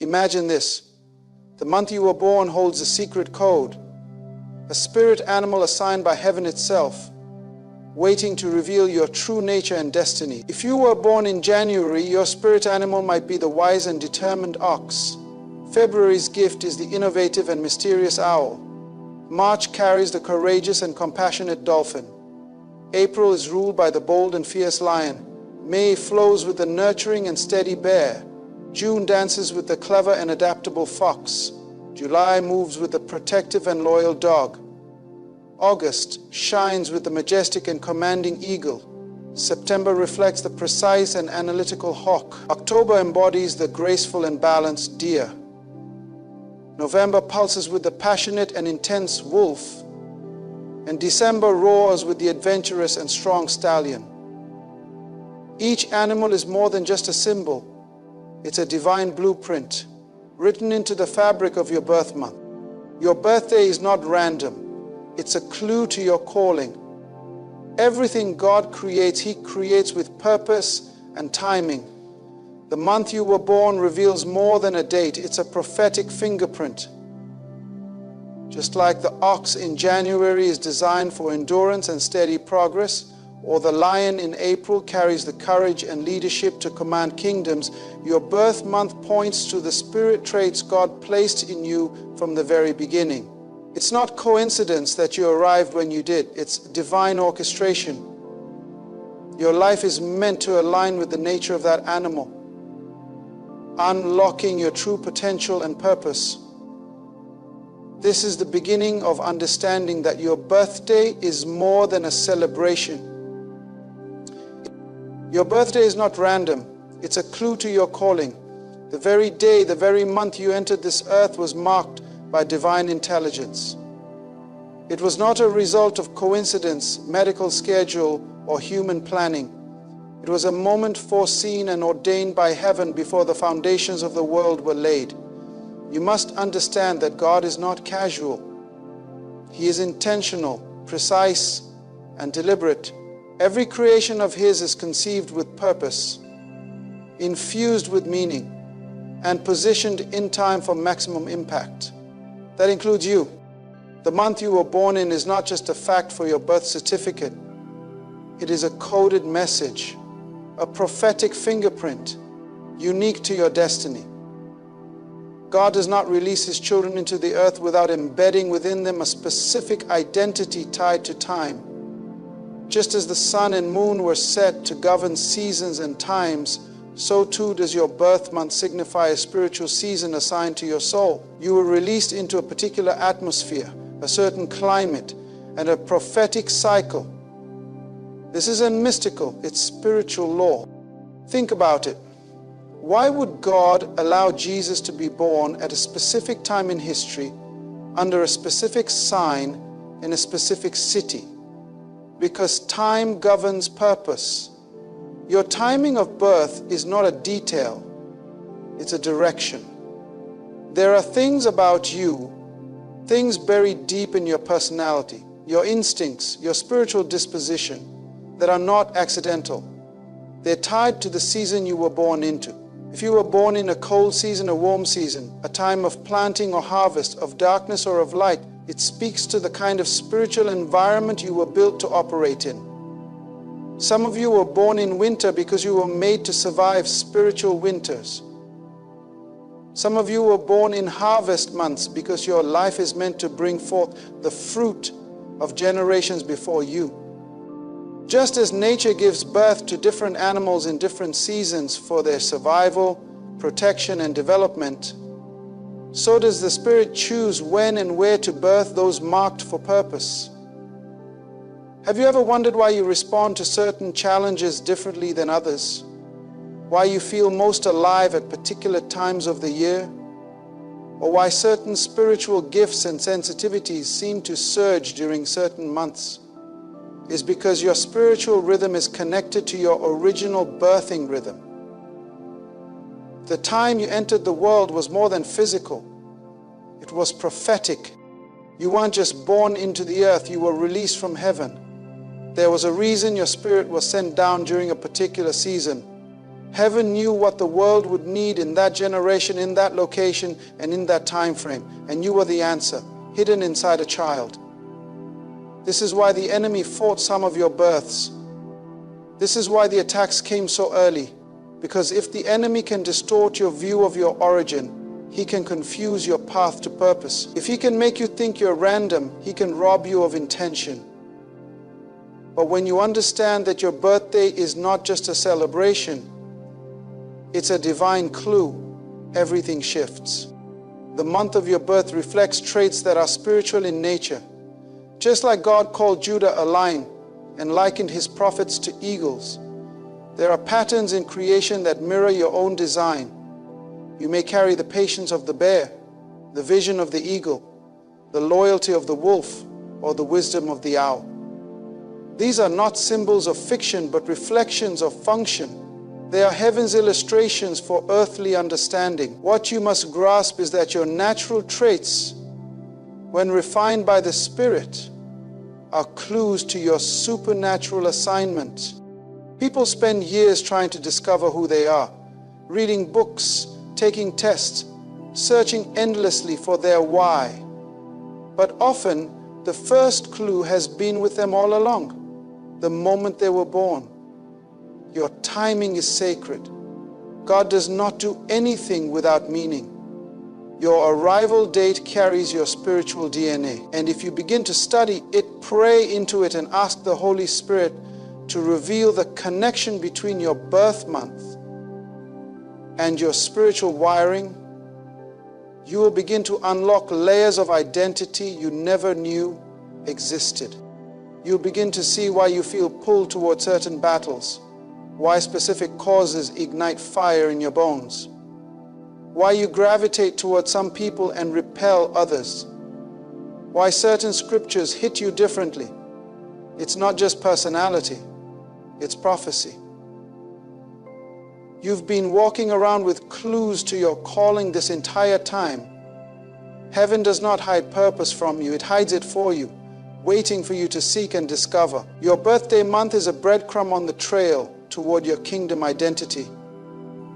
Imagine this. The month you were born holds a secret code, a spirit animal assigned by heaven itself, waiting to reveal your true nature and destiny. If you were born in January, your spirit animal might be the wise and determined ox. February's gift is the innovative and mysterious owl. March carries the courageous and compassionate dolphin. April is ruled by the bold and fierce lion. May flows with the nurturing and steady bear. June dances with the clever and adaptable fox. July moves with the protective and loyal dog. August shines with the majestic and commanding eagle. September reflects the precise and analytical hawk. October embodies the graceful and balanced deer. November pulses with the passionate and intense wolf. And December roars with the adventurous and strong stallion. Each animal is more than just a symbol. It's a divine blueprint, written into the fabric of your birth month. Your birthday is not random. It's a clue to your calling. Everything God creates, He creates with purpose and timing. The month you were born reveals more than a date. It's a prophetic fingerprint. Just like the ox in January is designed for endurance and steady progress, or the lion in April carries the courage and leadership to command kingdoms, your birth month points to the spirit traits God placed in you from the very beginning. It's not coincidence that you arrived when you did. It's divine orchestration. Your life is meant to align with the nature of that animal, unlocking your true potential and purpose. This is the beginning of understanding that your birthday is more than a celebration. Your birthday is not random. It's a clue to your calling. The very day, the very month you entered this earth was marked by divine intelligence. It was not a result of coincidence, medical schedule, or human planning. It was a moment foreseen and ordained by heaven before the foundations of the world were laid. You must understand that God is not casual. He is intentional, precise, and deliberate. Every creation of His is conceived with purpose, infused with meaning, and positioned in time for maximum impact. That includes you. The month you were born in is not just a fact for your birth certificate. It is a coded message, a prophetic fingerprint, unique to your destiny. God does not release His children into the earth without embedding within them a specific identity tied to time. Just as the sun and moon were set to govern seasons and times, so too does your birth month signify a spiritual season assigned to your soul. You were released into a particular atmosphere, a certain climate, and a prophetic cycle. This isn't mystical, it's spiritual law. Think about it. Why would God allow Jesus to be born at a specific time in history, under a specific sign, in a specific city? Because time governs purpose. Your timing of birth is not a detail, it's a direction. There are things about you, things buried deep in your personality, your instincts, your spiritual disposition, that are not accidental. They're tied to the season you were born into. If you were born in a cold season, a warm season, a time of planting or harvest, of darkness or of light, it speaks to the kind of spiritual environment you were built to operate in. Some of you were born in winter because you were made to survive spiritual winters. Some of you were born in harvest months because your life is meant to bring forth the fruit of generations before you. Just as nature gives birth to different animals in different seasons for their survival, protection, and development, so does the Spirit choose when and where to birth those marked for purpose. Have you ever wondered why you respond to certain challenges differently than others? Why you feel most alive at particular times of the year? Or why certain spiritual gifts and sensitivities seem to surge during certain months? Is because your spiritual rhythm is connected to your original birthing rhythm. The time you entered the world was more than physical. It was prophetic. You weren't just born into the earth, you were released from heaven. There was a reason your spirit was sent down during a particular season. Heaven knew what the world would need in that generation, in that location, and in that time frame. And you were the answer, hidden inside a child. This is why the enemy fought some of your births. This is why the attacks came so early. Because if the enemy can distort your view of your origin, he can confuse your path to purpose. If he can make you think you're random, he can rob you of intention. But when you understand that your birthday is not just a celebration, it's a divine clue, everything shifts. The month of your birth reflects traits that are spiritual in nature. Just like God called Judah a lion and likened his prophets to eagles, there are patterns in creation that mirror your own design. You may carry the patience of the bear, the vision of the eagle, the loyalty of the wolf, or the wisdom of the owl. These are not symbols of fiction, but reflections of function. They are heaven's illustrations for earthly understanding. What you must grasp is that your natural traits, when refined by the Spirit, are clues to your supernatural assignment. People spend years trying to discover who they are, reading books, taking tests, searching endlessly for their why. But often, the first clue has been with them all along, the moment they were born. Your timing is sacred. God does not do anything without meaning. Your arrival date carries your spiritual DNA. And if you begin to study it, pray into it, and ask the Holy Spirit to reveal the connection between your birth month and your spiritual wiring, you will begin to unlock layers of identity you never knew existed. You'll begin to see why you feel pulled toward certain battles, why specific causes ignite fire in your bones, why you gravitate toward some people and repel others, why certain scriptures hit you differently. It's not just personality, it's prophecy. You've been walking around with clues to your calling this entire time. Heaven does not hide purpose from you, it hides it for you, waiting for you to seek and discover. Your birthday month is a breadcrumb on the trail toward your kingdom identity.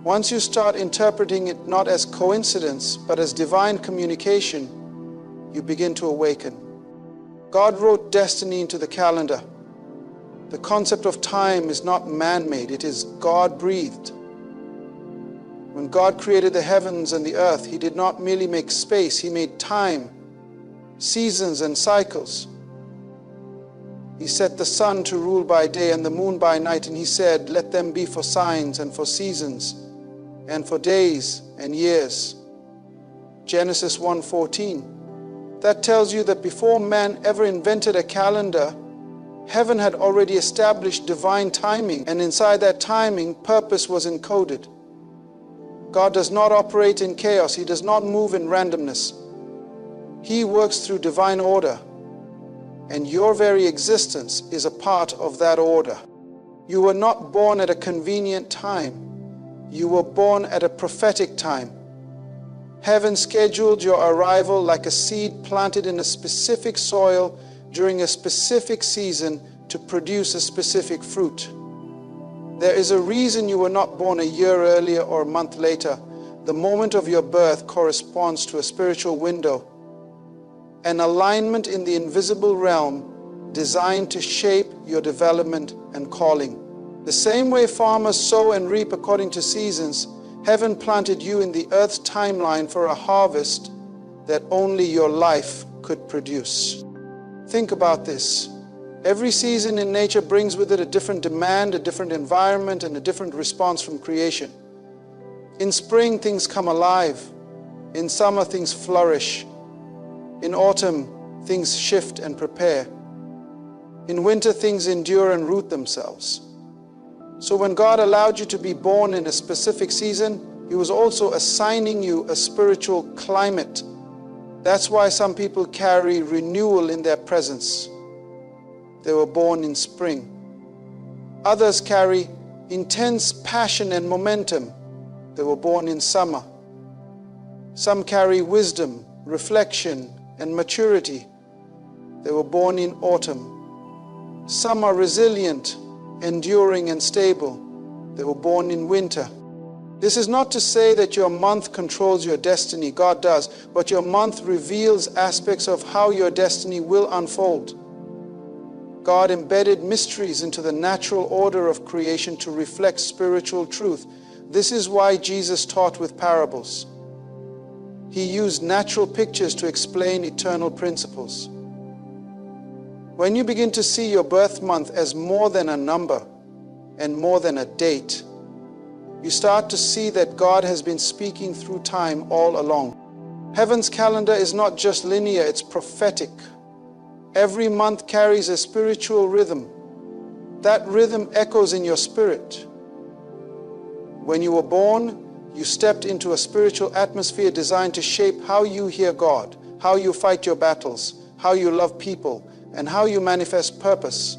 Once you start interpreting it not as coincidence, but as divine communication, you begin to awaken. God wrote destiny into the calendar. The concept of time is not man-made, it is God-breathed. When God created the heavens and the earth, He did not merely make space, He made time, seasons and cycles. He set the sun to rule by day and the moon by night, and He said, "Let them be for signs and for seasons and for days and years." Genesis 1:14. That tells you that before man ever invented a calendar, heaven had already established divine timing, and inside that timing, purpose was encoded. God does not operate in chaos. He does not move in randomness. He works through divine order, and your very existence is a part of that order. You were not born at a convenient time. You were born at a prophetic time. Heaven scheduled your arrival like a seed planted in a specific soil during a specific season to produce a specific fruit. There is a reason you were not born a year earlier or a month later. The moment of your birth corresponds to a spiritual window, an alignment in the invisible realm designed to shape your development and calling. The same way farmers sow and reap according to seasons, heaven planted you in the earth's timeline for a harvest that only your life could produce. Think about this. Every season in nature brings with it a different demand, a different environment, and a different response from creation. In spring, things come alive. In summer, things flourish. In autumn, things shift and prepare. In winter, things endure and root themselves. So when God allowed you to be born in a specific season, He was also assigning you a spiritual climate. That's why some people carry renewal in their presence. They were born in spring. Others carry intense passion and momentum. They were born in summer. Some carry wisdom, reflection, and maturity. They were born in autumn. Some are resilient, enduring, and stable. They were born in winter. This is not to say that your month controls your destiny. God does. But your month reveals aspects of how your destiny will unfold. God embedded mysteries into the natural order of creation to reflect spiritual truth. This is why Jesus taught with parables. He used natural pictures to explain eternal principles. When you begin to see your birth month as more than a number and more than a date, you start to see that God has been speaking through time all along. Heaven's calendar is not just linear, it's prophetic. Every month carries a spiritual rhythm. That rhythm echoes in your spirit. When you were born, you stepped into a spiritual atmosphere designed to shape how you hear God, how you fight your battles, how you love people, and how you manifest purpose.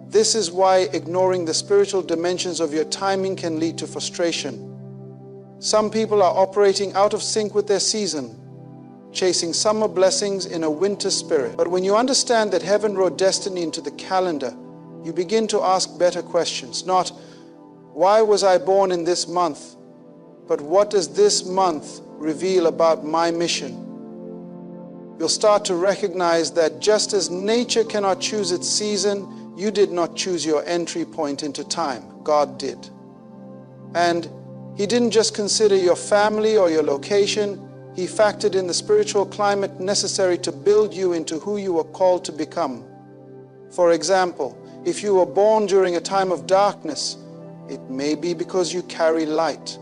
This is why ignoring the spiritual dimensions of your timing can lead to frustration. Some people are operating out of sync with their season, chasing summer blessings in a winter spirit. But when you understand that heaven wrote destiny into the calendar, you begin to ask better questions. Not, why was I born in this month? But what does this month reveal about my mission? You'll start to recognize that just as nature cannot choose its season, you did not choose your entry point into time. God did. And He didn't just consider your family or your location. He factored in the spiritual climate necessary to build you into who you were called to become. For example, if you were born during a time of darkness, it may be because you carry light.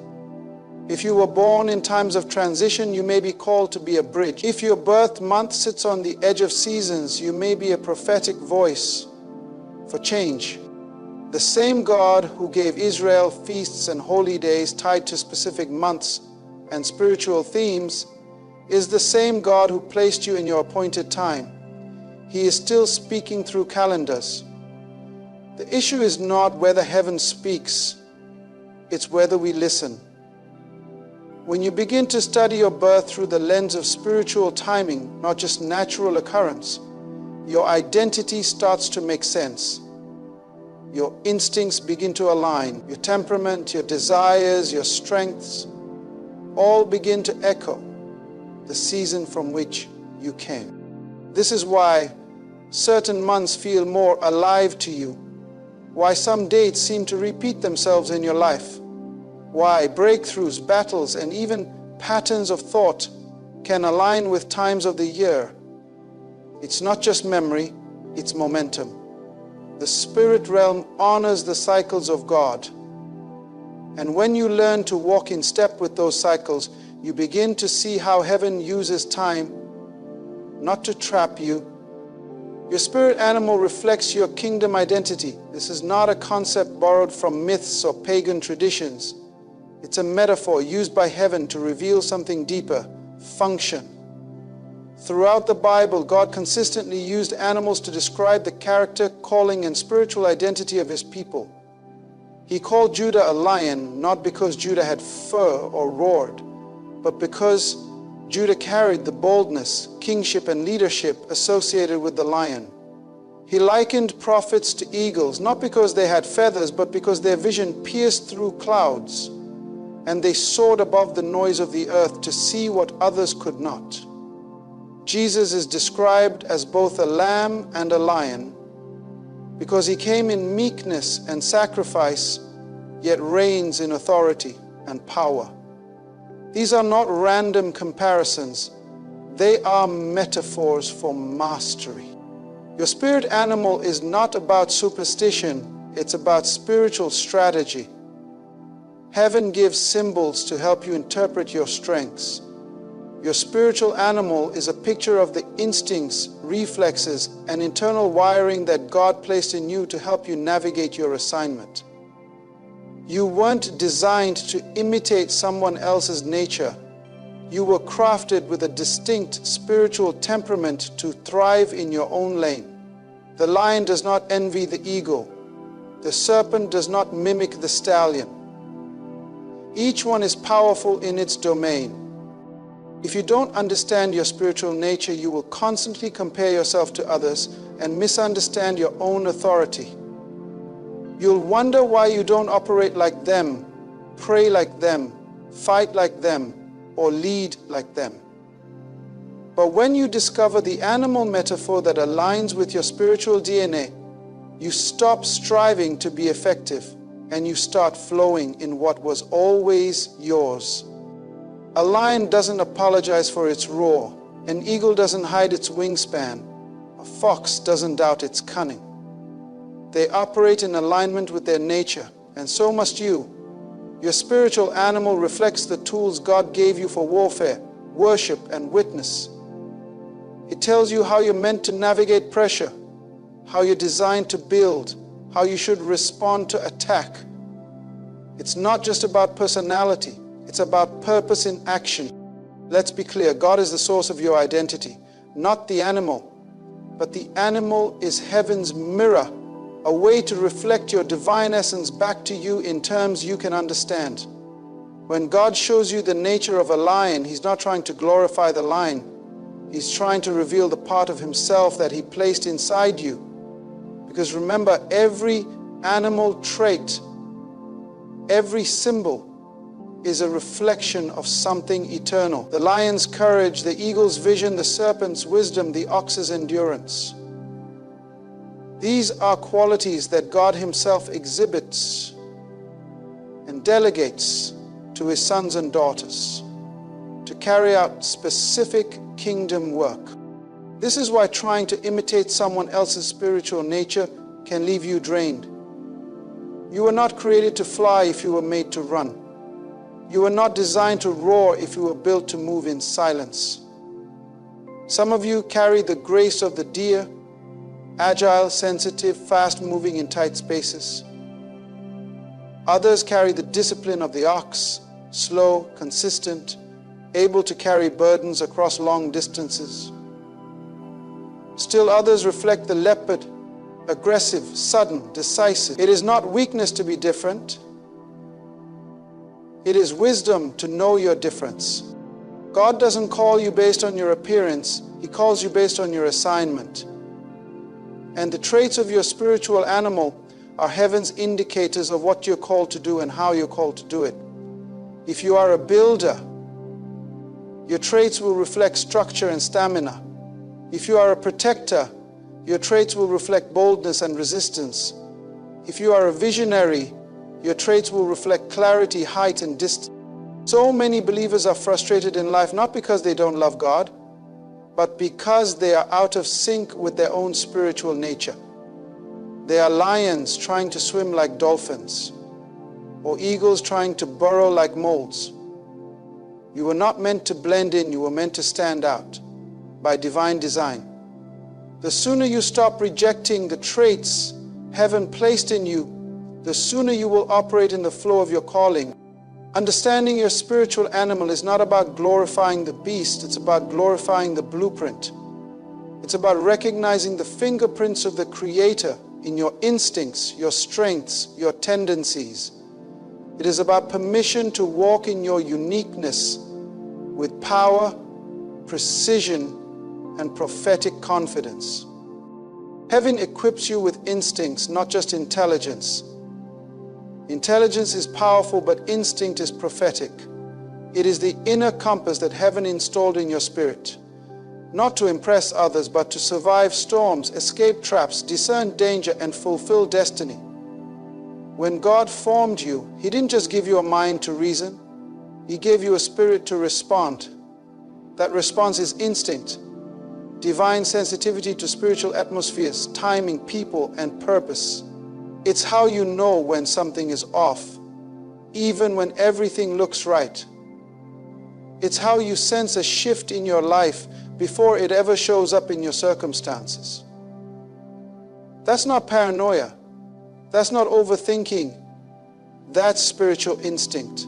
If you were born in times of transition, you may be called to be a bridge. If your birth month sits on the edge of seasons, you may be a prophetic voice for change. The same God who gave Israel feasts and holy days tied to specific months and spiritual themes is the same God who placed you in your appointed time. He is still speaking through calendars. The issue is not whether heaven speaks, it's whether we listen. When you begin to study your birth through the lens of spiritual timing, not just natural occurrence, your identity starts to make sense. Your instincts begin to align. Your temperament, your desires, your strengths, all begin to echo the season from which you came. This is why certain months feel more alive to you, why some dates seem to repeat themselves in your life, why breakthroughs, battles, and even patterns of thought can align with times of the year. It's not just memory, it's momentum. The spirit realm honors the cycles of God. And when you learn to walk in step with those cycles, you begin to see how heaven uses time not to trap you. Your spirit animal reflects your kingdom identity. This is not a concept borrowed from myths or pagan traditions. It's a metaphor used by heaven to reveal something deeper: function. Throughout the Bible, God consistently used animals to describe the character, calling, and spiritual identity of His people. He called Judah a lion, not because Judah had fur or roared, but because Judah carried the boldness, kingship, and leadership associated with the lion. He likened prophets to eagles, not because they had feathers, but because their vision pierced through clouds, and they soared above the noise of the earth to see what others could not. Jesus is described as both a lamb and a lion because He came in meekness and sacrifice, yet reigns in authority and power. These are not random comparisons. They are metaphors for mastery. Your spirit animal is not about superstition, it's about spiritual strategy. Heaven gives symbols to help you interpret your strengths. Your spiritual animal is a picture of the instincts, reflexes, and internal wiring that God placed in you to help you navigate your assignment. You weren't designed to imitate someone else's nature. You were crafted with a distinct spiritual temperament to thrive in your own lane. The lion does not envy the eagle. The serpent does not mimic the stallion. Each one is powerful in its domain. If you don't understand your spiritual nature, you will constantly compare yourself to others and misunderstand your own authority. You'll wonder why you don't operate like them, pray like them, fight like them, or lead like them. But when you discover the animal metaphor that aligns with your spiritual DNA, you stop striving to be effective and you start flowing in what was always yours. A lion doesn't apologize for its roar. An eagle doesn't hide its wingspan. A fox doesn't doubt its cunning. They operate in alignment with their nature, and so must you. Your spiritual animal reflects the tools God gave you for warfare, worship, and witness. It tells you how you're meant to navigate pressure, how you're designed to build, how you should respond to attack. It's not just about personality, it's about purpose in action. Let's be clear, God is the source of your identity, not the animal. But the animal is heaven's mirror, a way to reflect your divine essence back to you in terms you can understand. When God shows you the nature of a lion, He's not trying to glorify the lion. He's trying to reveal the part of Himself that He placed inside you. Because remember, every animal trait, every symbol is a reflection of something eternal. The lion's courage, the eagle's vision, the serpent's wisdom, the ox's endurance. These are qualities that God Himself exhibits and delegates to His sons and daughters to carry out specific kingdom work. This is why trying to imitate someone else's spiritual nature can leave you drained. You were not created to fly if you were made to run. You were not designed to roar if you were built to move in silence. Some of you carry the grace of the deer, agile, sensitive, fast-moving in tight spaces. Others carry the discipline of the ox, slow, consistent, able to carry burdens across long distances. Still others reflect the leopard, aggressive, sudden, decisive. It is not weakness to be different. It is wisdom to know your difference. God doesn't call you based on your appearance. He calls you based on your assignment. And the traits of your spiritual animal are heaven's indicators of what you're called to do and how you're called to do it. If you are a builder, your traits will reflect structure and stamina. If you are a protector, your traits will reflect boldness and resistance. If you are a visionary, your traits will reflect clarity, height, and distance. So many believers are frustrated in life not because they don't love God, but because they are out of sync with their own spiritual nature. They are lions trying to swim like dolphins, or eagles trying to burrow like moles. You were not meant to blend in, you were meant to stand out by divine design. The sooner you stop rejecting the traits heaven placed in you, the sooner you will operate in the flow of your calling. Understanding your spiritual animal is not about glorifying the beast, it's about glorifying the blueprint. It's about recognizing the fingerprints of the Creator in your instincts, your strengths, your tendencies. It is about permission to walk in your uniqueness with power, precision, and prophetic confidence. Heaven equips you with instincts, not just intelligence. Intelligence is powerful, but instinct is prophetic. It is the inner compass that heaven installed in your spirit, not to impress others, but to survive storms, escape traps, discern danger, and fulfill destiny. When God formed you, He didn't just give you a mind to reason. He gave you a spirit to respond. That response is instinct, divine sensitivity to spiritual atmospheres, timing, people, and purpose. It's how you know when something is off, even when everything looks right. It's how you sense a shift in your life before it ever shows up in your circumstances. That's not paranoia. That's not overthinking. That's spiritual instinct.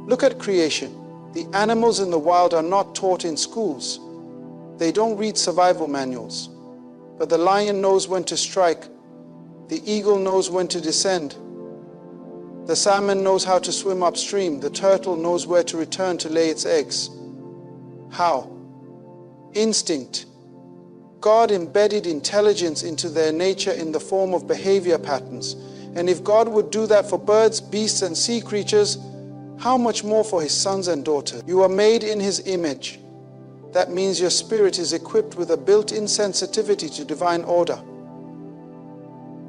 Look at creation. The animals in the wild are not taught in schools. They don't read survival manuals. But the lion knows when to strike. The eagle knows when to descend. The salmon knows how to swim upstream. The turtle knows where to return to lay its eggs. How? Instinct. God embedded intelligence into their nature in the form of behavior patterns, And if God would do that for birds, beasts, and sea creatures, how much more for his sons and daughters? You are made in his image. That means your spirit is equipped with a built-in sensitivity to divine order.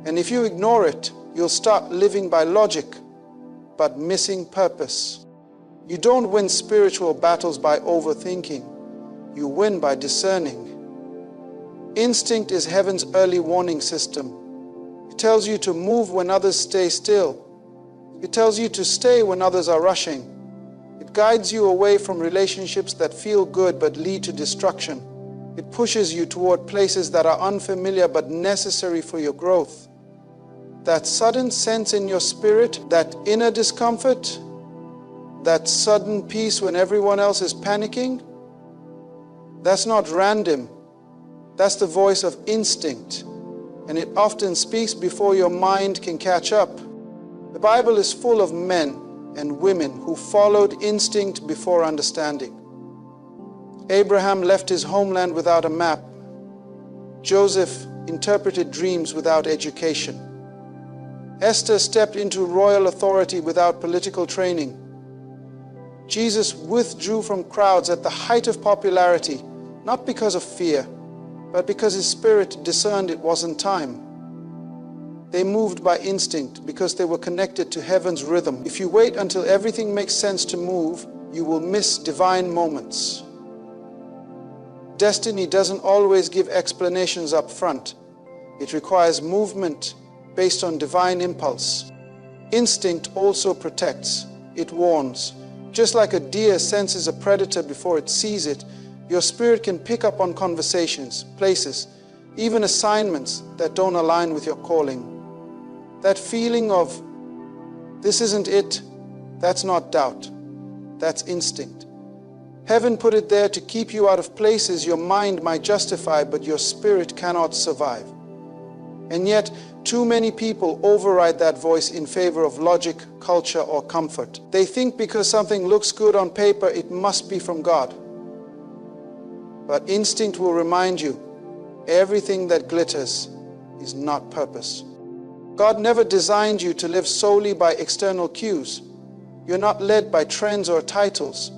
And if you ignore it, you'll start living by logic, but missing purpose. You don't win spiritual battles by overthinking. You win by discerning. Instinct is heaven's early warning system. It tells you to move when others stay still. It tells you to stay when others are rushing. It guides you away from relationships that feel good but lead to destruction. It pushes you toward places that are unfamiliar but necessary for your growth. That sudden sense in your spirit, that inner discomfort, that sudden peace when everyone else is panicking, that's not random. That's the voice of instinct, and it often speaks before your mind can catch up. The Bible is full of men and women who followed instinct before understanding. Abraham left his homeland without a map. Joseph interpreted dreams without education. Esther stepped into royal authority without political training. Jesus withdrew from crowds at the height of popularity, not because of fear, but because his spirit discerned it wasn't time. They moved by instinct because they were connected to heaven's rhythm. If you wait until everything makes sense to move, you will miss divine moments. Destiny doesn't always give explanations up front. It requires movement based on divine impulse. Instinct also protects. It warns. Just like a deer senses a predator before it sees it, your spirit can pick up on conversations, places, even assignments that don't align with your calling. That feeling of, this isn't it, that's not doubt. That's instinct. Heaven put it there to keep you out of places your mind might justify, but your spirit cannot survive. And yet, too many people override that voice in favor of logic, culture, or comfort. They think because something looks good on paper, it must be from God. But instinct will remind you, everything that glitters is not purpose. God never designed you to live solely by external cues. You're not led by trends or titles.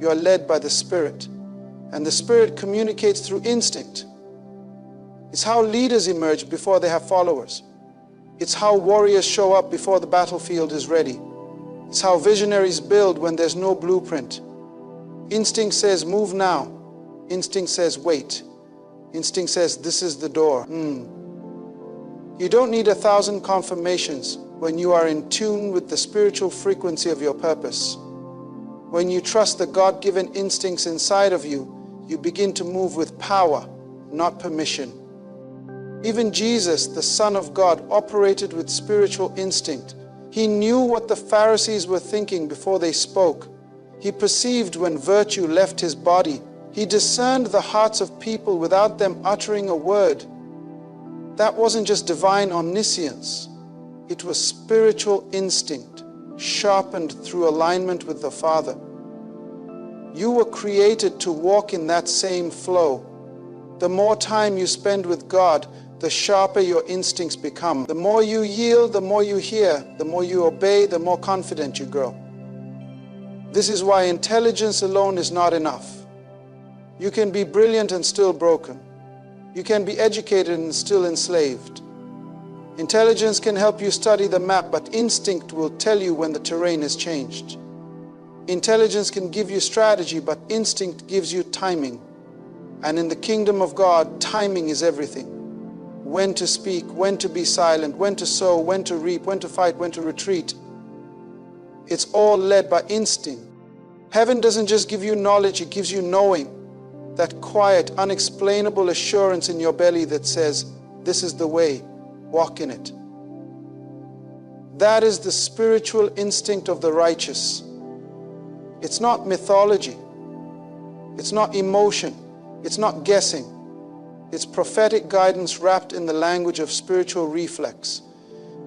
You are led by the Spirit. And the Spirit communicates through instinct. It's how leaders emerge before they have followers. It's how warriors show up before the battlefield is ready. It's how visionaries build when there's no blueprint. Instinct says, move now. Instinct says, wait. Instinct says, this is the door. You don't need 1,000 confirmations when you are in tune with the spiritual frequency of your purpose. When you trust the God-given instincts inside of you, you begin to move with power, not permission. Even Jesus, the Son of God, operated with spiritual instinct. He knew what the Pharisees were thinking before they spoke. He perceived when virtue left his body. He discerned the hearts of people without them uttering a word. That wasn't just divine omniscience. It was spiritual instinct, sharpened through alignment with the Father. You were created to walk in that same flow. The more time you spend with God, the sharper your instincts become. The more you yield, the more you hear. The more you obey, the more confident you grow. This is why intelligence alone is not enough. You can be brilliant and still broken. You can be educated and still enslaved. Intelligence can help you study the map, but instinct will tell you when the terrain has changed. Intelligence can give you strategy, but instinct gives you timing. And in the kingdom of God, timing is everything. When to speak, when to be silent, when to sow, when to reap, when to fight, when to retreat. It's all led by instinct. Heaven doesn't just give you knowledge, it gives you knowing. That quiet, unexplainable assurance in your belly that says, this is the way, walk in it. That is the spiritual instinct of the righteous. It's not mythology. It's not emotion. It's not guessing. It's prophetic guidance wrapped in the language of spiritual reflex.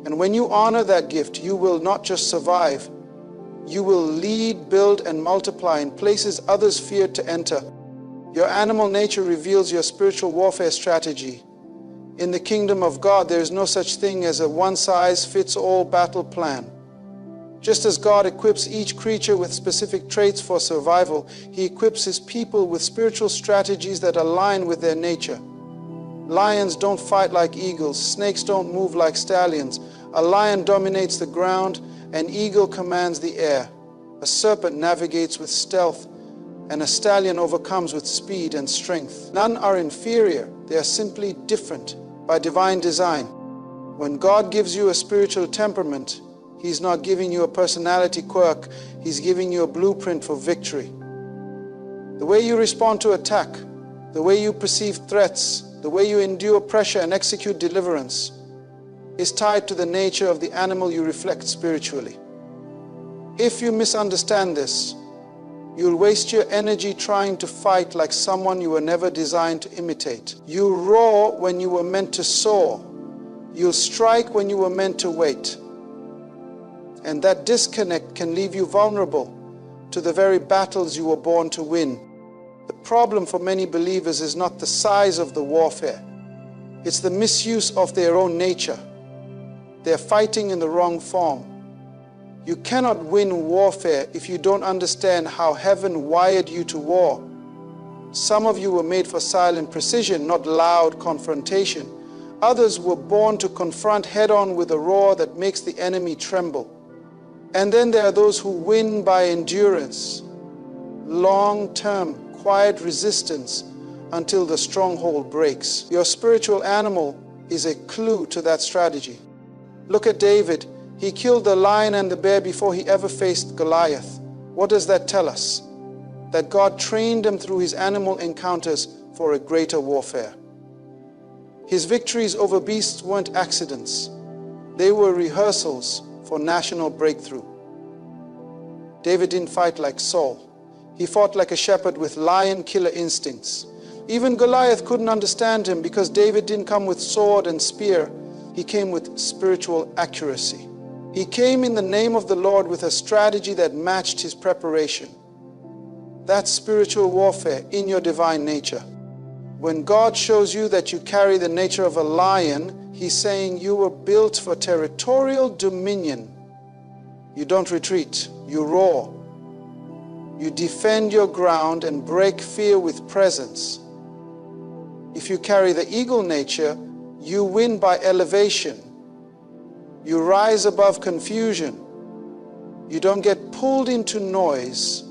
And when you honor that gift, you will not just survive. You will lead, build, and multiply in places others feared to enter. Your animal nature reveals your spiritual warfare strategy. In the kingdom of God, there is no such thing as a one-size-fits-all battle plan. Just as God equips each creature with specific traits for survival, He equips His people with spiritual strategies that align with their nature. Lions don't fight like eagles. Snakes don't move like stallions. A lion dominates the ground. An eagle commands the air. A serpent navigates with stealth, and a stallion overcomes with speed and strength. None are inferior. They are simply different by divine design. When God gives you a spiritual temperament, He's not giving you a personality quirk. He's giving you a blueprint for victory. The way you respond to attack, the way you perceive threats, the way you endure pressure and execute deliverance is tied to the nature of the animal you reflect spiritually. If you misunderstand this, you'll waste your energy trying to fight like someone you were never designed to imitate. You roar when you were meant to soar. You'll strike when you were meant to wait. And that disconnect can leave you vulnerable to the very battles you were born to win. The problem for many believers is not the size of the warfare. It's the misuse of their own nature. They're fighting in the wrong form. You cannot win warfare if you don't understand how heaven wired you to war. Some of you were made for silent precision, not loud confrontation. Others were born to confront head-on with a roar that makes the enemy tremble. And then there are those who win by endurance, long-term, quiet resistance until the stronghold breaks. Your spiritual animal is a clue to that strategy. Look at David. He killed the lion and the bear before he ever faced Goliath. What does that tell us? That God trained him through his animal encounters for a greater warfare. His victories over beasts weren't accidents. They were rehearsals for national breakthrough. David didn't fight like Saul. He fought like a shepherd with lion killer instincts. Even Goliath couldn't understand him because David didn't come with sword and spear. He came with spiritual accuracy. He came in the name of the Lord with a strategy that matched his preparation. That's spiritual warfare in your divine nature. When God shows you that you carry the nature of a lion, He's saying you were built for territorial dominion. You don't retreat, you roar. You defend your ground and break fear with presence. If you carry the eagle nature, you win by elevation. You rise above confusion. You don't get pulled into noise.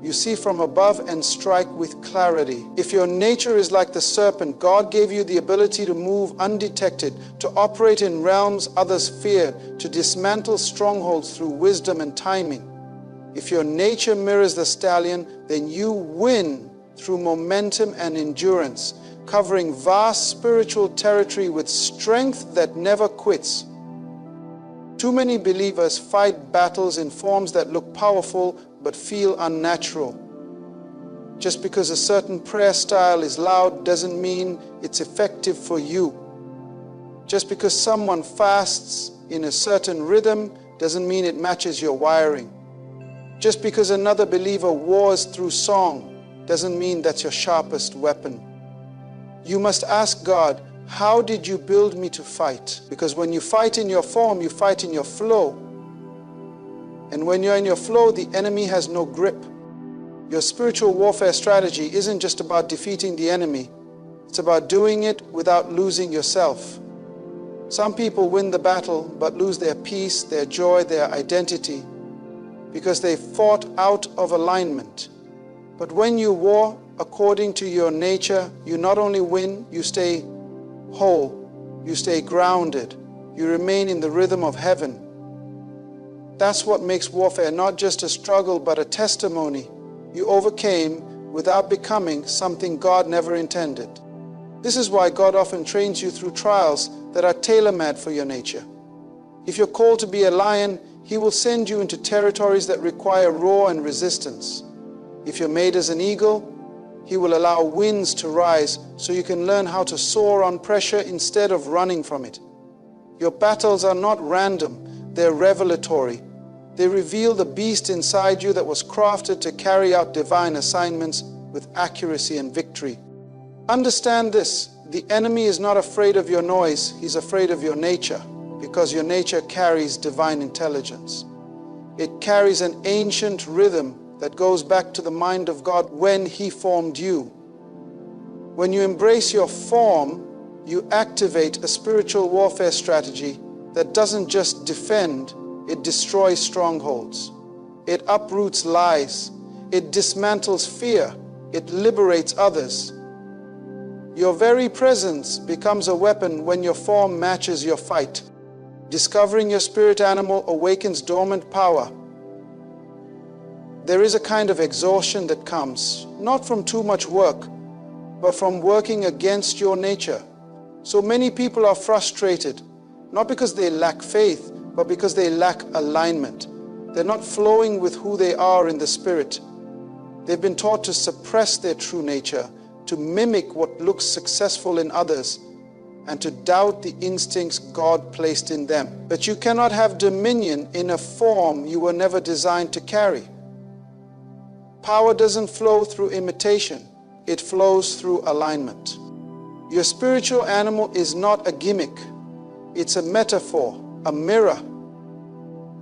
You see from above and strike with clarity. If your nature is like the serpent, God gave you the ability to move undetected, to operate in realms others fear, to dismantle strongholds through wisdom and timing. If your nature mirrors the stallion, then you win through momentum and endurance, covering vast spiritual territory with strength that never quits. Too many believers fight battles in forms that look powerful but feel unnatural. Just because a certain prayer style is loud doesn't mean it's effective for you. Just because someone fasts in a certain rhythm doesn't mean it matches your wiring. Just because another believer wars through song doesn't mean that's your sharpest weapon. You must ask God, how did you build me to fight? Because when you fight in your form, you fight in your flow. And when you're in your flow, the enemy has no grip. Your spiritual warfare strategy isn't just about defeating the enemy. It's about doing it without losing yourself. Some people win the battle but lose their peace, their joy, their identity because they fought out of alignment. But when you war according to your nature, you not only win, you stay whole, you stay grounded, you remain in the rhythm of heaven. That's what makes warfare not just a struggle but a testimony. You overcame without becoming something God never intended. This is why God often trains you through trials that are tailor-made for your nature. If you're called to be a lion, He will send you into territories that require roar and resistance. If you're made as an eagle, He will allow winds to rise so you can learn how to soar on pressure instead of running from it. Your battles are not random. They're revelatory. They reveal the beast inside you that was crafted to carry out divine assignments with accuracy and victory. Understand this. The enemy is not afraid of your noise, he's afraid of your nature, because your nature carries divine intelligence. It carries an ancient rhythm that goes back to the mind of God when He formed you. When you embrace your form, you activate a spiritual warfare strategy that doesn't just defend, it destroys strongholds. It uproots lies. It dismantles fear. It liberates others. Your very presence becomes a weapon when your form matches your fight. Discovering your spirit animal awakens dormant power. There is a kind of exhaustion that comes, not from too much work, but from working against your nature. So many people are frustrated, not because they lack faith, but because they lack alignment. They're not flowing with who they are in the spirit. They've been taught to suppress their true nature, to mimic what looks successful in others, and to doubt the instincts God placed in them. But you cannot have dominion in a form you were never designed to carry. Power doesn't flow through imitation, it flows through alignment. Your spiritual animal is not a gimmick, it's a metaphor, a mirror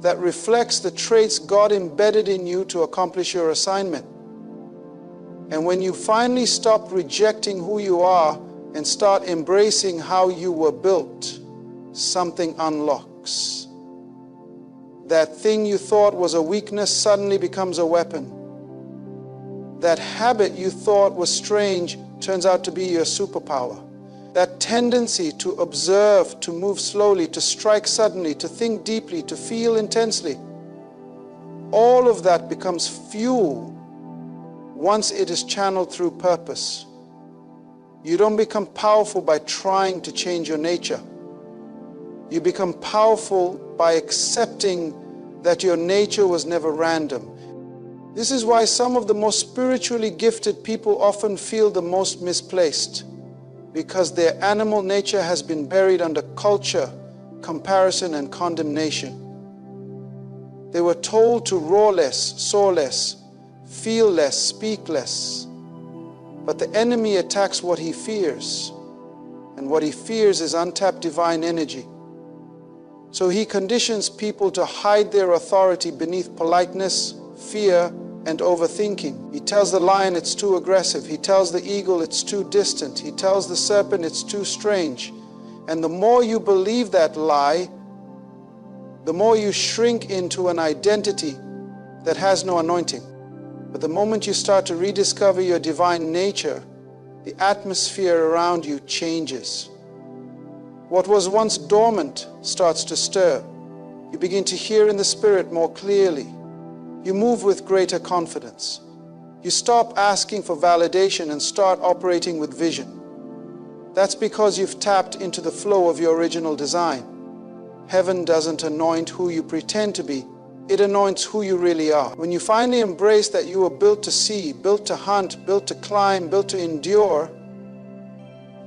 that reflects the traits God embedded in you to accomplish your assignment. And when you finally stop rejecting who you are and start embracing how you were built, something unlocks. That thing you thought was a weakness suddenly becomes a weapon. That habit you thought was strange turns out to be your superpower. That tendency to observe, to move slowly, to strike suddenly, to think deeply, to feel intensely, all of that becomes fuel once it is channeled through purpose. You don't become powerful by trying to change your nature. You become powerful by accepting that your nature was never random. This is why some of the most spiritually gifted people often feel the most misplaced, because their animal nature has been buried under culture, comparison, and condemnation. They were told to roar less, soar less, feel less, speak less. But the enemy attacks what he fears, and what he fears is untapped divine energy. So he conditions people to hide their authority beneath politeness, fear, and overthinking. He tells the lion it's too aggressive. He tells the eagle it's too distant. He tells the serpent it's too strange. And the more you believe that lie, the more you shrink into an identity that has no anointing. But the moment you start to rediscover your divine nature, the atmosphere around you changes. What was once dormant starts to stir. You begin to hear in the spirit more clearly. You move with greater confidence. You stop asking for validation and start operating with vision. That's because you've tapped into the flow of your original design. Heaven doesn't anoint who you pretend to be. It anoints who you really are. When you finally embrace that you were built to see, built to hunt, built to climb, built to endure,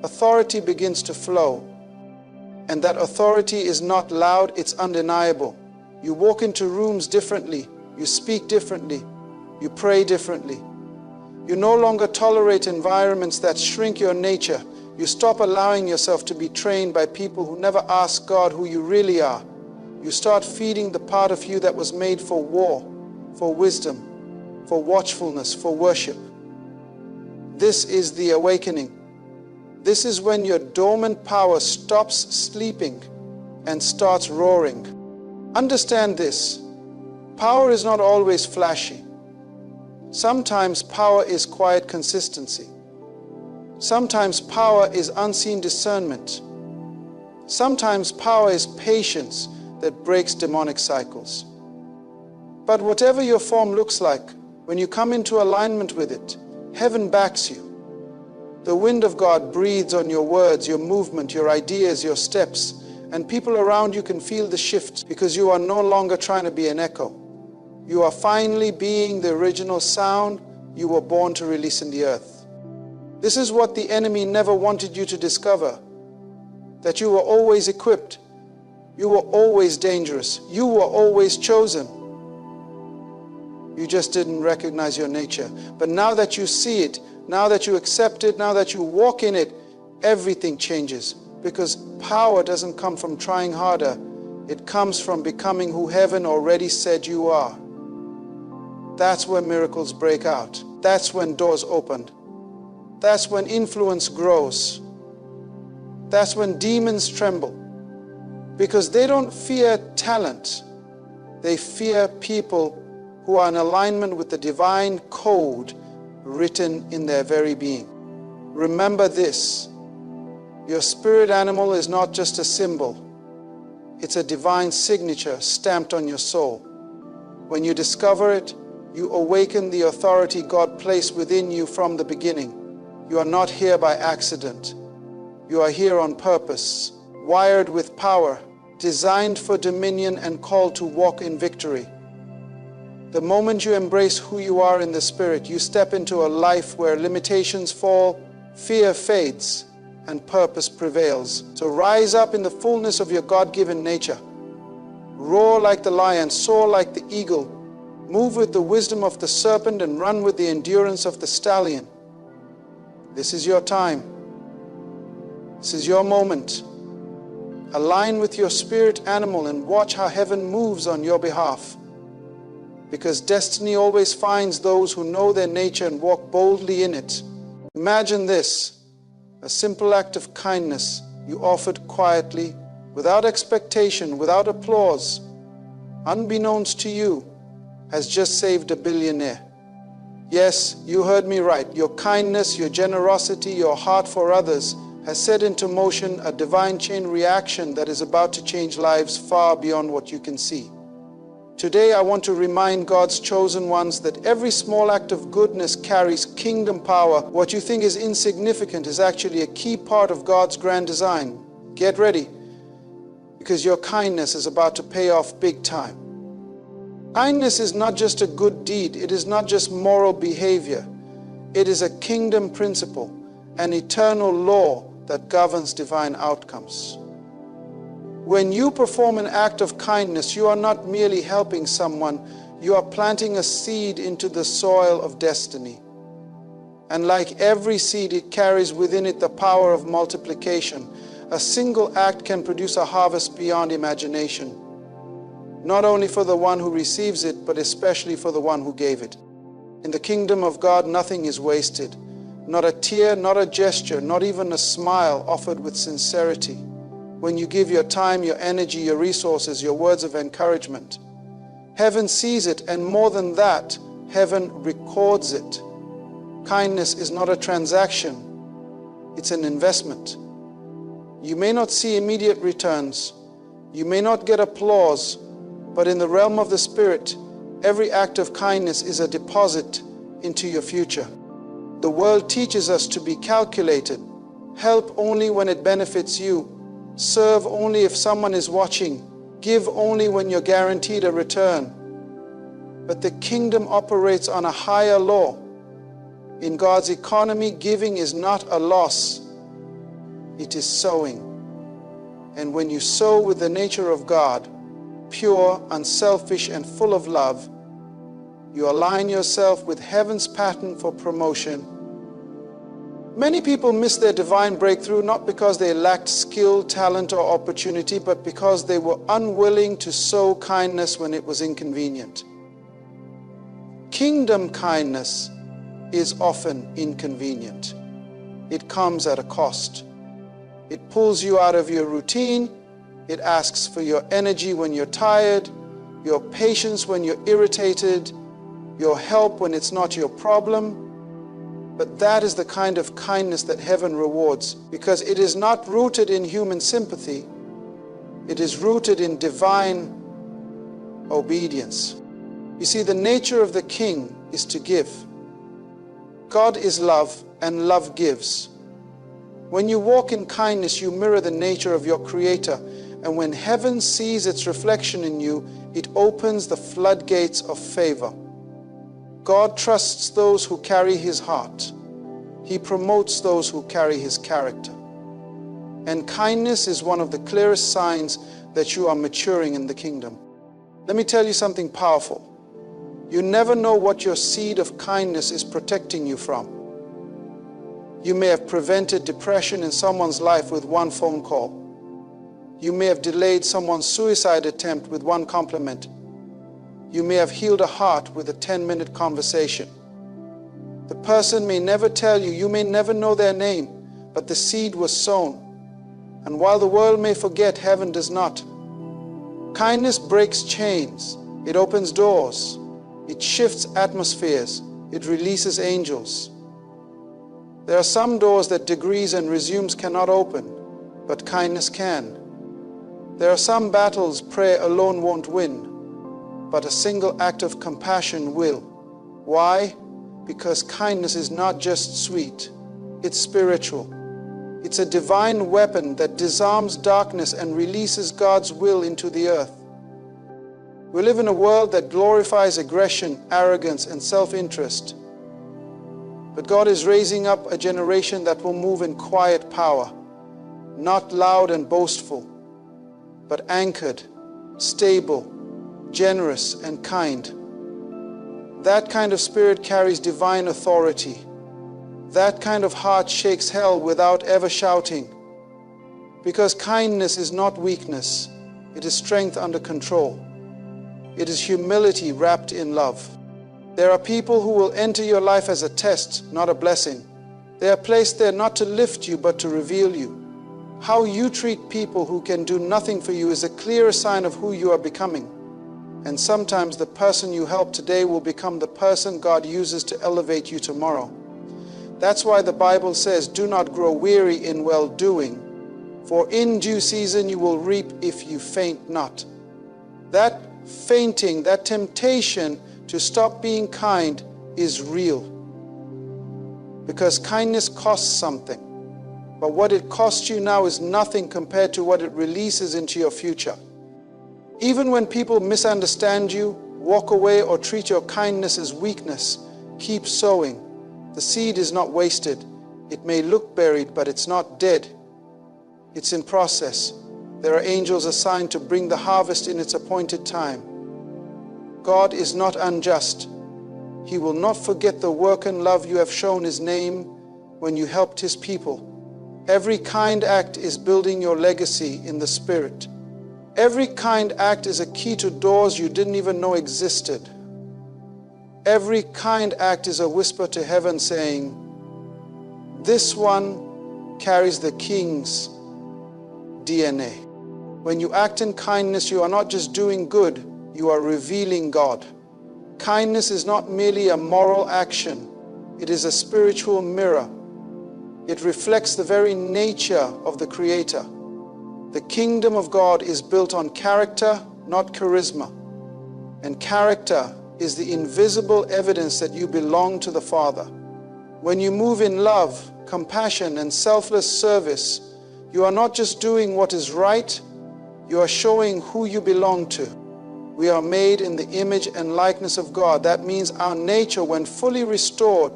authority begins to flow. And that authority is not loud, it's undeniable. You walk into rooms differently. You speak differently. You pray differently. You no longer tolerate environments that shrink your nature. You stop allowing yourself to be trained by people who never ask God who you really are. You start feeding the part of you that was made for war, for wisdom, for watchfulness, for worship. This is the awakening. This is when your dormant power stops sleeping and starts roaring. Understand this. Power is not always flashy. Sometimes power is quiet consistency. Sometimes power is unseen discernment. Sometimes power is patience that breaks demonic cycles. But whatever your form looks like, when you come into alignment with it, heaven backs you. The wind of God breathes on your words, your movement, your ideas, your steps, and people around you can feel the shift because you are no longer trying to be an echo. You are finally being the original sound you were born to release in the earth. This is what the enemy never wanted you to discover, that you were always equipped, you were always dangerous, you were always chosen. You just didn't recognize your nature. But now that you see it, now that you accept it, now that you walk in it, everything changes, because power doesn't come from trying harder. It comes from becoming who heaven already said you are. That's when miracles break out. That's when doors open. That's when influence grows. That's when demons tremble. Because they don't fear talent. They fear people who are in alignment with the divine code written in their very being. Remember this: your spirit animal is not just a symbol. It's a divine signature stamped on your soul. When you discover it, you awaken the authority God placed within you from the beginning. You are not here by accident. You are here on purpose, wired with power, designed for dominion, and called to walk in victory. The moment you embrace who you are in the Spirit, you step into a life where limitations fall, fear fades, and purpose prevails. So rise up in the fullness of your God-given nature. Roar like the lion, soar like the eagle, move with the wisdom of the serpent, and run with the endurance of the stallion. This is your time. This is your moment. Align with your spirit animal and watch how heaven moves on your behalf. Because destiny always finds those who know their nature and walk boldly in it. Imagine this: a simple act of kindness you offered quietly, without expectation, without applause, unbeknownst to you, has just saved a billionaire. Yes, you heard me right. Your kindness, your generosity, your heart for others has set into motion a divine chain reaction that is about to change lives far beyond what you can see. Today, I want to remind God's chosen ones that every small act of goodness carries kingdom power. What you think is insignificant is actually a key part of God's grand design. Get ready, because your kindness is about to pay off big time. Kindness is not just a good deed. It is not just moral behavior. It is a kingdom principle, an eternal law that governs divine outcomes. When you perform an act of kindness, you are not merely helping someone, you are planting a seed into the soil of destiny. And like every seed, it carries within it the power of multiplication. A single act can produce a harvest beyond imagination, not only for the one who receives it, but especially for the one who gave it. In the kingdom of God, nothing is wasted. Not a tear, not a gesture, not even a smile offered with sincerity. When you give your time, your energy, your resources, your words of encouragement, heaven sees it, and more than that, heaven records it. Kindness is not a transaction, it's an investment. You may not see immediate returns, you may not get applause, but in the realm of the Spirit, every act of kindness is a deposit into your future. The world teaches us to be calculated, help only when it benefits you, serve only if someone is watching, give only when you're guaranteed a return. But the kingdom operates on a higher law. In God's economy, giving is not a loss, it is sowing. And when you sow with the nature of God, pure, unselfish, and full of love, you align yourself with heaven's pattern for promotion. Many people miss their divine breakthrough not because they lacked skill, talent, or opportunity, but because they were unwilling to sow kindness when it was inconvenient. Kingdom kindness is often inconvenient. It comes at a cost. It pulls you out of your routine. It asks for your energy when you're tired, your patience when you're irritated, your help when it's not your problem. But that is the kind of kindness that heaven rewards, because it is not rooted in human sympathy. It is rooted in divine obedience. You see, the nature of the King is to give. God is love, and love gives. When you walk in kindness, you mirror the nature of your Creator. And when heaven sees its reflection in you, it opens the floodgates of favor. God trusts those who carry His heart. He promotes those who carry His character. And kindness is one of the clearest signs that you are maturing in the kingdom. Let me tell you something powerful. You never know what your seed of kindness is protecting you from. You may have prevented depression in someone's life with one phone call. You may have delayed someone's suicide attempt with one compliment. You may have healed a heart with a 10-minute conversation. The person may never tell you, you may never know their name, but the seed was sown. And while the world may forget, heaven does not. Kindness breaks chains. It opens doors. It shifts atmospheres. It releases angels. There are some doors that degrees and resumes cannot open, but kindness can. There are some battles prayer alone won't win, but a single act of compassion will. Why? Because kindness is not just sweet, it's spiritual. It's a divine weapon that disarms darkness and releases God's will into the earth. We live in a world that glorifies aggression, arrogance, and self-interest. But God is raising up a generation that will move in quiet power, not loud and boastful, but anchored, stable, generous, and kind. That kind of spirit carries divine authority. That kind of heart shakes hell without ever shouting. Because kindness is not weakness, it is strength under control. It is humility wrapped in love. There are people who will enter your life as a test, not a blessing. They are placed there not to lift you, but to reveal you. How you treat people who can do nothing for you is a clear sign of who you are becoming. And sometimes the person you help today will become the person God uses to elevate you tomorrow. That's why the Bible says, do not grow weary in well-doing, for in due season you will reap if you faint not. That fainting, that temptation to stop being kind is real. Because kindness costs something. But what it costs you now is nothing compared to what it releases into your future. Even when people misunderstand you, walk away, or treat your kindness as weakness, keep sowing. The seed is not wasted. It may look buried, but it's not dead. It's in process. There are angels assigned to bring the harvest in its appointed time. God is not unjust. He will not forget the work and love you have shown His name when you helped His people. Every kind act is building your legacy in the Spirit. Every kind act is a key to doors you didn't even know existed. Every kind act is a whisper to heaven saying, this one carries the King's DNA. When you act in kindness, you are not just doing good, you are revealing God. Kindness is not merely a moral action, it is a spiritual mirror. It reflects the very nature of the Creator. The kingdom of God is built on character, not charisma. And character is the invisible evidence that you belong to the Father. When you move in love, compassion, and selfless service, you are not just doing what is right, you are showing who you belong to. We are made in the image and likeness of God. That means our nature, when fully restored,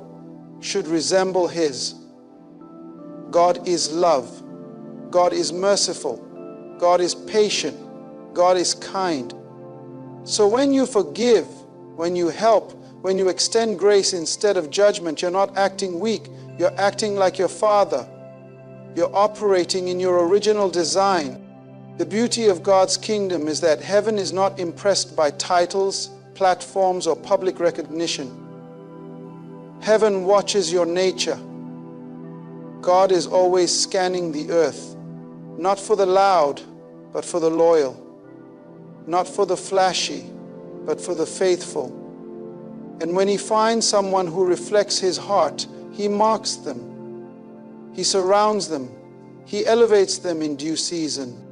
should resemble His. God is love. God is merciful. God is patient. God is kind. So when you forgive, when you help, when you extend grace instead of judgment, you're not acting weak. You're acting like your Father. You're operating in your original design. The beauty of God's kingdom is that heaven is not impressed by titles, platforms, or public recognition. Heaven watches your nature. God is always scanning the earth, not for the loud, but for the loyal, not for the flashy, but for the faithful. And when He finds someone who reflects His heart, He marks them. He surrounds them. He elevates them in due season.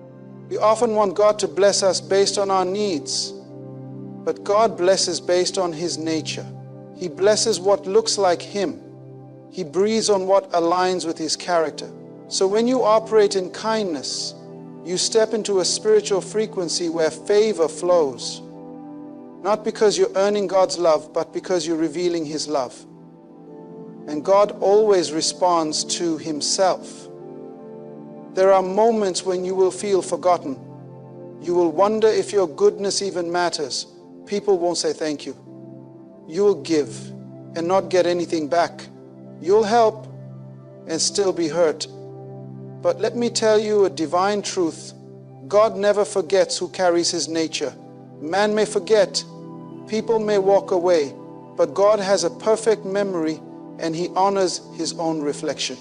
We often want God to bless us based on our needs, but God blesses based on His nature. He blesses what looks like Him. He breathes on what aligns with His character. So when you operate in kindness, you step into a spiritual frequency where favor flows. Not because you're earning God's love, but because you're revealing His love. And God always responds to Himself. There are moments when you will feel forgotten. You will wonder if your goodness even matters. People won't say thank you. You will give and not get anything back. You'll help, and still be hurt. But let me tell you a divine truth. God never forgets who carries his nature. Man may forget, people may walk away, but God has a perfect memory and he honors his own reflection.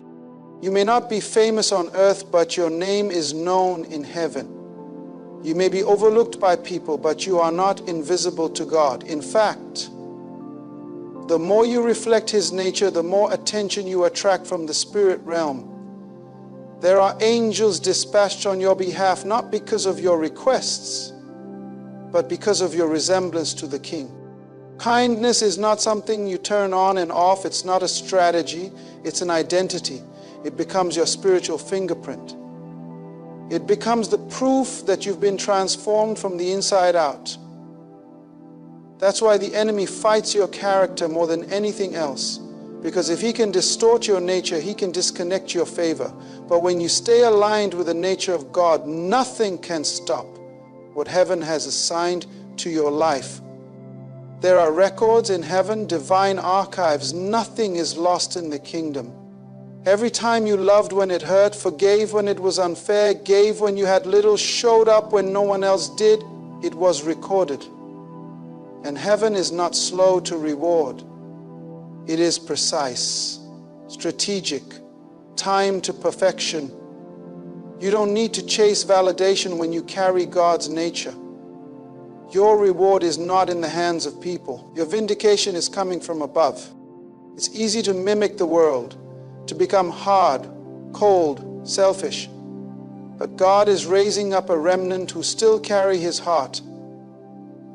You may not be famous on earth, but your name is known in heaven. You may be overlooked by people, but you are not invisible to God. In fact, the more you reflect his nature, the more attention you attract from the spirit realm. There are angels dispatched on your behalf, not because of your requests, but because of your resemblance to the King. Kindness is not something you turn on and off. It's not a strategy. It's an identity. It becomes your spiritual fingerprint. It becomes the proof that you've been transformed from the inside out. That's why the enemy fights your character more than anything else. Because if he can distort your nature, he can disconnect your favor. But when you stay aligned with the nature of God, nothing can stop what heaven has assigned to your life. There are records in heaven, divine archives. Nothing is lost in the kingdom. Every time you loved when it hurt, forgave when it was unfair, gave when you had little, showed up when no one else did, it was recorded. And heaven is not slow to reward. It is precise, strategic, timed to perfection. You don't need to chase validation when you carry God's nature. Your reward is not in the hands of people. Your vindication is coming from above. It's easy to mimic the world, to become hard, cold, selfish. But God is raising up a remnant who still carry his heart.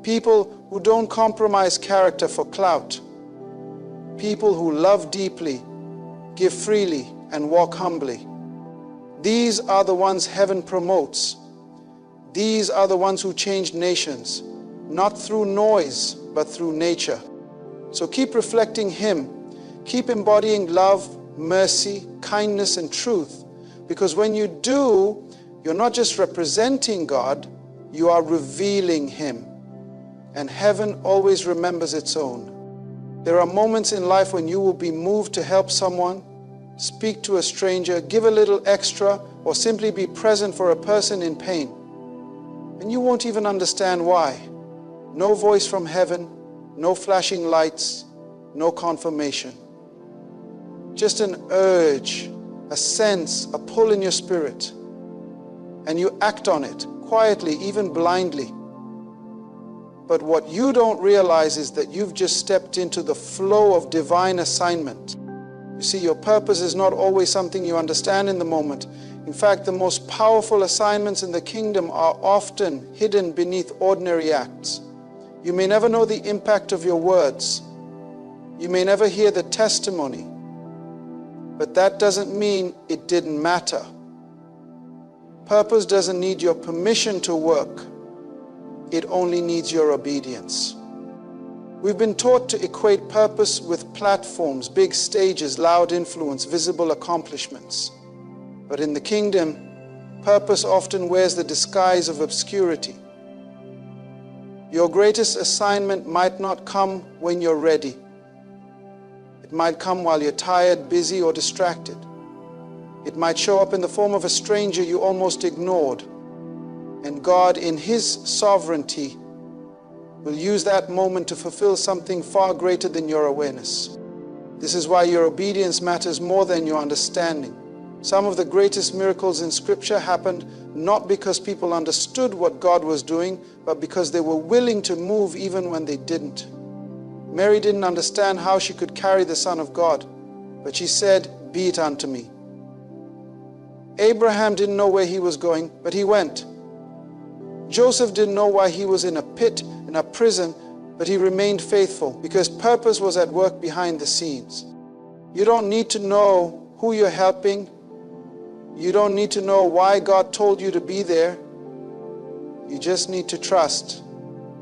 People who don't compromise character for clout. People who love deeply, give freely, and walk humbly. These are the ones heaven promotes. These are the ones who change nations, not through noise, but through nature. So keep reflecting him. Keep embodying love, mercy, kindness, and truth. Because when you do, you're not just representing God, you are revealing him. And heaven always remembers its own. There are moments in life when you will be moved to help someone, speak to a stranger, give a little extra, or simply be present for a person in pain. And you won't even understand why. No voice from heaven, no flashing lights, no confirmation. Just an urge, a sense, a pull in your spirit. And you act on it, quietly, even blindly. But what you don't realize is that you've just stepped into the flow of divine assignment. You see, your purpose is not always something you understand in the moment. In fact, the most powerful assignments in the kingdom are often hidden beneath ordinary acts. You may never know the impact of your words. You may never hear the testimony. But that doesn't mean it didn't matter. Purpose doesn't need your permission to work. It only needs your obedience. We've been taught to equate purpose with platforms, big stages, loud influence, visible accomplishments. But in the kingdom, purpose often wears the disguise of obscurity. Your greatest assignment might not come when you're ready. It might come while you're tired, busy, or distracted. It might show up in the form of a stranger you almost ignored. And God, in his sovereignty, will use that moment to fulfill something far greater than your awareness. This is why your obedience matters more than your understanding. Some of the greatest miracles in Scripture happened not because people understood what God was doing, but because they were willing to move even when they didn't. Mary didn't understand how she could carry the Son of God, but she said, "Be it unto me." Abraham didn't know where he was going, but he went. Joseph didn't know why he was in a pit, in a prison, but he remained faithful because purpose was at work behind the scenes. You don't need to know who you're helping. You don't need to know why God told you to be there. You just need to trust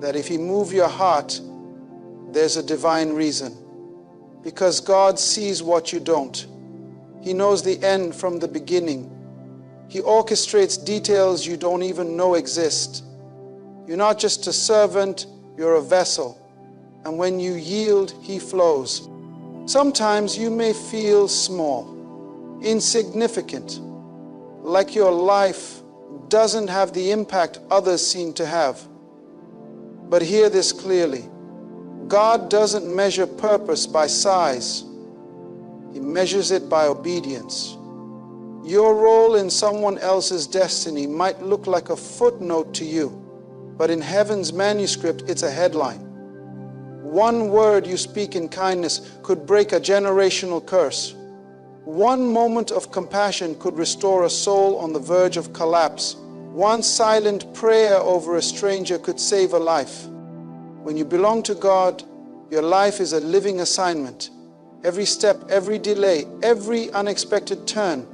that if he moves your heart, there's a divine reason. Because God sees what you don't. He knows the end from the beginning. He orchestrates details you don't even know exist. You're not just a servant, you're a vessel. And when you yield, he flows. Sometimes you may feel small. insignificant, like your life doesn't have the impact others seem to have. But hear this clearly. God doesn't measure purpose by size. He measures it by obedience. Your role in someone else's destiny might look like a footnote to you, but in heaven's manuscript, it's a headline. One word you speak in kindness could break a generational curse. One moment of compassion could restore a soul on the verge of collapse. One silent prayer over a stranger could save a life. When you belong to God, your life is a living assignment. Every step, every delay, every unexpected turn,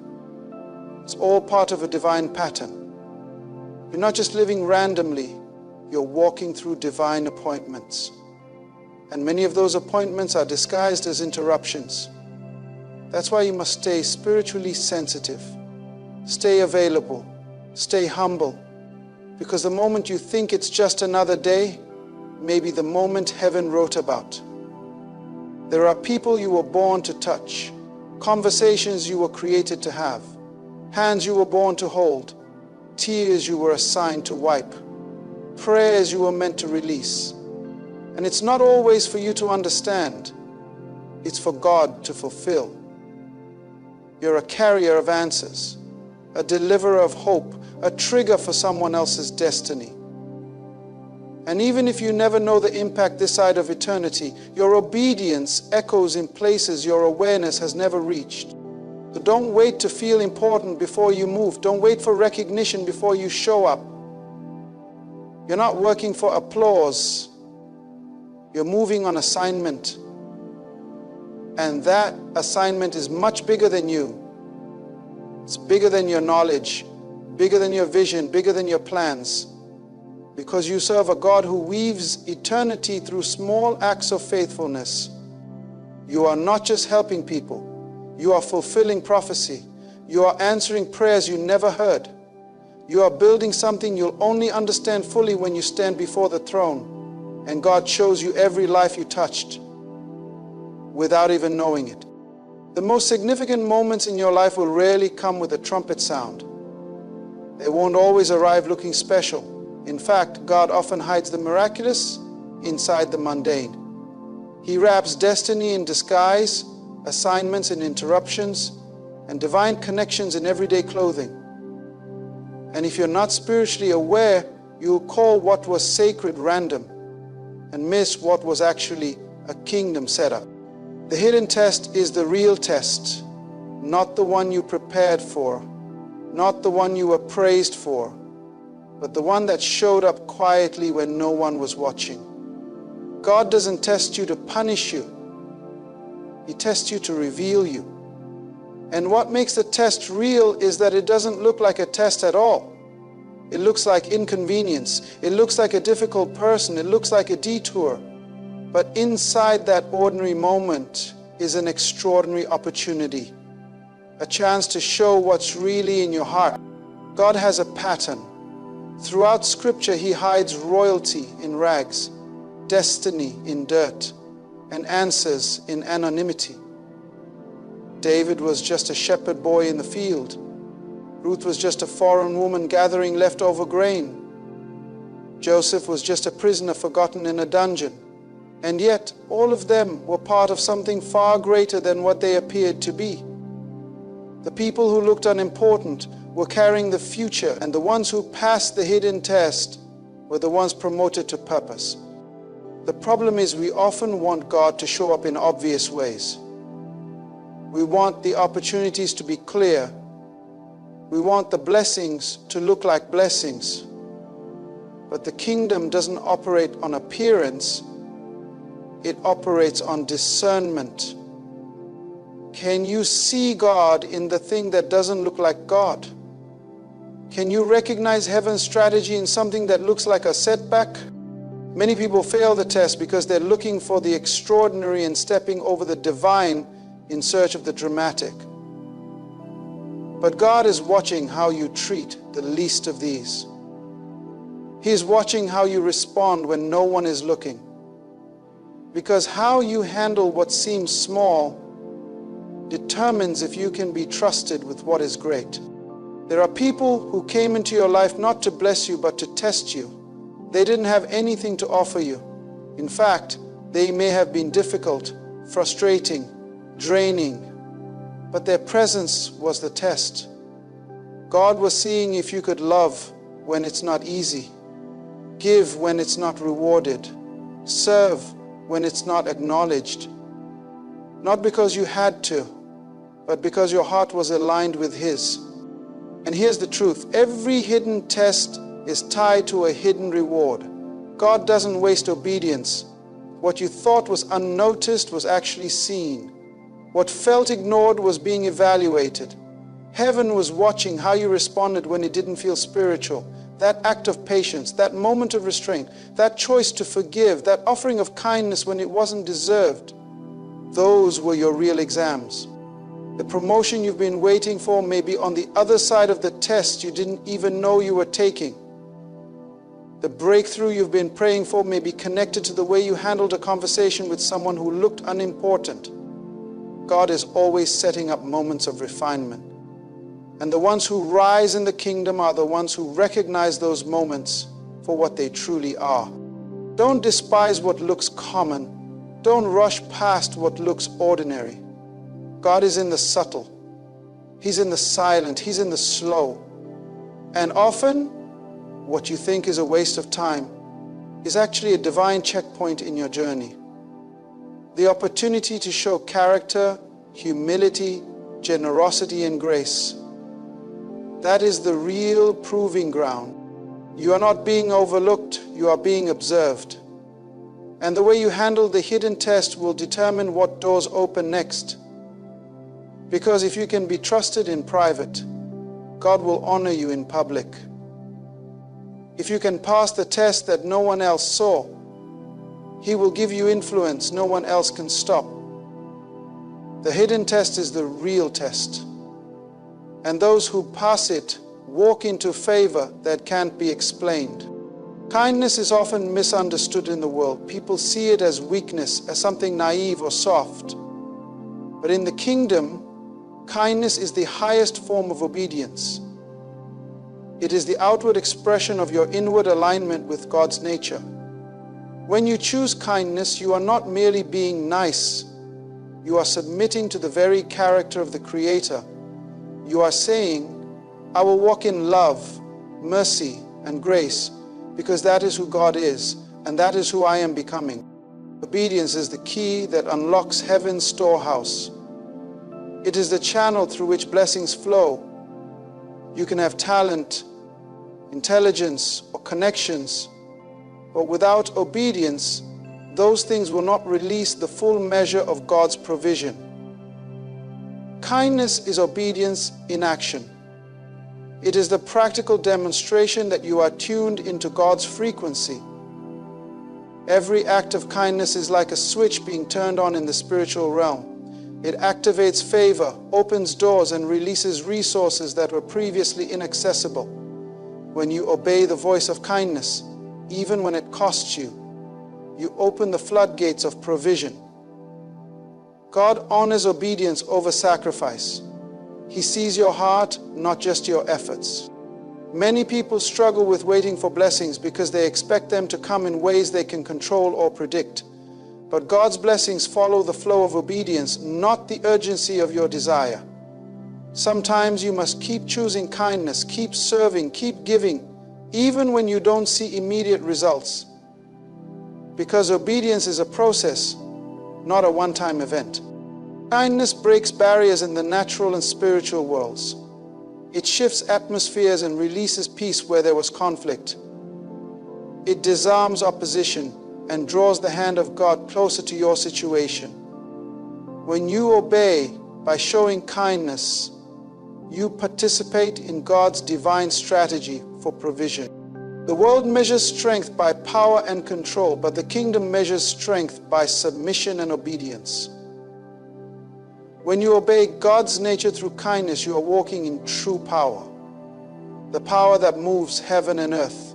it's all part of a divine pattern. You're not just living randomly, you're walking through divine appointments. And many of those appointments are disguised as interruptions. That's why you must stay spiritually sensitive, stay available, stay humble, because the moment you think it's just another day, may be the moment heaven wrote about. There are people you were born to touch, conversations you were created to have, hands you were born to hold, tears you were assigned to wipe, prayers you were meant to release. And it's not always for you to understand, it's for God to fulfill. You're a carrier of answers, a deliverer of hope, a trigger for someone else's destiny. And even if you never know the impact this side of eternity, your obedience echoes in places your awareness has never reached. So don't wait to feel important before you move. Don't wait for recognition before you show up. You're not working for applause. You're moving on assignment. And that assignment is much bigger than you. It's bigger than your knowledge, bigger than your vision, bigger than your plans. Because you serve a God who weaves eternity through small acts of faithfulness. You are not just helping people. You are fulfilling prophecy. You are answering prayers you never heard. You are building something you'll only understand fully when you stand before the throne. And God shows you every life you touched without even knowing it. The most significant moments in your life will rarely come with a trumpet sound. They won't always arrive looking special. In fact, God often hides the miraculous inside the mundane. He wraps destiny in disguise, assignments in interruptions, and divine connections in everyday clothing. And if you're not spiritually aware, you'll call what was sacred random and miss what was actually a kingdom setup. The hidden test is the real test, not the one you prepared for, not the one you were praised for, but the one that showed up quietly when no one was watching. God doesn't test you to punish you. He tests you to reveal you. And what makes the test real is that it doesn't look like a test at all. It looks like inconvenience. It looks like a difficult person. It looks like a detour. But inside that ordinary moment is an extraordinary opportunity, a chance to show what's really in your heart. God has a pattern. Throughout Scripture, He hides royalty in rags, destiny in dirt, and answers in anonymity. David was just a shepherd boy in the field. Ruth was just a foreign woman gathering leftover grain. Joseph was just a prisoner forgotten in a dungeon. And yet, all of them were part of something far greater than what they appeared to be. The people who looked unimportant were carrying the future, and the ones who passed the hidden test were the ones promoted to purpose. The problem is we often want God to show up in obvious ways. We want the opportunities to be clear. We want the blessings to look like blessings. But the kingdom doesn't operate on appearance. It operates on discernment. Can you see God in the thing that doesn't look like God? Can you recognize heaven's strategy in something that looks like a setback? Many people fail the test because they're looking for the extraordinary and stepping over the divine in search of the dramatic. But God is watching how you treat the least of these. He is watching how you respond when no one is looking. Because how you handle what seems small determines if you can be trusted with what is great. There are people who came into your life not to bless you, but to test you. They didn't have anything to offer you. In fact, they may have been difficult, frustrating, draining, but their presence was the test. God was seeing if you could love when it's not easy, give when it's not rewarded, serve when it's not acknowledged. Not because you had to, but because your heart was aligned with His. And here's the truth: every hidden test is tied to a hidden reward. God doesn't waste obedience. What you thought was unnoticed was actually seen. What felt ignored was being evaluated. Heaven was watching how you responded when it didn't feel spiritual. That act of patience, that moment of restraint, that choice to forgive, that offering of kindness when it wasn't deserved. Those were your real exams. The promotion you've been waiting for may be on the other side of the test you didn't even know you were taking. The breakthrough you've been praying for may be connected to the way you handled a conversation with someone who looked unimportant. God is always setting up moments of refinement. And the ones who rise in the kingdom are the ones who recognize those moments for what they truly are. Don't despise what looks common. Don't rush past what looks ordinary. God is in the subtle. He's in the silent. He's in the slow. And often, what you think is a waste of time is actually a divine checkpoint in your journey. The opportunity to show character, humility, generosity, and grace. That is the real proving ground. You are not being overlooked, you are being observed. And the way you handle the hidden test will determine what doors open next. Because if you can be trusted in private, God will honor you in public. If you can pass the test that no one else saw, He will give you influence no one else can stop. The hidden test is the real test. And those who pass it walk into favor that can't be explained. Kindness is often misunderstood in the world. People see it as weakness, as something naive or soft. But in the kingdom, kindness is the highest form of obedience. It is the outward expression of your inward alignment with God's nature. When you choose kindness, you are not merely being nice. You are submitting to the very character of the Creator. You are saying, I will walk in love, mercy, and grace, because that is who God is, and that is who I am becoming. Obedience is the key that unlocks heaven's storehouse. It is the channel through which blessings flow. You can have talent, intelligence, or connections, but without obedience, those things will not release the full measure of God's provision. Kindness is obedience in action. It is the practical demonstration that you are tuned into God's frequency. Every act of kindness is like a switch being turned on in the spiritual realm. It activates favor, opens doors, and releases resources that were previously inaccessible. When you obey the voice of kindness, even when it costs you, you open the floodgates of provision. God honors obedience over sacrifice. He sees your heart, not just your efforts. Many people struggle with waiting for blessings because they expect them to come in ways they can control or predict. But God's blessings follow the flow of obedience, not the urgency of your desire. Sometimes you must keep choosing kindness, keep serving, keep giving, even when you don't see immediate results. Because obedience is a process, not a one-time event. Kindness breaks barriers in the natural and spiritual worlds. It shifts atmospheres and releases peace where there was conflict. It disarms opposition and draws the hand of God closer to your situation. When you obey by showing kindness, you participate in God's divine strategy for provision. The world measures strength by power and control, but the kingdom measures strength by submission and obedience. When you obey God's nature through kindness, you are walking in true power, the power that moves heaven and earth.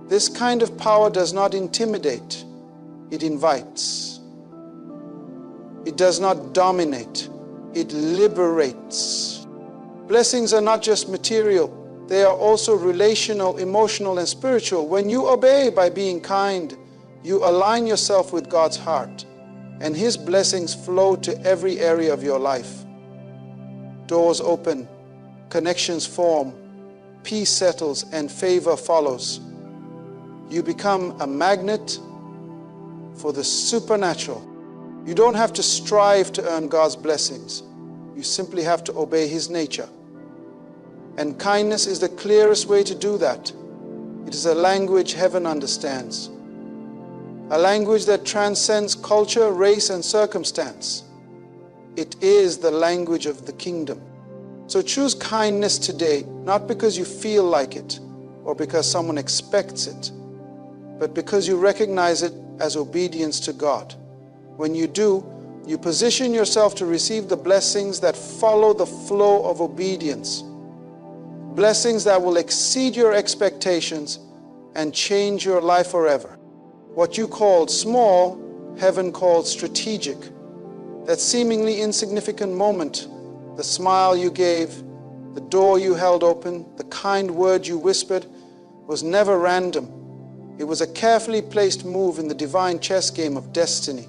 This kind of power does not intimidate, it invites. It does not dominate, It liberates. Blessings are not just material. They are also relational, emotional, and spiritual. When you obey by being kind, you align yourself with God's heart, and His blessings flow to every area of your life. Doors open, connections form, peace settles, and favor follows. You become a magnet for the supernatural. You don't have to strive to earn God's blessings. You simply have to obey His nature. And kindness is the clearest way to do that. It is a language heaven understands. A language that transcends culture, race, and circumstance. It is the language of the kingdom. So choose kindness today, not because you feel like it or because someone expects it, but because you recognize it as obedience to God. When you do, you position yourself to receive the blessings that follow the flow of obedience. Blessings that will exceed your expectations and change your life forever. What you called small, heaven called strategic. That seemingly insignificant moment, the smile you gave, the door you held open, the kind word you whispered, was never random. It was a carefully placed move in the divine chess game of destiny.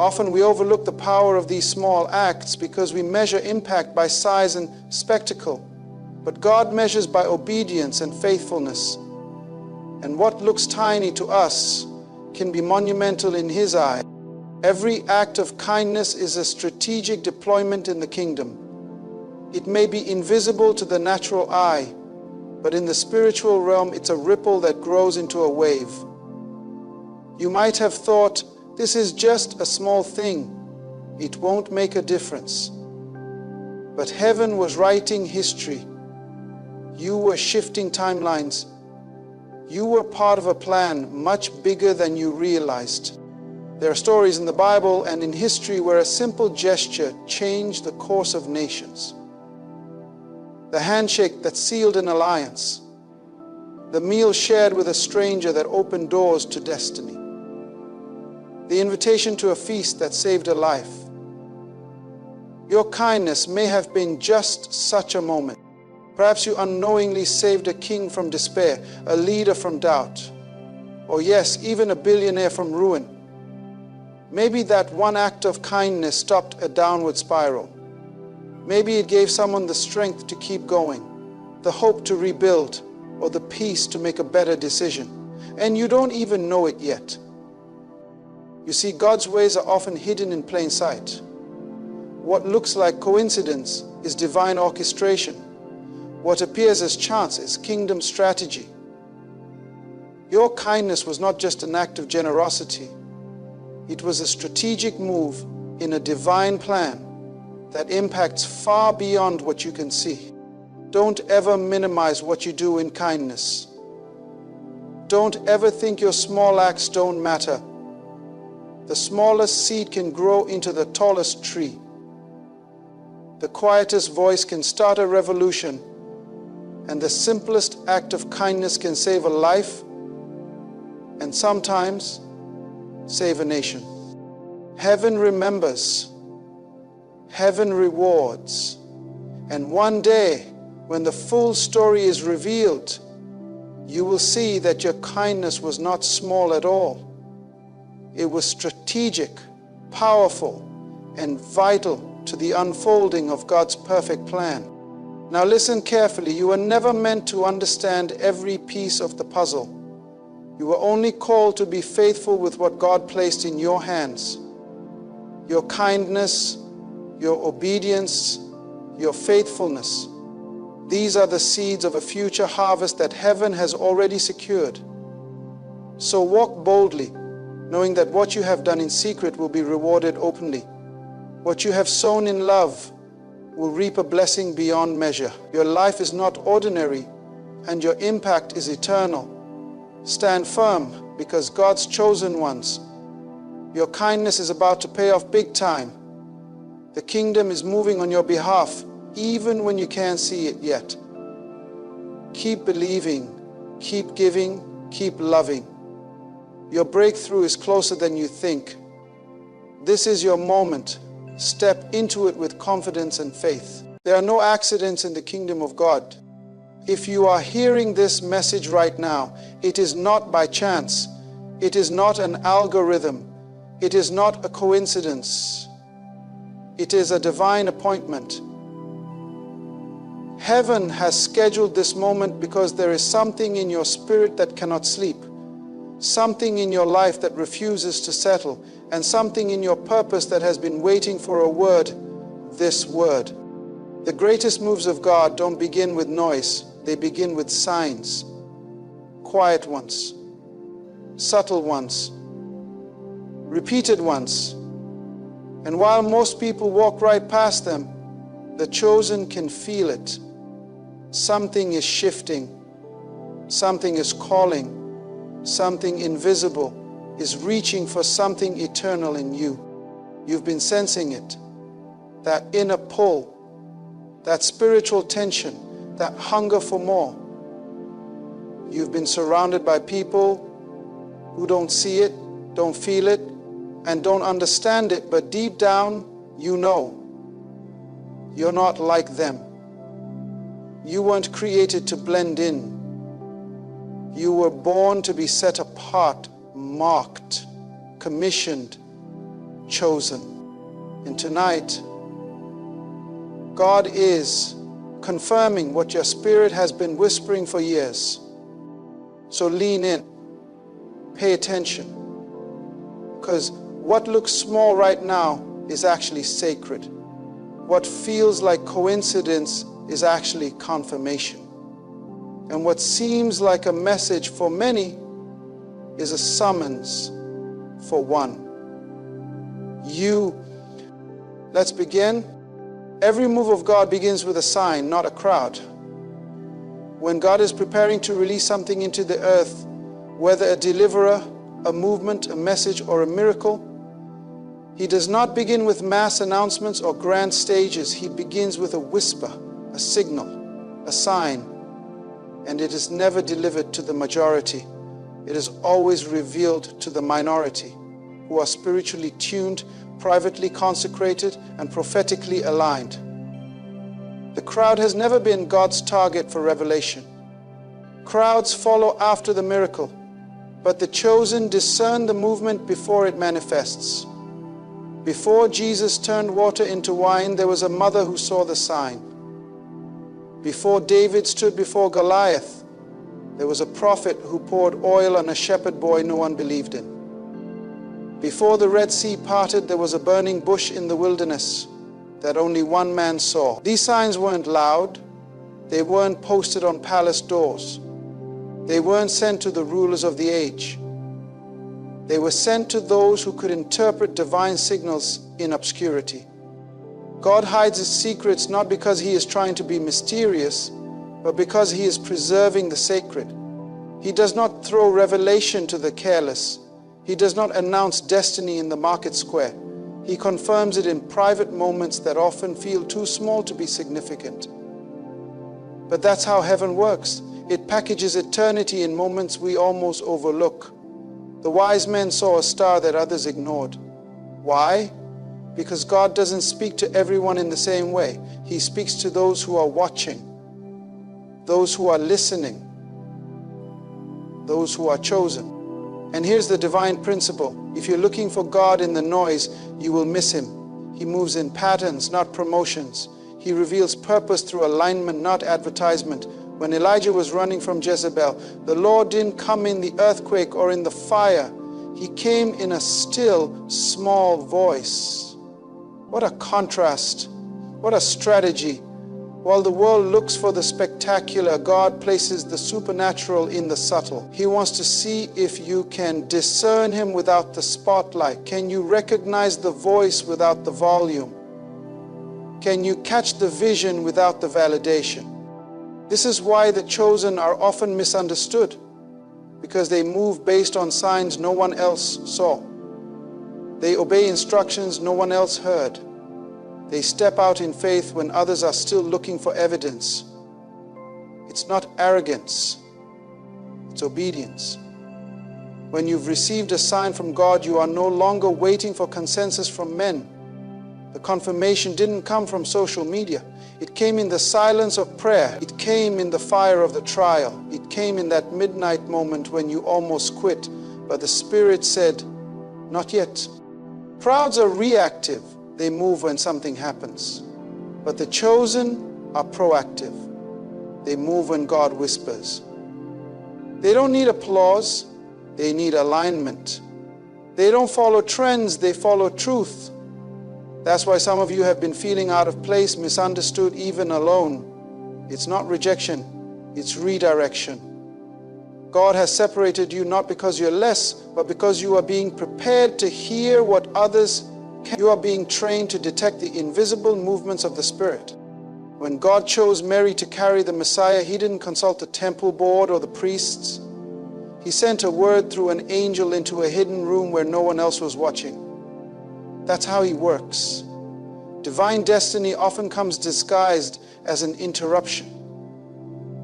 Often we overlook the power of these small acts because we measure impact by size and spectacle. But God measures by obedience and faithfulness. And what looks tiny to us can be monumental in His eye. Every act of kindness is a strategic deployment in the kingdom. It may be invisible to the natural eye, but in the spiritual realm, it's a ripple that grows into a wave. You might have thought, this is just a small thing. It won't make a difference. But heaven was writing history. You were shifting timelines. You were part of a plan much bigger than you realized. There are stories in the Bible and in history where a simple gesture changed the course of nations. The handshake that sealed an alliance. The meal shared with a stranger that opened doors to destiny. The invitation to a feast that saved a life. Your kindness may have been just such a moment. Perhaps you unknowingly saved a king from despair, a leader from doubt, or yes, even a billionaire from ruin. Maybe that one act of kindness stopped a downward spiral. Maybe it gave someone the strength to keep going, the hope to rebuild, or the peace to make a better decision. And you don't even know it yet. You see, God's ways are often hidden in plain sight. What looks like coincidence is divine orchestration. What appears as chance is kingdom strategy. Your kindness was not just an act of generosity. It was a strategic move in a divine plan that impacts far beyond what you can see. Don't ever minimize what you do in kindness. Don't ever think your small acts don't matter. The smallest seed can grow into the tallest tree. The quietest voice can start a revolution, and the simplest act of kindness can save a life and sometimes save a nation. Heaven remembers, heaven rewards, and one day when the full story is revealed, you will see that your kindness was not small at all. It was strategic, powerful, and vital to the unfolding of God's perfect plan. Now listen carefully. You were never meant to understand every piece of the puzzle. You were only called to be faithful with what God placed in your hands. Your kindness, your obedience, your faithfulness. These are the seeds of a future harvest that heaven has already secured. So walk boldly, knowing that what you have done in secret will be rewarded openly. What you have sown in love will reap a blessing beyond measure. Your life is not ordinary, and your impact is eternal. Stand firm, because God's chosen ones. Your kindness is about to pay off big time. The kingdom is moving on your behalf, even when you can't see it yet. Keep believing, keep giving, keep loving. Your breakthrough is closer than you think. This is your moment. Step into it with confidence and faith. There are no accidents in the kingdom of God. If you are hearing this message right now, it is not by chance. It is not an algorithm. It is not a coincidence. It is a divine appointment. Heaven has scheduled this moment because there is something in your spirit that cannot sleep, something in your life that refuses to settle, and something in your purpose that has been waiting for a word, this word. The greatest moves of God don't begin with noise, they begin with signs. Quiet ones, subtle ones, repeated ones. And while most people walk right past them, the chosen can feel it. Something is shifting, something is calling, something invisible is reaching for something eternal in you. You've been sensing it, that inner pull, that spiritual tension, that hunger for more. You've been surrounded by people who don't see it, don't feel it, and don't understand it, but deep down, you know. You're not like them. You weren't created to blend in. You were born to be set apart, marked, commissioned, chosen. And tonight, God is confirming what your spirit has been whispering for years. So lean in, pay attention, because what looks small right now is actually sacred. What feels like coincidence is actually confirmation. And what seems like a message for many is a summons for one. Let's begin. Every move of God begins with a sign, not a crowd. When God is preparing to release something into the earth, whether a deliverer, a movement, a message, or a miracle, He does not begin with mass announcements or grand stages. He begins with a whisper, a signal, a sign, and it is never delivered to the majority. It is always revealed to the minority, who are spiritually tuned, privately consecrated, and prophetically aligned. The crowd has never been God's target for revelation. Crowds follow after the miracle, but the chosen discern the movement before it manifests. Before Jesus turned water into wine, there was a mother who saw the sign. Before David stood before Goliath, there was a prophet who poured oil on a shepherd boy no one believed in. Before the Red Sea parted, there was a burning bush in the wilderness that only one man saw. These signs weren't loud. They weren't posted on palace doors. They weren't sent to the rulers of the age. They were sent to those who could interpret divine signals in obscurity. God hides His secrets not because He is trying to be mysterious, but because He is preserving the sacred. He does not throw revelation to the careless. He does not announce destiny in the market square. He confirms it in private moments that often feel too small to be significant. But that's how heaven works. It packages eternity in moments we almost overlook. The wise men saw a star that others ignored. Why? Because God doesn't speak to everyone in the same way. He speaks to those who are watching, those who are listening, those who are chosen. And here's the divine principle. If you're looking for God in the noise, you will miss Him. He moves in patterns, not promotions. He reveals purpose through alignment, not advertisement. When Elijah was running from Jezebel, the Lord didn't come in the earthquake or in the fire. He came in a still, small voice. What a contrast. What a strategy. While the world looks for the spectacular, God places the supernatural in the subtle. He wants to see if you can discern Him without the spotlight. Can you recognize the voice without the volume? Can you catch the vision without the validation? This is why the chosen are often misunderstood, because they move based on signs no one else saw. They obey instructions no one else heard. They step out in faith when others are still looking for evidence. It's not arrogance, it's obedience. When you've received a sign from God, you are no longer waiting for consensus from men. The confirmation didn't come from social media. It came in the silence of prayer. It came in the fire of the trial. It came in that midnight moment when you almost quit, but the Spirit said, "Not yet." Crowds are reactive. They move when something happens. But the chosen are proactive. They move when God whispers. They don't need applause. They need alignment. They don't follow trends. They follow truth. That's why some of you have been feeling out of place, misunderstood, even alone. It's not rejection. It's redirection. God has separated you not because you're less, but because you are being prepared to hear what others can. You are being trained to detect the invisible movements of the Spirit. When God chose Mary to carry the Messiah, He didn't consult the temple board or the priests. He sent a word through an angel into a hidden room where no one else was watching. That's how He works. Divine destiny often comes disguised as an interruption,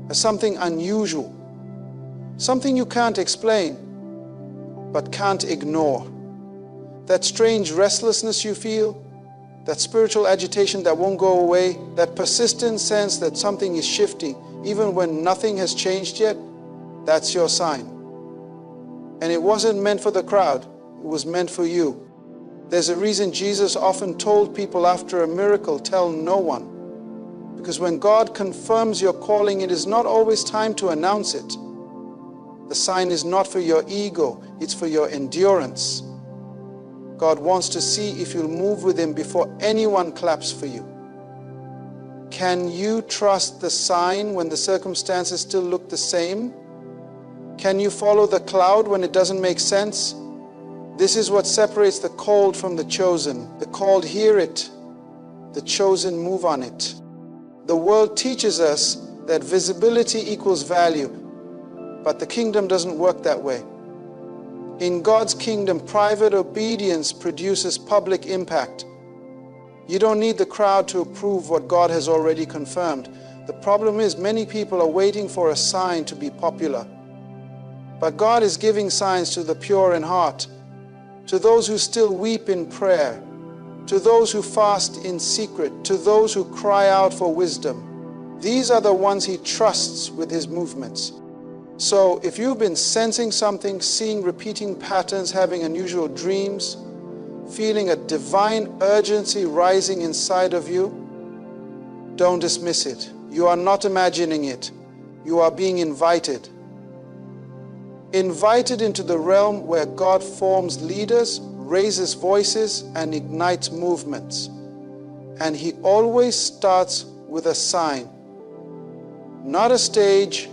as something unusual, something you can't explain, but can't ignore. That strange restlessness you feel, that spiritual agitation that won't go away, that persistent sense that something is shifting, even when nothing has changed yet, that's your sign. And it wasn't meant for the crowd, it was meant for you. There's a reason Jesus often told people after a miracle, tell no one. Because when God confirms your calling, it is not always time to announce it. The sign is not for your ego, it's for your endurance. God wants to see if you'll move with Him before anyone claps for you. Can you trust the sign when the circumstances still look the same? Can you follow the cloud when it doesn't make sense? This is what separates the called from the chosen. The called hear it, the chosen move on it. The world teaches us that visibility equals value, but the kingdom doesn't work that way. In God's kingdom, private obedience produces public impact. You don't need the crowd to approve what God has already confirmed. The problem is many people are waiting for a sign to be popular. But God is giving signs to the pure in heart, to those who still weep in prayer, to those who fast in secret, to those who cry out for wisdom. These are the ones He trusts with His movements. So if you've been sensing something, seeing repeating patterns, having unusual dreams, feeling a divine urgency rising inside of you, don't dismiss it. You are not imagining it. You are being invited. Invited into the realm where God forms leaders, raises voices, and ignites movements. And He always starts with a sign, not a stage.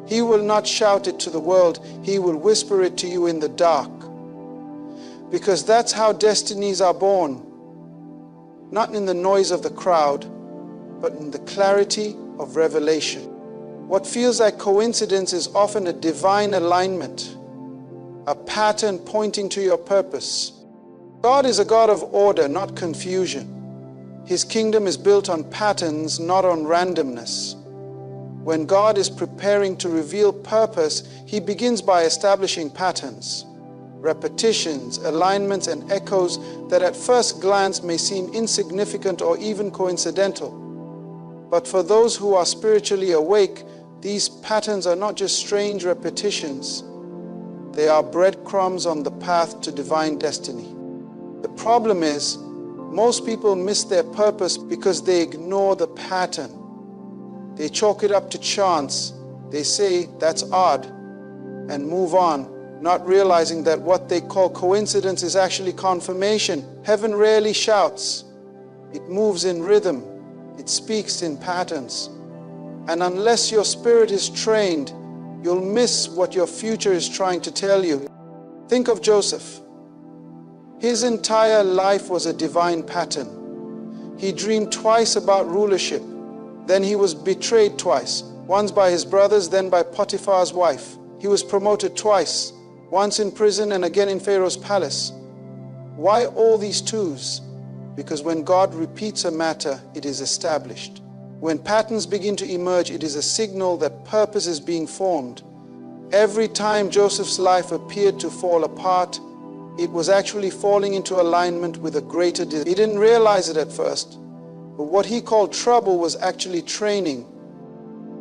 He will not shout it to the world. He will whisper it to you in the dark. Because that's how destinies are born. Not in the noise of the crowd, but in the clarity of revelation. What feels like coincidence is often a divine alignment, a pattern pointing to your purpose. God is a God of order, not confusion. His kingdom is built on patterns, not on randomness. When God is preparing to reveal purpose, He begins by establishing patterns, repetitions, alignments, and echoes that at first glance may seem insignificant or even coincidental. But for those who are spiritually awake, these patterns are not just strange repetitions. They are breadcrumbs on the path to divine destiny. The problem is, most people miss their purpose because they ignore the pattern. They chalk it up to chance. They say, that's odd, and move on, not realizing that what they call coincidence is actually confirmation. Heaven rarely shouts. It moves in rhythm. It speaks in patterns. And unless your spirit is trained, you'll miss what your future is trying to tell you. Think of Joseph. His entire life was a divine pattern. He dreamed twice about rulership. Then he was betrayed twice, once by his brothers, then by Potiphar's wife. He was promoted twice, once in prison and again in Pharaoh's palace. Why all these twos? Because when God repeats a matter, it is established. When patterns begin to emerge, it is a signal that purpose is being formed. Every time Joseph's life appeared to fall apart, it was actually falling into alignment with a greater desire. He didn't realize it at first, but what he called trouble was actually training.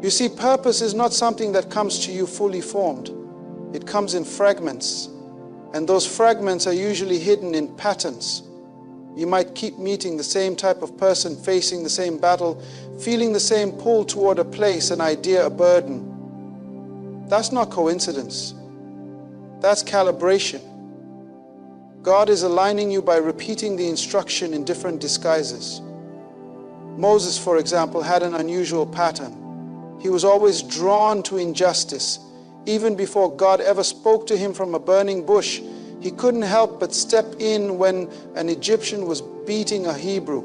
You see, purpose is not something that comes to you fully formed. It comes in fragments, and those fragments are usually hidden in patterns. You might keep meeting the same type of person, facing the same battle, feeling the same pull toward a place, an idea, a burden. That's not coincidence. That's calibration. God is aligning you by repeating the instruction in different disguises. Moses, for example, had an unusual pattern. He was always drawn to injustice. Even before God ever spoke to him from a burning bush, he couldn't help but step in when an Egyptian was beating a Hebrew.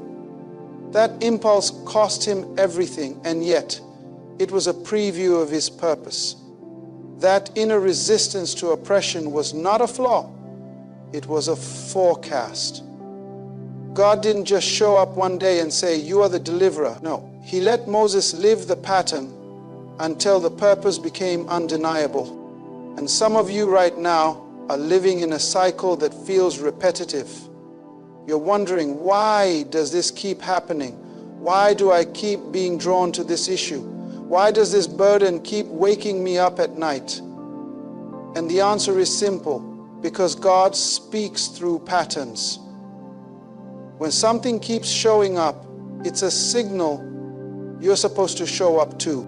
That impulse cost him everything, and yet it was a preview of his purpose. That inner resistance to oppression was not a flaw, it was a forecast. God didn't just show up one day and say, "You are the deliverer." No, he let Moses live the pattern until the purpose became undeniable. And some of you right now are living in a cycle that feels repetitive. You're wondering, why does this keep happening? Why do I keep being drawn to this issue? Why does this burden keep waking me up at night? And the answer is simple, because God speaks through patterns. When something keeps showing up, it's a signal you're supposed to show up too.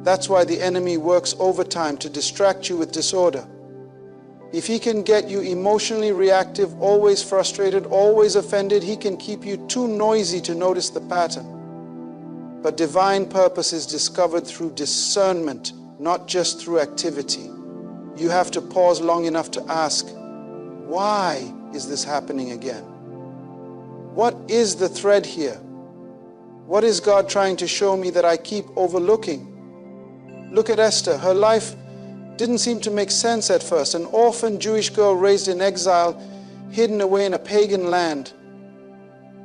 That's why the enemy works overtime to distract you with disorder. If he can get you emotionally reactive, always frustrated, always offended, he can keep you too noisy to notice the pattern. But divine purpose is discovered through discernment, not just through activity. You have to pause long enough to ask, why is this happening again? What is the thread here? What is God trying to show me that I keep overlooking? Look at Esther. Her life didn't seem to make sense at first. An orphan Jewish girl raised in exile, hidden away in a pagan land.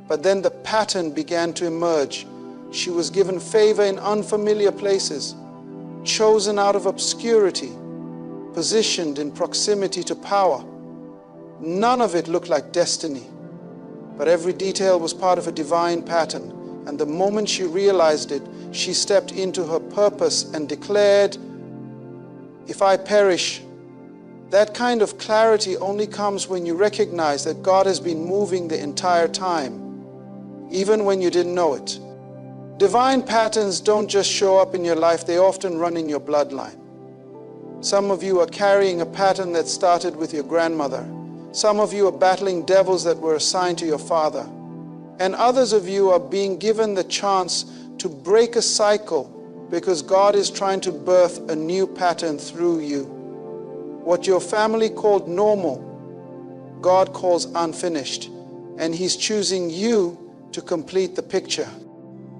But then the pattern began to emerge. She was given favor in unfamiliar places, chosen out of obscurity, positioned in proximity to power. None of it looked like destiny, but every detail was part of a divine pattern. And the moment she realized it, she stepped into her purpose and declared, "If I perish." That kind of clarity only comes when you recognize that God has been moving the entire time, even when you didn't know it. Divine patterns don't just show up in your life, they often run in your bloodline. Some of you are carrying a pattern that started with your grandmother. Some of you are battling devils that were assigned to your father. And others of you are being given the chance to break a cycle because God is trying to birth a new pattern through you. What your family called normal, God calls unfinished, and He's choosing you to complete the picture.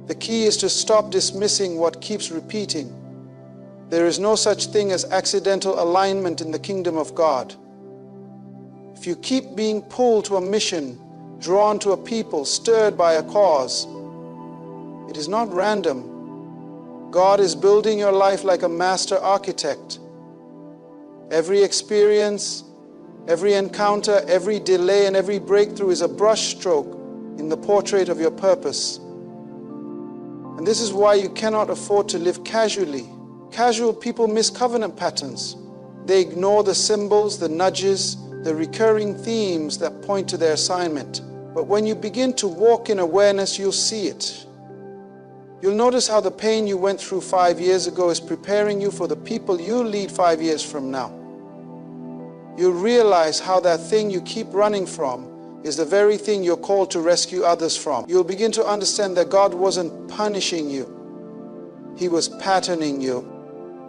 The key is to stop dismissing what keeps repeating. There is no such thing as accidental alignment in the kingdom of God. If you keep being pulled to a mission, drawn to a people, stirred by a cause, it is not random. God is building your life like a master architect. Every experience, every encounter, every delay, and every breakthrough is a brushstroke in the portrait of your purpose. And this is why you cannot afford to live casually. Casual people miss covenant patterns. They ignore the symbols, the nudges, the recurring themes that point to their assignment. But when you begin to walk in awareness, you'll see it. You'll notice how the pain you went through 5 years ago is preparing you for the people you'll lead 5 years from now. You'll realize how that thing you keep running from is the very thing you're called to rescue others from. You'll begin to understand that God wasn't punishing you. He was patterning you.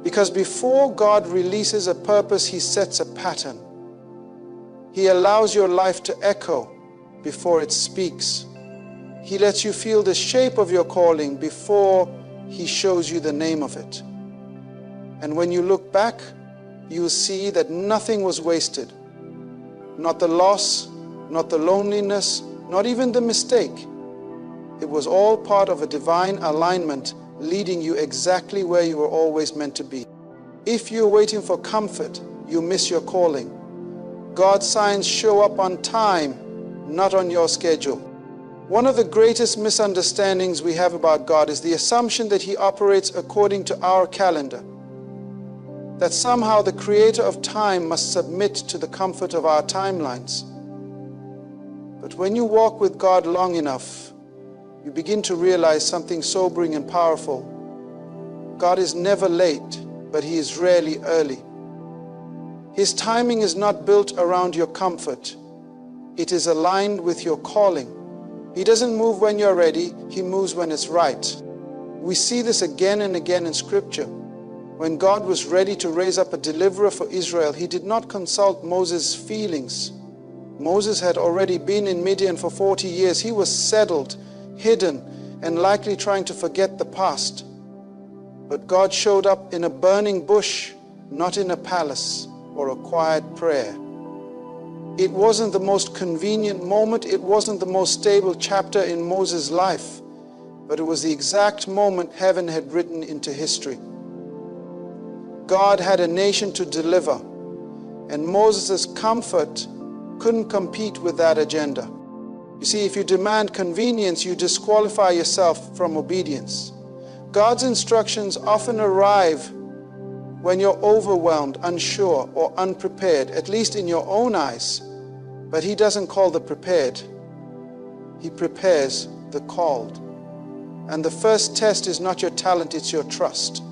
Because before God releases a purpose, He sets a pattern. He allows your life to echo before it speaks. He lets you feel the shape of your calling before He shows you the name of it. And when you look back, you'll see that nothing was wasted. Not the loss, not the loneliness, not even the mistake. It was all part of a divine alignment leading you exactly where you were always meant to be. If you're waiting for comfort, you miss your calling. God's signs show up on time, not on your schedule. One of the greatest misunderstandings we have about God is the assumption that He operates according to our calendar, that somehow the Creator of time must submit to the comfort of our timelines. But when you walk with God long enough, you begin to realize something sobering and powerful. God is never late, but He is rarely early. His timing is not built around your comfort. It is aligned with your calling. He doesn't move when you're ready. He moves when it's right. We see this again and again in Scripture. When God was ready to raise up a deliverer for Israel, He did not consult Moses' feelings. Moses had already been in Midian for 40 years. He was settled, hidden, and likely trying to forget the past. But God showed up in a burning bush, not in a palace or a quiet prayer. It wasn't the most convenient moment. It wasn't the most stable chapter in Moses' life, but it was the exact moment heaven had written into history. God had a nation to deliver, and Moses' comfort couldn't compete with that agenda. You see, if you demand convenience, you disqualify yourself from obedience. God's instructions often arrive when you're overwhelmed, unsure, or unprepared, at least in your own eyes. But He doesn't call the prepared. He prepares the called. And the first test is not your talent, it's your trust.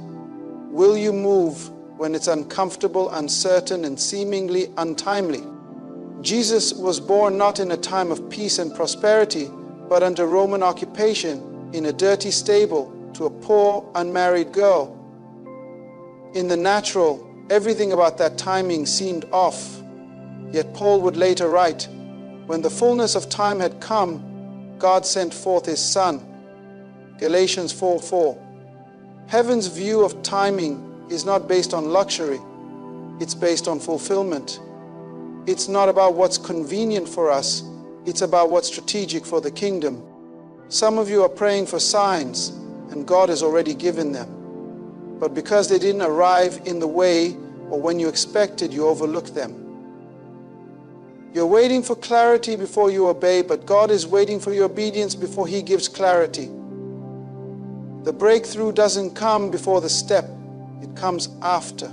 Will you move when it's uncomfortable, uncertain, and seemingly untimely? Jesus was born not in a time of peace and prosperity, but under Roman occupation, in a dirty stable, to a poor, unmarried girl. In the natural, everything about that timing seemed off. Yet Paul would later write, when the fullness of time had come, God sent forth His Son. Galatians 4:4. Heaven's view of timing is not based on luxury. It's based on fulfillment. It's not about what's convenient for us. It's about what's strategic for the kingdom. Some of you are praying for signs, and God has already given them. But because they didn't arrive in the way or when you expected, you overlooked them. You're waiting for clarity before you obey, but God is waiting for your obedience before He gives clarity. The breakthrough doesn't come before the step, it comes after.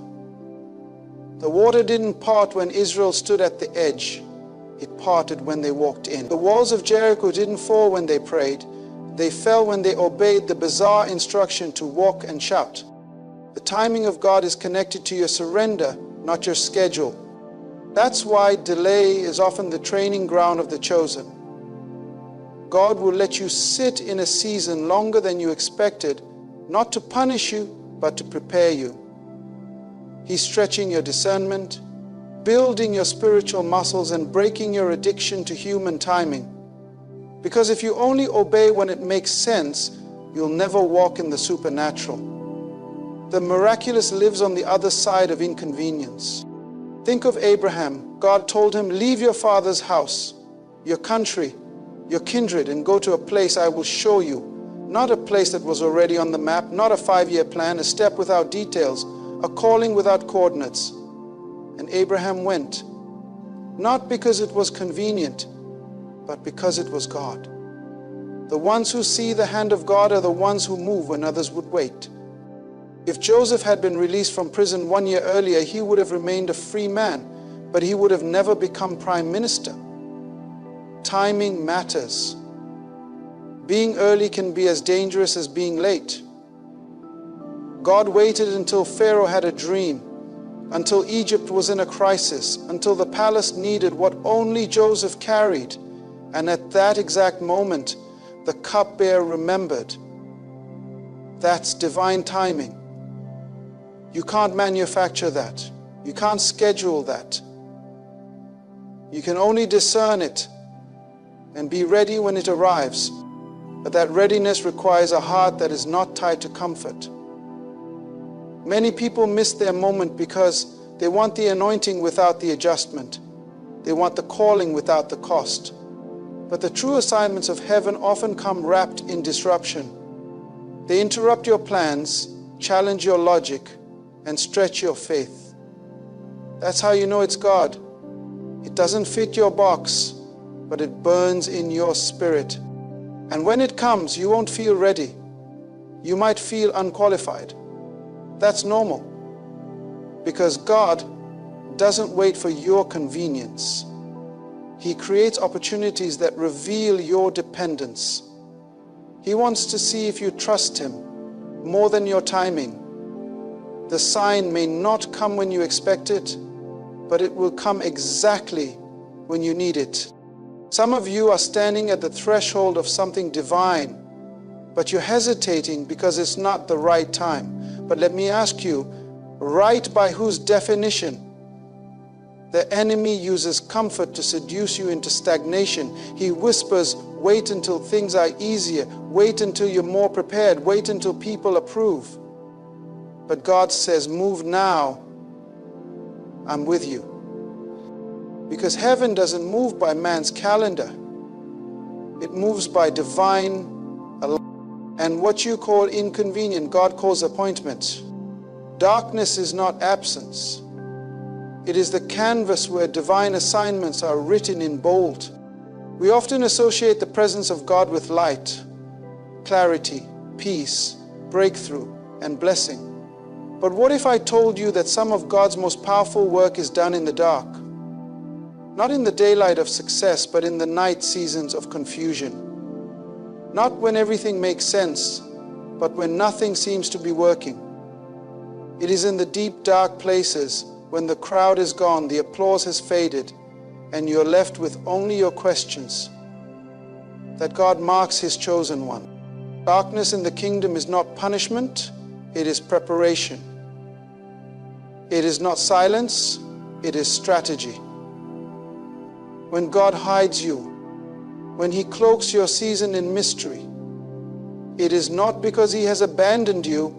The water didn't part when Israel stood at the edge. It parted when they walked in. The walls of Jericho didn't fall when they prayed. They fell when they obeyed the bizarre instruction to walk and shout. The timing of God is connected to your surrender, not your schedule. That's why delay is often the training ground of the chosen. God will let you sit in a season longer than you expected, not to punish you, but to prepare you. He's stretching your discernment, building your spiritual muscles, and breaking your addiction to human timing. Because if you only obey when it makes sense, you'll never walk in the supernatural. The miraculous lives on the other side of inconvenience. Think of Abraham. God told him, leave your father's house, your country, your kindred, and go to a place I will show you. Not a place that was already on the map, not a 5-year plan, a step without details, a calling without coordinates. And Abraham went, not because it was convenient, but because it was God. The ones who see the hand of God are the ones who move when others would wait. If Joseph had been released from prison 1 year earlier, he would have remained a free man, but he would have never become prime minister. Timing matters. Being early can be as dangerous as being late. God waited until Pharaoh had a dream, until Egypt was in a crisis, until the palace needed what only Joseph carried. And at that exact moment, the cupbearer remembered. That's divine timing. You can't manufacture that. You can't schedule that. You can only discern it and be ready when it arrives. But that readiness requires a heart that is not tied to comfort. Many people miss their moment because they want the anointing without the adjustment. They want the calling without the cost. But the true assignments of heaven often come wrapped in disruption. They interrupt your plans, challenge your logic, and stretch your faith. That's how you know it's God. It It doesn't fit your box, but it burns in your spirit. And when it comes, you won't feel ready. You might feel unqualified. That's normal, because God doesn't wait for your convenience. He creates opportunities that reveal your dependence. He wants to see if you trust Him more than your timing. The sign may not come when you expect it, but it will come exactly when you need it. Some of you are standing at the threshold of something divine, but you're hesitating because it's not the right time. But let me ask you, right by whose definition? The enemy uses comfort to seduce you into stagnation. He whispers, wait until things are easier. Wait until you're more prepared. Wait until people approve. But God says, move now. I'm with you. Because heaven doesn't move by man's calendar. It moves by divine alignment. And what you call inconvenient, God calls appointment. Darkness is not absence. It is the canvas where divine assignments are written in bold. We often associate the presence of God with light, clarity, peace, breakthrough, and blessing. But what if I told you that some of God's most powerful work is done in the dark? Not in the daylight of success, but in the night seasons of confusion. Not when everything makes sense, but when nothing seems to be working. It is in the deep, dark places when the crowd is gone, the applause has faded, and you're left with only your questions, that God marks His chosen one. Darkness in the kingdom is not punishment, it is preparation. It is not silence, it is strategy. When God hides you, when He cloaks your season in mystery, it is not because He has abandoned you,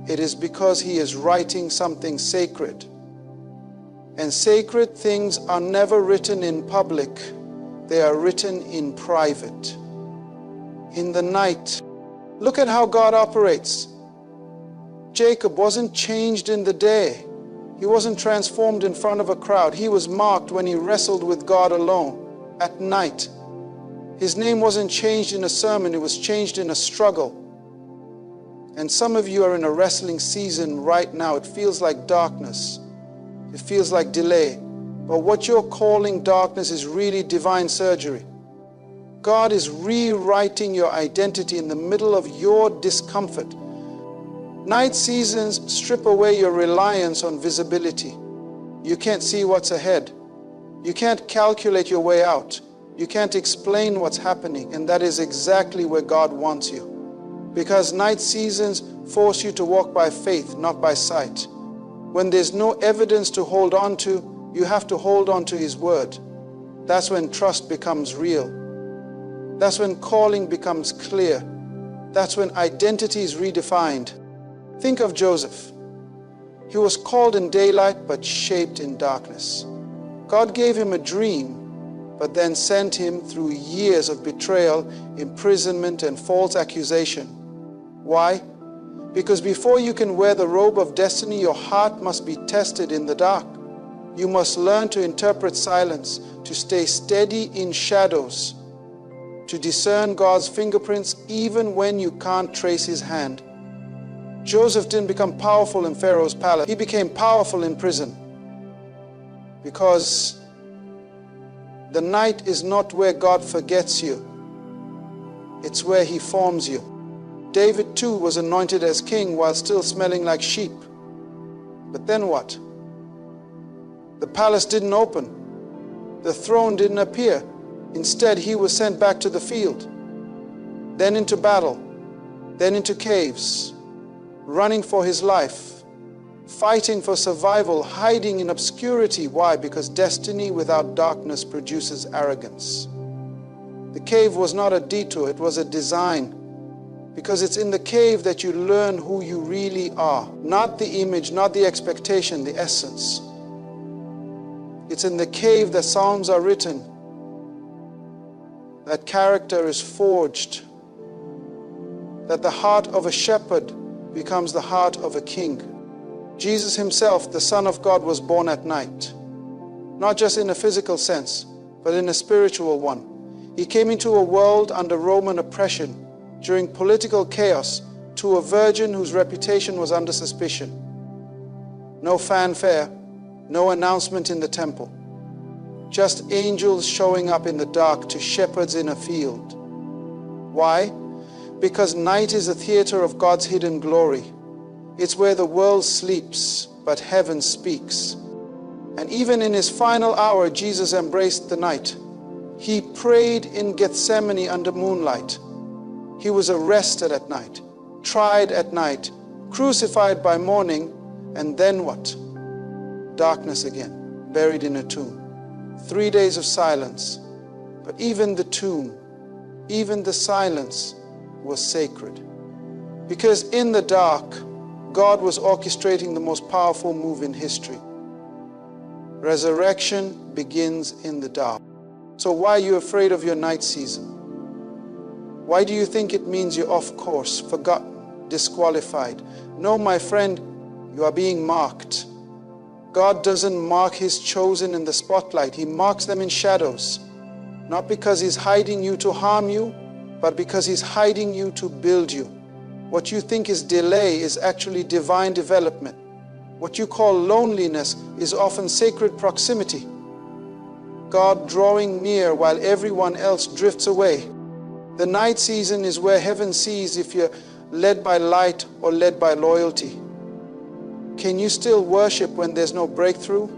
it is because He is writing something sacred. And sacred things are never written in public, they are written in private. In the night. Look at how God operates. Jacob wasn't changed in the day. He wasn't transformed in front of a crowd. He was marked when he wrestled with God alone at night. His name wasn't changed in a sermon, it was changed in a struggle. And some of you are in a wrestling season right now. It feels like darkness. It feels like delay. But what you're calling darkness is really divine surgery. God is rewriting your identity in the middle of your discomfort. Night seasons strip away your reliance on visibility. You can't see what's ahead. You can't calculate your way out. You can't explain what's happening. And that is exactly where God wants you. Because night seasons force you to walk by faith, not by sight. When there's no evidence to hold on to, you have to hold on to His word. That's when trust becomes real. That's when calling becomes clear. That's when identity is redefined. Think of Joseph. He was called in daylight but shaped in darkness. God gave him a dream, but then sent him through years of betrayal, imprisonment, and false accusation. Why? Because before you can wear the robe of destiny, your heart must be tested in the dark. You must learn to interpret silence, to stay steady in shadows, to discern God's fingerprints even when you can't trace His hand. Joseph didn't become powerful in Pharaoh's palace. He became powerful in prison. Because the night is not where God forgets you. It's where He forms you. David too was anointed as king while still smelling like sheep. But then what? The palace didn't open. The throne didn't appear. Instead, he was sent back to the field, then into battle, then into caves, running for his life, fighting for survival, hiding in obscurity. Why? Because destiny without darkness produces arrogance. The cave was not a detour, it was a design. Because it's in the cave that you learn who you really are. Not the image, not the expectation, the essence. It's in the cave that Psalms are written, that character is forged, that the heart of a shepherd becomes the heart of a king. Jesus Himself, the Son of God, was born at night. not just in a physical sense, but in a spiritual one. He came into a world under Roman oppression during political chaos to a virgin whose reputation was under suspicion. No fanfare, no announcement in the temple. Just angels showing up in the dark to shepherds in a field. Why? Because night is a theater of God's hidden glory. It's where the world sleeps, but heaven speaks. And even in his final hour, Jesus embraced the night. He prayed in Gethsemane under moonlight. He was arrested at night, tried at night, crucified by morning, and then what? Darkness again, buried in a tomb. 3 days of silence. But even the tomb, even the silence was sacred. Because in the dark, God was orchestrating the most powerful move in history. Resurrection begins in the dark. So why are you afraid of your night season? Why do you think it means you're off course, forgotten, disqualified? No, my friend, you are being marked. God doesn't mark his chosen in the spotlight. He marks them in shadows. Not because he's hiding you to harm you, but because he's hiding you to build you. What you think is delay is actually divine development. What you call loneliness is often sacred proximity. God drawing near while everyone else drifts away. The night season is where heaven sees if you're led by light or led by loyalty. Can you still worship when there's no breakthrough?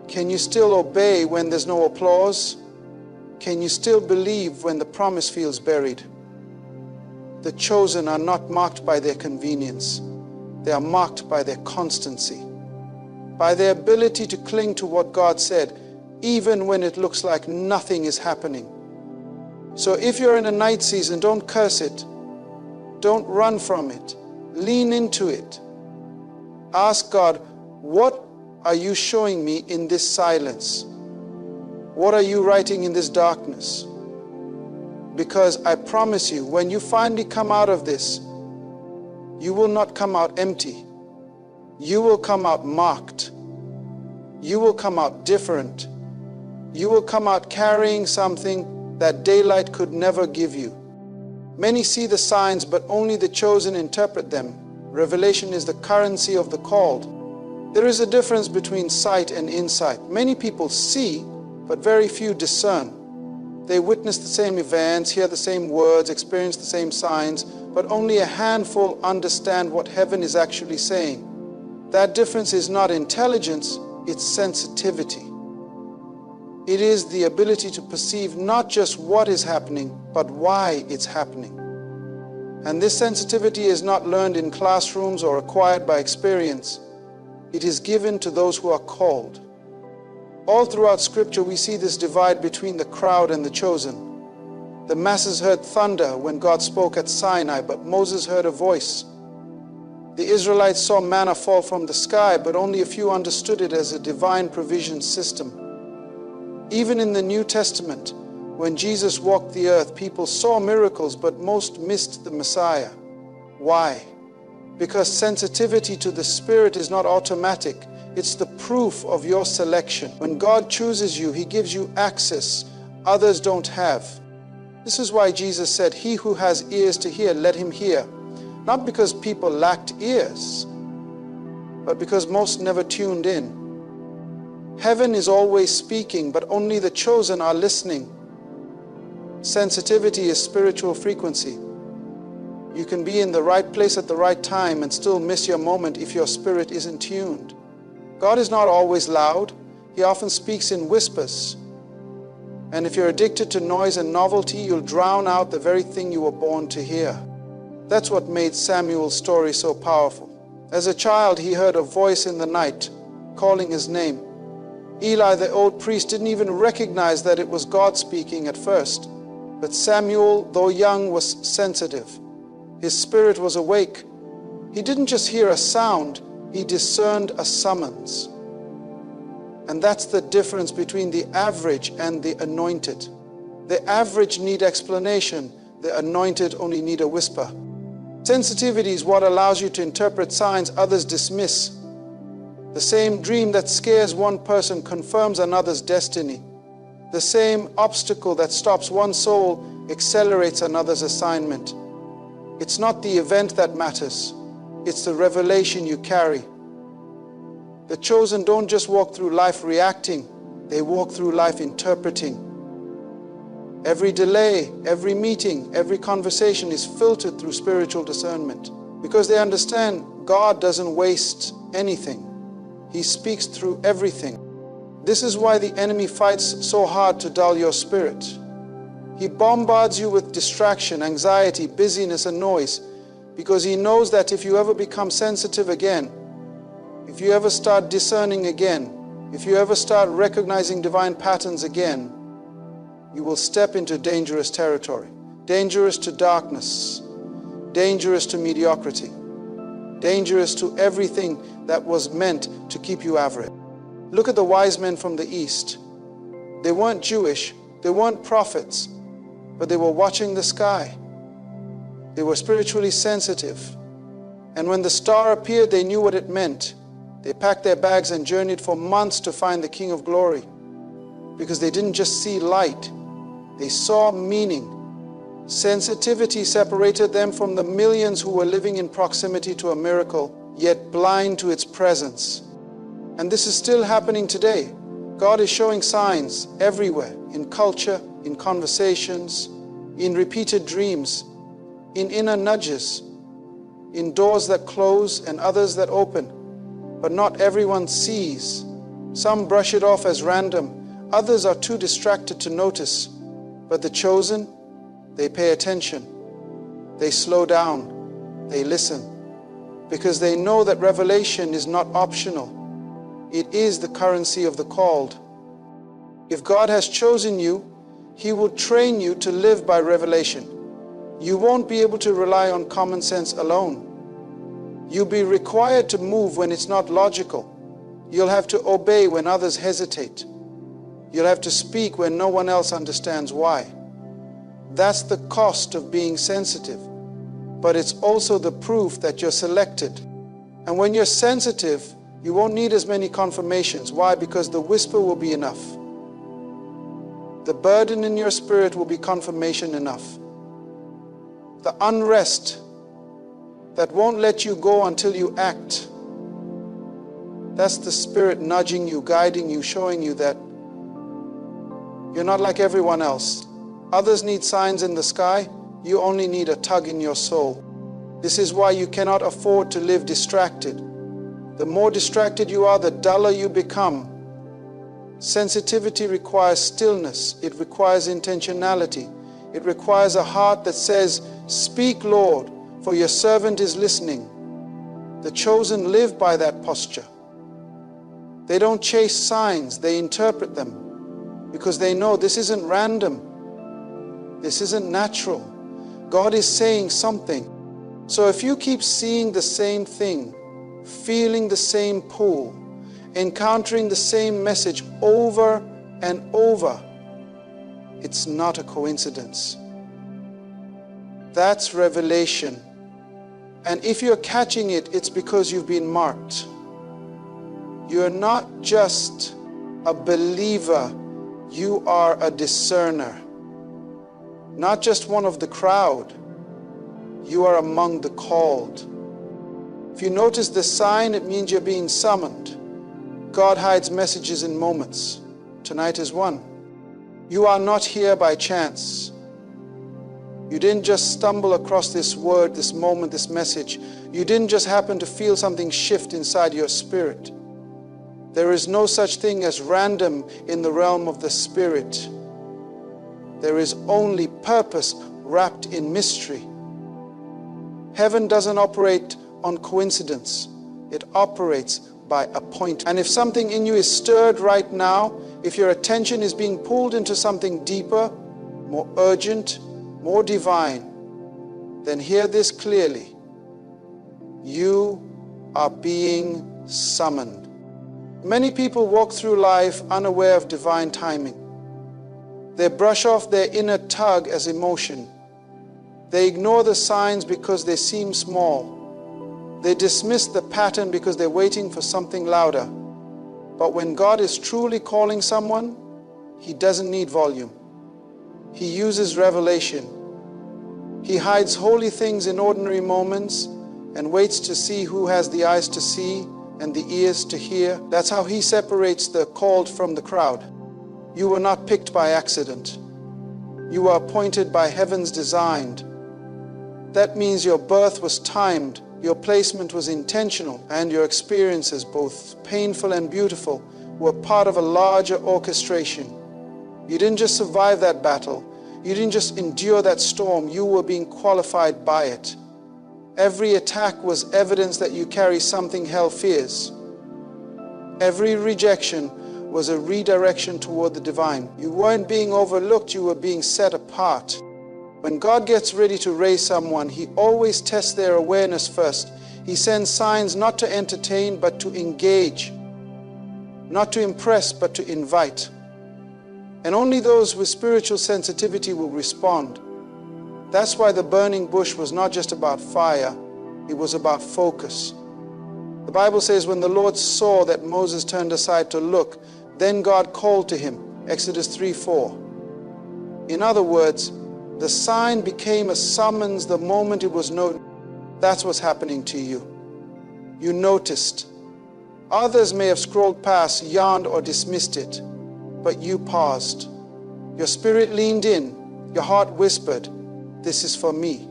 Can you still obey when there's no applause? Can you still believe when the promise feels buried? The chosen are not marked by their convenience. They are marked by their constancy, by their ability to cling to what God said, even when it looks like nothing is happening. So if you're in a night season, don't curse it. Don't run from it. Lean into it. Ask God, what are you showing me in this silence? What are you writing in this darkness? Because I promise you, when you finally come out of this, you will not come out empty. You will come out marked. You will come out different. You will come out carrying something that daylight could never give you. Many see the signs, but only the chosen interpret them. Revelation is the currency of the called. There is a difference between sight and insight. Many people see, but very few discern. They witness the same events, hear the same words, experience the same signs, but only a handful understand what heaven is actually saying. That difference is not intelligence, it's sensitivity. It is the ability to perceive not just what is happening, but why it's happening. And this sensitivity is not learned in classrooms or acquired by experience. It is given to those who are called. All throughout Scripture, we see this divide between the crowd and the chosen. The masses heard thunder when God spoke at Sinai, but Moses heard a voice. The Israelites saw manna fall from the sky, but only a few understood it as a divine provision system. Even in the New Testament, when Jesus walked the earth, people saw miracles, but most missed the Messiah. Why? Because sensitivity to the Spirit is not automatic. It's the proof of your selection. When God chooses you, he gives you access others don't have. This is why Jesus said, "He who has ears to hear, let him hear." Not because people lacked ears, but because most never tuned in. Heaven is always speaking, but only the chosen are listening. Sensitivity is spiritual frequency. You can be in the right place at the right time and still miss your moment if your spirit isn't tuned. God is not always loud. He often speaks in whispers. And if you're addicted to noise and novelty, you'll drown out the very thing you were born to hear. That's what made Samuel's story so powerful. As a child, he heard a voice in the night calling his name. Eli, the old priest, didn't even recognize that it was God speaking at first. But Samuel, though young, was sensitive. His spirit was awake. He didn't just hear a sound, he discerned a summons. And that's the difference between the average and the anointed. The average need explanation, the anointed only need a whisper. Sensitivity is what allows you to interpret signs others dismiss. The same dream that scares one person confirms another's destiny. The same obstacle that stops one soul accelerates another's assignment. It's not the event that matters, it's the revelation you carry. The chosen don't just walk through life reacting, they walk through life interpreting. Every delay, every meeting, every conversation is filtered through spiritual discernment because they understand God doesn't waste anything. He speaks through everything. This is why the enemy fights so hard to dull your spirit. He bombards you with distraction, anxiety, busyness, and noise because he knows that if you ever become sensitive again, if you ever start discerning again, if you ever start recognizing divine patterns again, you will step into dangerous territory, dangerous to darkness, dangerous to mediocrity, dangerous to everything that was meant to keep you average. Look at the wise men from the East. They weren't Jewish, they weren't prophets, but they were watching the sky. They were spiritually sensitive. And when the star appeared, they knew what it meant. They packed their bags and journeyed for months to find the King of Glory because they didn't just see light, they saw meaning. Sensitivity separated them from the millions who were living in proximity to a miracle, yet blind to its presence. And this is still happening today. God is showing signs everywhere, in culture, in conversations, in repeated dreams, in inner nudges, in doors that close and others that open. But not everyone sees. Some brush it off as random. Others are too distracted to notice. But the chosen, they pay attention. They slow down. They listen. Because they know that revelation is not optional. It is the currency of the called. If God has chosen you, He will train you to live by revelation. You won't be able to rely on common sense alone. You'll be required to move when it's not logical. You'll have to obey when others hesitate. You'll have to speak when no one else understands why. That's the cost of being sensitive. But it's also the proof that you're selected. And when you're sensitive, you won't need as many confirmations. Why? Because the whisper will be enough. The burden in your spirit will be confirmation enough. The unrest that won't let you go until you act, that's the Spirit nudging you, guiding you, showing you that you're not like everyone else. Others need signs in the sky. You only need a tug in your soul. This is why you cannot afford to live distracted. The more distracted you are, the duller you become. Sensitivity requires stillness. It requires intentionality. It requires a heart that says, "Speak, Lord, for your servant is listening." The chosen live by that posture. They don't chase signs, they interpret them because they know this isn't random. This isn't natural. God is saying something. So if you keep seeing the same thing, feeling the same pull, encountering the same message over and over, it's not a coincidence. That's revelation. And if you're catching it, it's because you've been marked. You're not just a believer, you are a discerner. Not just one of the crowd, you are among the called. If you notice the sign, it means you're being summoned. God hides messages in moments. Tonight is one. You are not here by chance. You didn't just stumble across this word, this moment, this message. You didn't just happen to feel something shift inside your spirit. There is no such thing as random in the realm of the Spirit. There is only purpose wrapped in mystery. Heaven doesn't operate on coincidence. It operates by appointment. And if something in you is stirred right now, if your attention is being pulled into something deeper, more urgent, more divine, then hear this clearly. You are being summoned. Many people walk through life unaware of divine timing. They brush off their inner tug as emotion. They ignore the signs because they seem small. They dismiss the pattern because they're waiting for something louder. But when God is truly calling someone, He doesn't need volume. He uses revelation. He hides holy things in ordinary moments and waits to see who has the eyes to see and the ears to hear. That's how He separates the called from the crowd. You were not picked by accident. You were appointed by heaven's design. That means your birth was timed, your placement was intentional, and your experiences, both painful and beautiful, were part of a larger orchestration. You didn't just survive that battle. You didn't just endure that storm. You were being qualified by it. Every attack was evidence that you carry something hell fears. Every rejection was a redirection toward the divine. You weren't being overlooked, you were being set apart. When God gets ready to raise someone, He always tests their awareness first. He sends signs not to entertain, but to engage. Not to impress, but to invite. And only those with spiritual sensitivity will respond. That's why the burning bush was not just about fire, it was about focus. The Bible says when the Lord saw that Moses turned aside to look, then God called to him, Exodus 3:4. In other words, the sign became a summons the moment it was known. That's what's happening to you. You noticed. Others may have scrolled past, yawned, or dismissed it, but you paused. Your spirit leaned in, your heart whispered, "This is for me."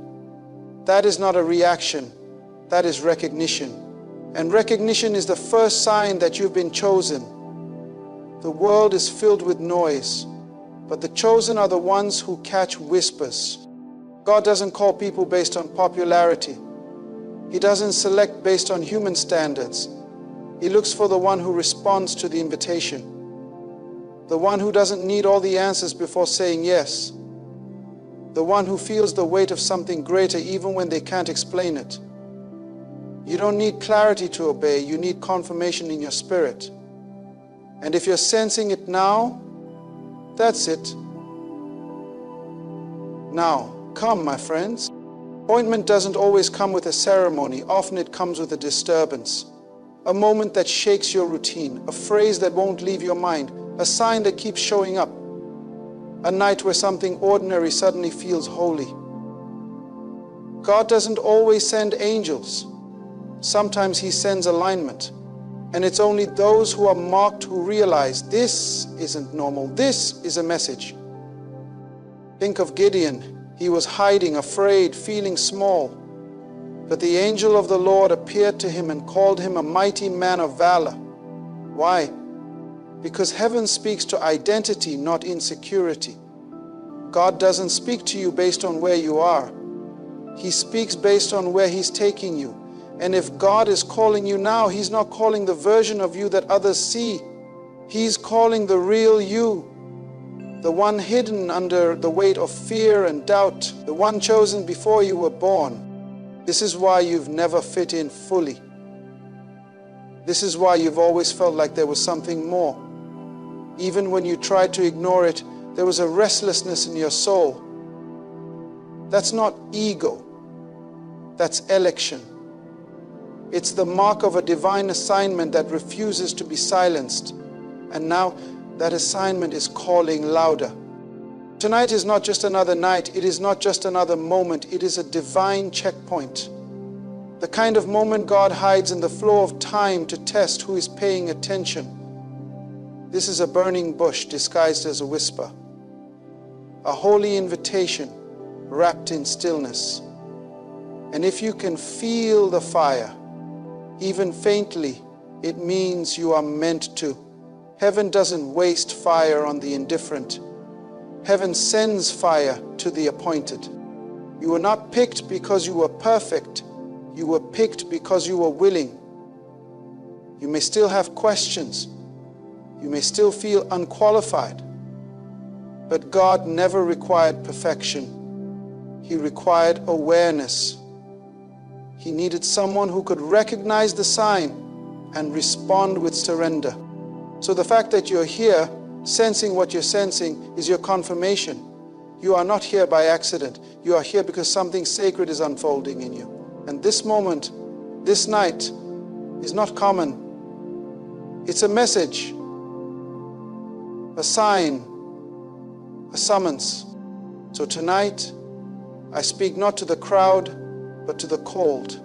That is not a reaction, that is recognition. And recognition is the first sign that you've been chosen. The world is filled with noise, but the chosen are the ones who catch whispers. God doesn't call people based on popularity. He doesn't select based on human standards. He looks for the one who responds to the invitation. The one who doesn't need all the answers before saying yes. The one who feels the weight of something greater even when they can't explain it. You don't need clarity to obey, you need confirmation in your spirit. And if you're sensing it now, that's it. Now, come, my friends. Appointment doesn't always come with a ceremony. Often it comes with a disturbance. A moment that shakes your routine. A phrase that won't leave your mind. A sign that keeps showing up. A night where something ordinary suddenly feels holy. God doesn't always send angels. Sometimes He sends alignment. And it's only those who are marked who realize this isn't normal. This is a message. Think of Gideon. He was hiding, afraid, feeling small. But the angel of the Lord appeared to him and called him a mighty man of valor. Why? Because heaven speaks to identity, not insecurity. God doesn't speak to you based on where you are. He speaks based on where He's taking you. And if God is calling you now, He's not calling the version of you that others see. He's calling the real you. The one hidden under the weight of fear and doubt. The one chosen before you were born. This is why you've never fit in fully. This is why you've always felt like there was something more. Even when you tried to ignore it, there was a restlessness in your soul. That's not ego. That's election. It's the mark of a divine assignment that refuses to be silenced. And now that assignment is calling louder. Tonight is not just another night. It is not just another moment. It is a divine checkpoint. The kind of moment God hides in the flow of time to test who is paying attention. This is a burning bush disguised as a whisper. A holy invitation wrapped in stillness. And if you can feel the fire, even faintly, it means you are meant to. Heaven doesn't waste fire on the indifferent. Heaven sends fire to the appointed. You were not picked because you were perfect. You were picked because you were willing. You may still have questions. You may still feel unqualified. But God never required perfection. He required awareness. He needed someone who could recognize the sign and respond with surrender. So the fact that you're here, sensing what you're sensing, is your confirmation. You are not here by accident. You are here because something sacred is unfolding in you. And this moment, This night is not common. It's a message, a sign, a summons. So tonight, I speak not to the crowd, but to the called.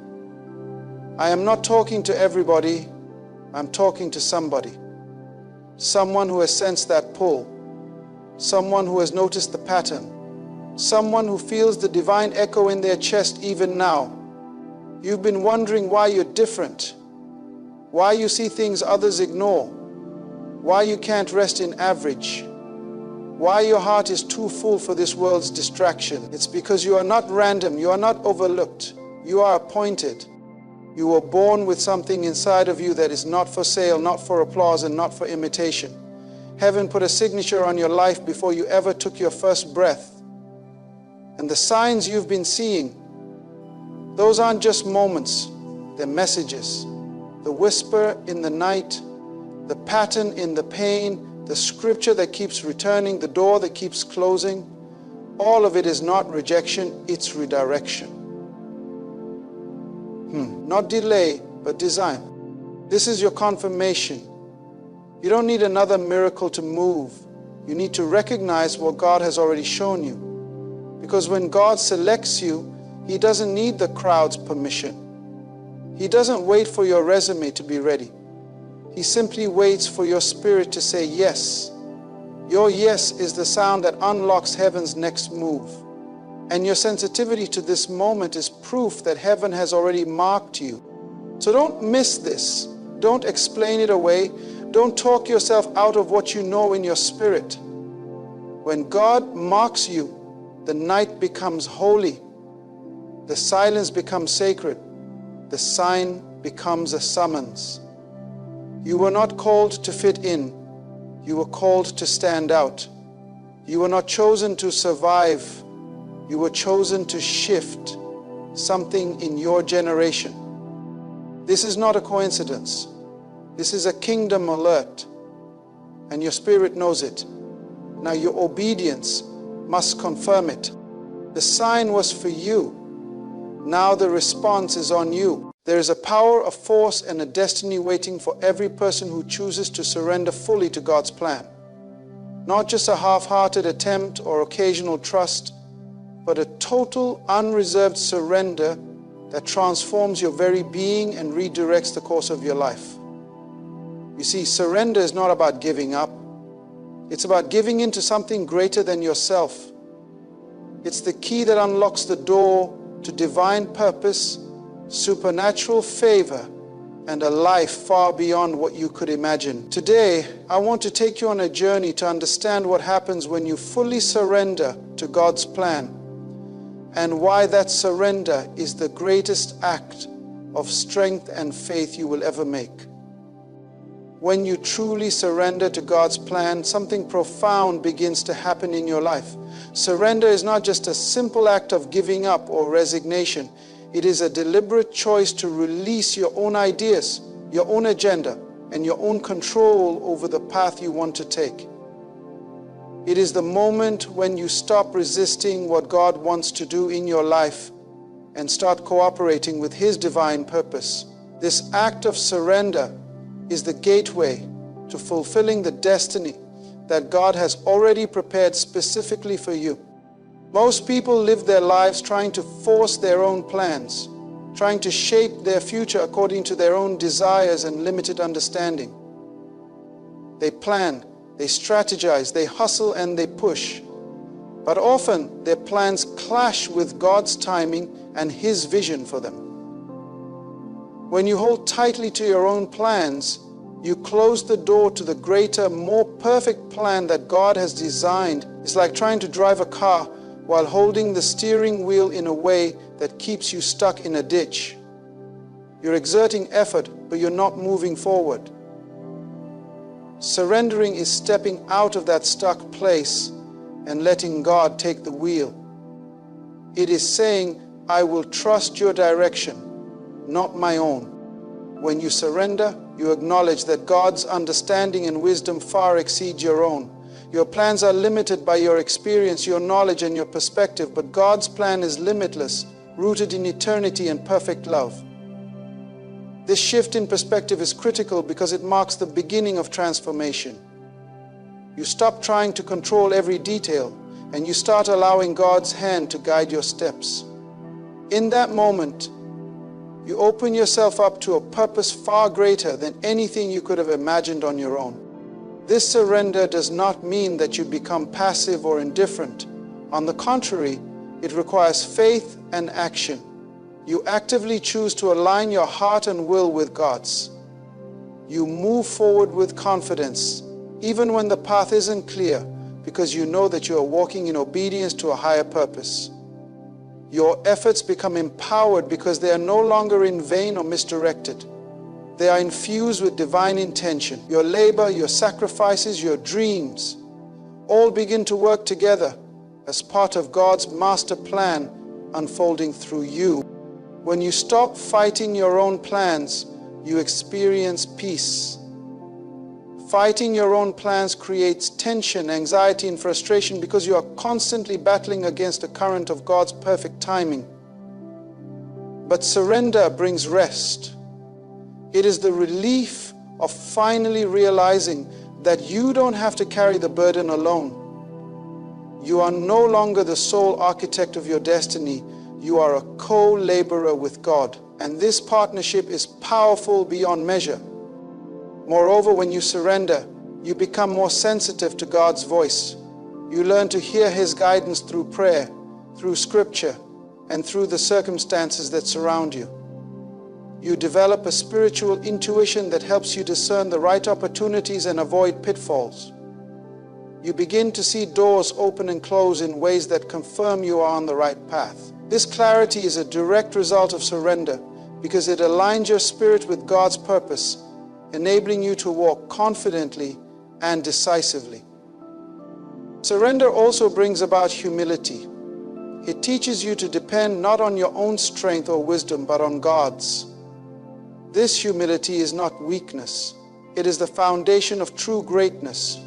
I am not talking to everybody, I'm talking to somebody. Someone who has sensed that pull. Someone who has noticed the pattern. Someone who feels the divine echo in their chest even now. You've been wondering why you're different, why you see things others ignore, why you can't rest in average, why your heart is too full for this world's distraction. It's because you are not random, you are not overlooked, you are appointed. You were born with something inside of you that is not for sale, not for applause, and not for imitation. Heaven put a signature on your life before you ever took your first breath. And the signs you've been seeing, those aren't just moments, they're messages. The whisper in the night, the pattern in the pain, the scripture that keeps returning, the door that keeps closing, all of it is not rejection, it's redirection. Not delay, but design. This is your confirmation. You don't need another miracle to move. You need to recognize what God has already shown you. Because when God selects you, He doesn't need the crowd's permission. He doesn't wait for your resume to be ready. He simply waits for your spirit to say yes. Your yes is the sound that unlocks heaven's next move. And your sensitivity to this moment is proof that heaven has already marked you. So don't miss this. Don't explain it away. Don't talk yourself out of what you know in your spirit. When God marks you, the night becomes holy. The silence becomes sacred. The sign becomes a summons. You were not called to fit in. You were called to stand out. You were not chosen to survive. You were chosen to shift something in your generation. This is not a coincidence. This is a kingdom alert, and your spirit knows it. Now your obedience must confirm it. The sign was for you. Now the response is on you. There is a power, a force, and a destiny waiting for every person who chooses to surrender fully to God's plan. Not just a half-hearted attempt or occasional trust, but a total, unreserved surrender that transforms your very being and redirects the course of your life. You see, surrender is not about giving up. It's about giving into something greater than yourself. It's the key that unlocks the door to divine purpose, supernatural favor, and a life far beyond what you could imagine. Today, I want to take you on a journey to understand what happens when you fully surrender to God's plan, and why that surrender is the greatest act of strength and faith you will ever make. When you truly surrender to God's plan, something profound begins to happen in your life. Surrender is not just a simple act of giving up or resignation. It is a deliberate choice to release your own ideas, your own agenda, and your own control over the path you want to take. It is the moment when you stop resisting what God wants to do in your life and start cooperating with His divine purpose. This act of surrender is the gateway to fulfilling the destiny that God has already prepared specifically for you. Most people live their lives trying to force their own plans, trying to shape their future according to their own desires and limited understanding. They plan, they strategize, they hustle, and they push. But often their plans clash with God's timing and His vision for them. When you hold tightly to your own plans, you close the door to the greater, more perfect plan that God has designed. It's like trying to drive a car while holding the steering wheel in a way that keeps you stuck in a ditch. You're exerting effort, but you're not moving forward. Surrendering is stepping out of that stuck place and letting God take the wheel. It is saying, I will trust your direction, not my own. When you surrender, you acknowledge that God's understanding and wisdom far exceed your own. Your plans are limited by your experience, your knowledge, and your perspective, but God's plan is limitless, rooted in eternity and perfect love. This shift in perspective is critical because it marks the beginning of transformation. You stop trying to control every detail and you start allowing God's hand to guide your steps. In that moment, you open yourself up to a purpose far greater than anything you could have imagined on your own. This surrender does not mean that you become passive or indifferent. On the contrary, it requires faith and action. You actively choose to align your heart and will with God's. You move forward with confidence, even when the path isn't clear, because you know that you are walking in obedience to a higher purpose. Your efforts become empowered because they are no longer in vain or misdirected. They are infused with divine intention. Your labor, your sacrifices, your dreams all begin to work together as part of God's master plan unfolding through you. When you stop fighting your own plans, you experience peace. Fighting your own plans creates tension, anxiety, and frustration because you are constantly battling against the current of God's perfect timing. But surrender brings rest. It is the relief of finally realizing that you don't have to carry the burden alone. You are no longer the sole architect of your destiny. You are a co-laborer with God, and this partnership is powerful beyond measure. Moreover, when you surrender, you become more sensitive to God's voice. You learn to hear His guidance through prayer, through scripture, and through the circumstances that surround you. You develop a spiritual intuition that helps you discern the right opportunities and avoid pitfalls. You begin to see doors open and close in ways that confirm you are on the right path. This clarity is a direct result of surrender because it aligns your spirit with God's purpose, enabling you to walk confidently and decisively. Surrender also brings about humility. It teaches you to depend not on your own strength or wisdom, but on God's. This humility is not weakness. It is the foundation of true greatness.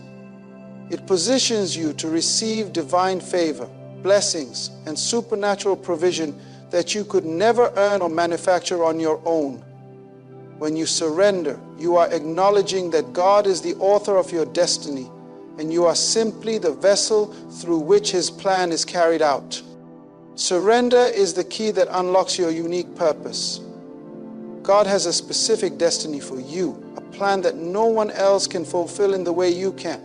It positions you to receive divine favor, blessings, and supernatural provision that you could never earn or manufacture on your own. When you surrender, you are acknowledging that God is the author of your destiny, and you are simply the vessel through which His plan is carried out. Surrender is the key that unlocks your unique purpose. God has a specific destiny for you, a plan that no one else can fulfill in the way you can.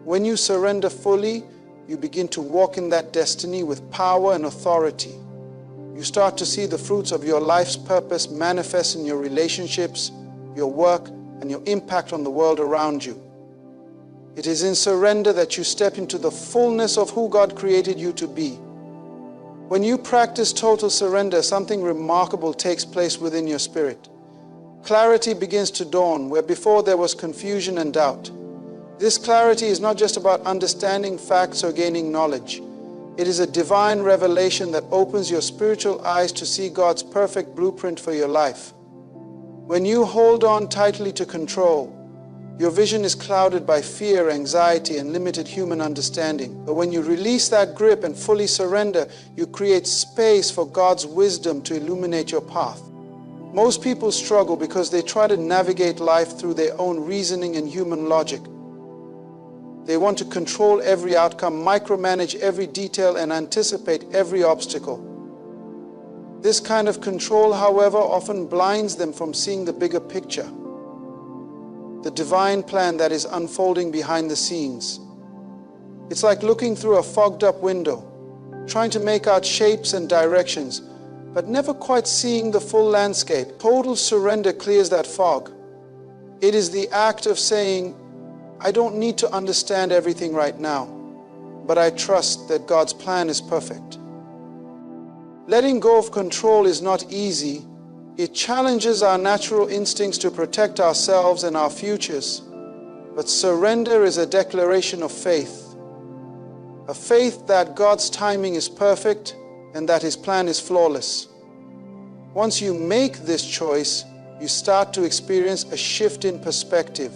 When you surrender fully, you begin to walk in that destiny with power and authority. You start to see the fruits of your life's purpose manifest in your relationships, your work, and your impact on the world around you. It is in surrender that you step into the fullness of who God created you to be. When you practice total surrender, something remarkable takes place within your spirit. Clarity begins to dawn where before there was confusion and doubt. This clarity is not just about understanding facts or gaining knowledge. It is a divine revelation that opens your spiritual eyes to see God's perfect blueprint for your life. When you hold on tightly to control, your vision is clouded by fear, anxiety, and limited human understanding. But when you release that grip and fully surrender, you create space for God's wisdom to illuminate your path. Most people struggle because they try to navigate life through their own reasoning and human logic. They want to control every outcome, micromanage every detail, and anticipate every obstacle. This kind of control, however, often blinds them from seeing the bigger picture, the divine plan that is unfolding behind the scenes. It's like looking through a fogged-up window, trying to make out shapes and directions, but never quite seeing the full landscape. Total surrender clears that fog. It is the act of saying, I don't need to understand everything right now, but I trust that God's plan is perfect. Letting go of control is not easy. It challenges our natural instincts to protect ourselves and our futures. But surrender is a declaration of faith. A faith that God's timing is perfect and that His plan is flawless. Once you make this choice, you start to experience a shift in perspective.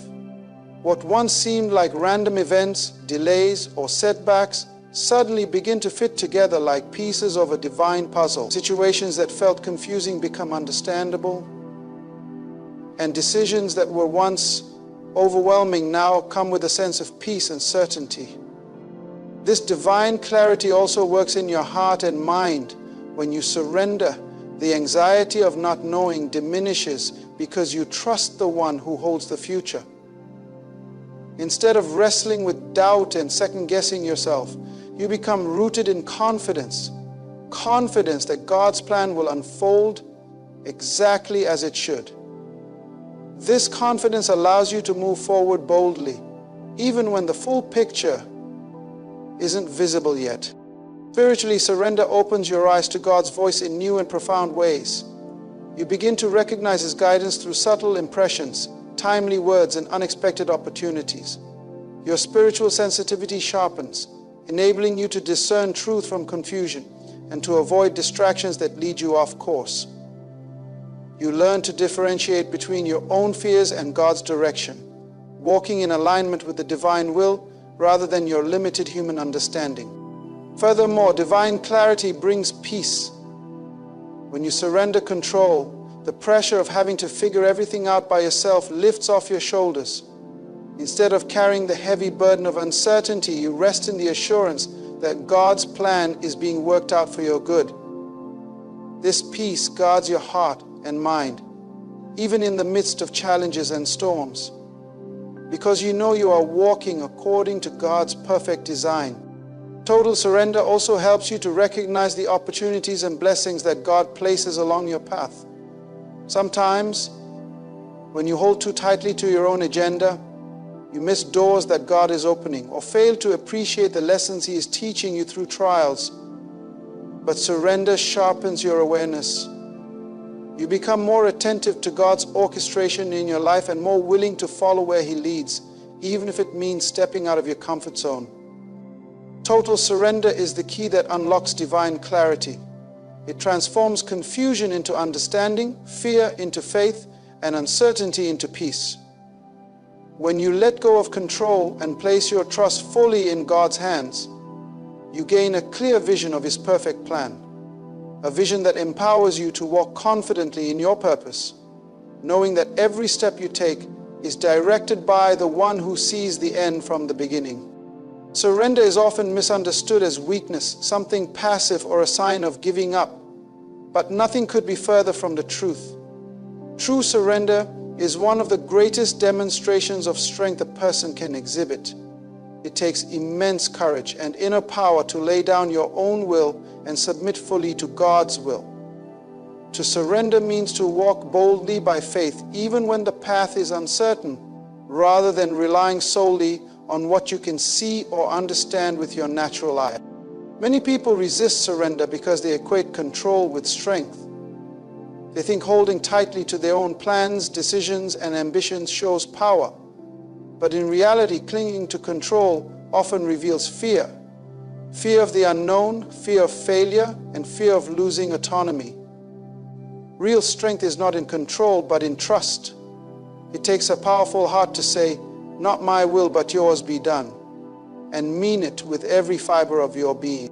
What once seemed like random events, delays, or setbacks suddenly begin to fit together like pieces of a divine puzzle. Situations that felt confusing become understandable. and decisions that were once overwhelming now come with a sense of peace and certainty. This divine clarity also works in your heart and mind. When you surrender, the anxiety of not knowing diminishes because you trust the one who holds the future. Instead of wrestling with doubt and second-guessing yourself, you become rooted in confidence that God's plan will unfold exactly as it should. This confidence allows you to move forward boldly, even when the full picture isn't visible yet. Spiritually, surrender opens your eyes to God's voice in new and profound ways. You begin to recognize His guidance through subtle impressions, timely words, and unexpected opportunities. Your spiritual sensitivity sharpens, enabling you to discern truth from confusion and to avoid distractions that lead you off course. You learn to differentiate between your own fears and God's direction, walking in alignment with the divine will rather than your limited human understanding. Furthermore, divine clarity brings peace. When you surrender control, the pressure of having to figure everything out by yourself lifts off your shoulders. Instead of carrying the heavy burden of uncertainty, you rest in the assurance that God's plan is being worked out for your good. This peace guards your heart and mind, even in the midst of challenges and storms, because you know you are walking according to God's perfect design. Total surrender also helps you to recognize the opportunities and blessings that God places along your path. Sometimes, when you hold too tightly to your own agenda, you miss doors that God is opening or fail to appreciate the lessons He is teaching you through trials. But surrender sharpens your awareness. You become more attentive to God's orchestration in your life and more willing to follow where He leads, even if it means stepping out of your comfort zone. Total surrender is the key that unlocks divine clarity. It transforms confusion into understanding, fear into faith, and uncertainty into peace. When you let go of control and place your trust fully in God's hands, you gain a clear vision of His perfect plan, a vision that empowers you to walk confidently in your purpose, knowing that every step you take is directed by the one who sees the end from the beginning. Surrender is often misunderstood as weakness, something passive or a sign of giving up, but nothing could be further from the truth. True surrender is one of the greatest demonstrations of strength a person can exhibit. It takes immense courage and inner power to lay down your own will and submit fully to God's will. To surrender means to walk boldly by faith, even when the path is uncertain, rather than relying solely on what you can see or understand with your natural eye. Many people resist surrender because they equate control with strength. They think holding tightly to their own plans, decisions, and ambitions shows power. But in reality, clinging to control often reveals fear. Fear of the unknown, fear of failure, and fear of losing autonomy. Real strength is not in control, but in trust. It takes a powerful heart to say, "Not my will, but yours be done," and mean it with every fiber of your being.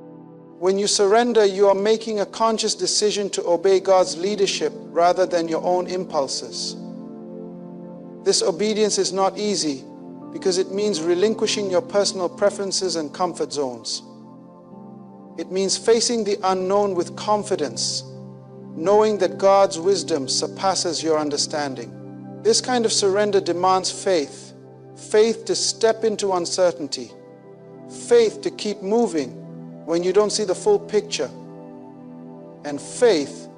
When you surrender, you are making a conscious decision to obey God's leadership rather than your own impulses. This obedience is not easy because it means relinquishing your personal preferences and comfort zones. It means facing the unknown with confidence, knowing that God's wisdom surpasses your understanding. This kind of surrender demands faith. Faith to step into uncertainty. Faith to keep moving when you don't see the full picture. And faith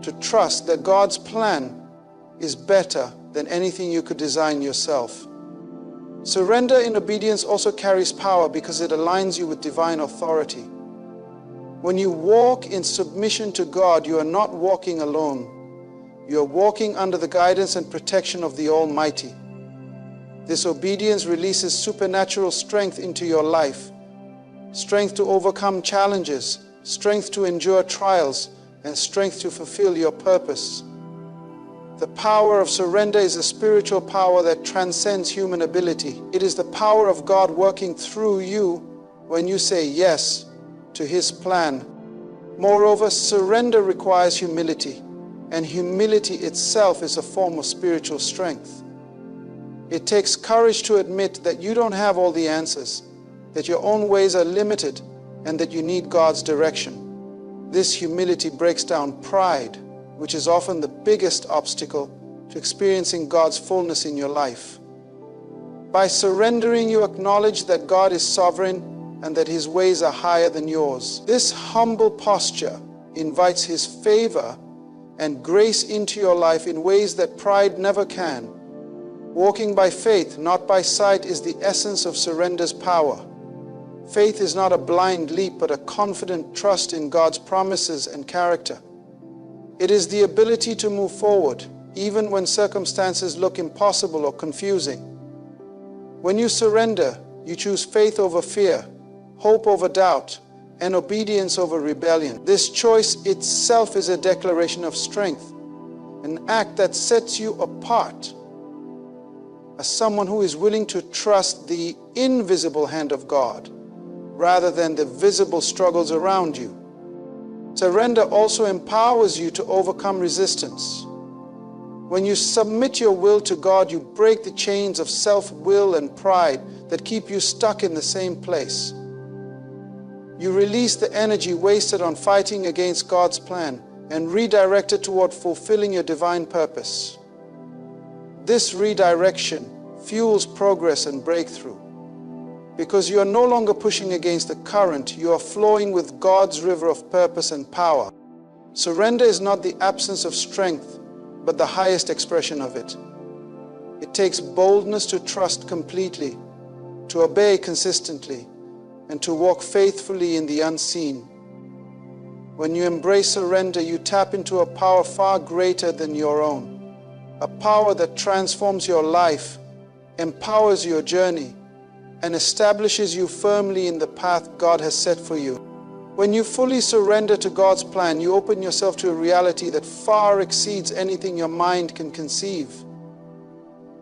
to trust that God's plan is better than anything you could design yourself. Surrender in obedience also carries power because it aligns you with divine authority. When you walk in submission to God, you are not walking alone. You are walking under the guidance and protection of the Almighty. This obedience releases supernatural strength into your life. Strength to overcome challenges, strength to endure trials, and strength to fulfill your purpose. The power of surrender is a spiritual power that transcends human ability. It is the power of God working through you when you say yes to His plan. Moreover, surrender requires humility. and humility itself is a form of spiritual strength. It takes courage to admit that you don't have all the answers, that your own ways are limited, and that you need God's direction. This humility breaks down pride, which is often the biggest obstacle to experiencing God's fullness in your life. By surrendering, you acknowledge that God is sovereign and that His ways are higher than yours. This humble posture invites His favor and grace into your life in ways that pride never can. Walking by faith, not by sight, is the essence of surrender's power. Faith is not a blind leap, but a confident trust in God's promises and character. It is the ability to move forward, even when circumstances look impossible or confusing. When you surrender, you choose faith over fear, hope over doubt, and obedience over rebellion. This choice itself is a declaration of strength, an act that sets you apart as someone who is willing to trust the invisible hand of God rather than the visible struggles around you. Surrender also empowers you to overcome resistance. When you submit your will to God, you break the chains of self-will and pride that keep you stuck in the same place. You release the energy wasted on fighting against God's plan and redirect it toward fulfilling your divine purpose. This redirection fuels progress and breakthrough. Because you are no longer pushing against the current, you are flowing with God's river of purpose and power. Surrender is not the absence of strength, but the highest expression of it. It takes boldness to trust completely, to obey consistently, and to walk faithfully in the unseen. When you embrace surrender, you tap into a power far greater than your own, a power that transforms your life, empowers your journey, and establishes you firmly in the path God has set for you. When you fully surrender to God's plan, you open yourself to a reality that far exceeds anything your mind can conceive.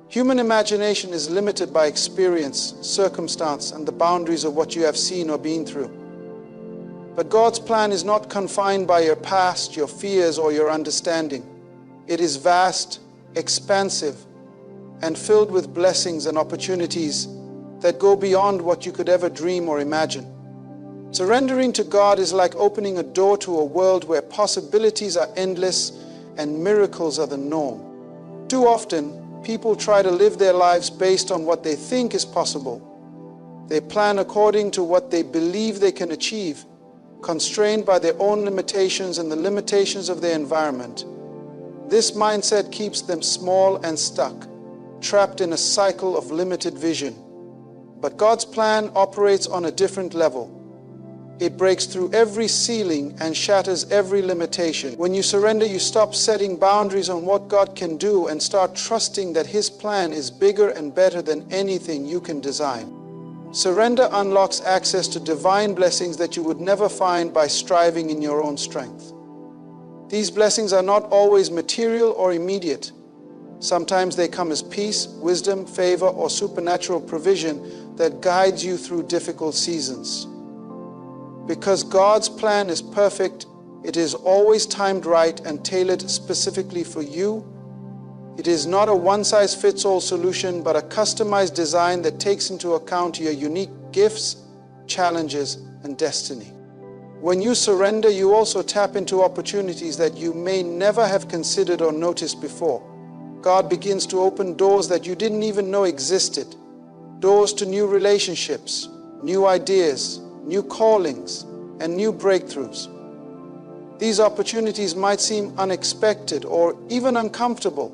Human imagination is limited by experience, circumstance, and the boundaries of what you have seen or been through. But God's plan is not confined by your past, your fears, or your understanding. It is vast, expansive, and filled with blessings and opportunities that go beyond what you could ever dream or imagine. Surrendering to God is like opening a door to a world where possibilities are endless and miracles are the norm. Too often, people try to live their lives based on what they think is possible. They plan according to what they believe they can achieve, constrained by their own limitations and the limitations of their environment. This mindset keeps them small and stuck, trapped in a cycle of limited vision. But God's plan operates on a different level. It breaks through every ceiling and shatters every limitation. When you surrender, you stop setting boundaries on what God can do and start trusting that His plan is bigger and better than anything you can design. Surrender unlocks access to divine blessings that you would never find by striving in your own strength. These blessings are not always material or immediate. Sometimes they come as peace, wisdom, favor, or supernatural provision that guides you through difficult seasons. Because God's plan is perfect, it is always timed right and tailored specifically for you. It is not a one-size-fits-all solution, but a customized design that takes into account your unique gifts, challenges, and destiny. When you surrender, you also tap into opportunities that you may never have considered or noticed before. God begins to open doors that you didn't even know existed. Doors to new relationships, new ideas, new callings, and new breakthroughs. These opportunities might seem unexpected or even uncomfortable,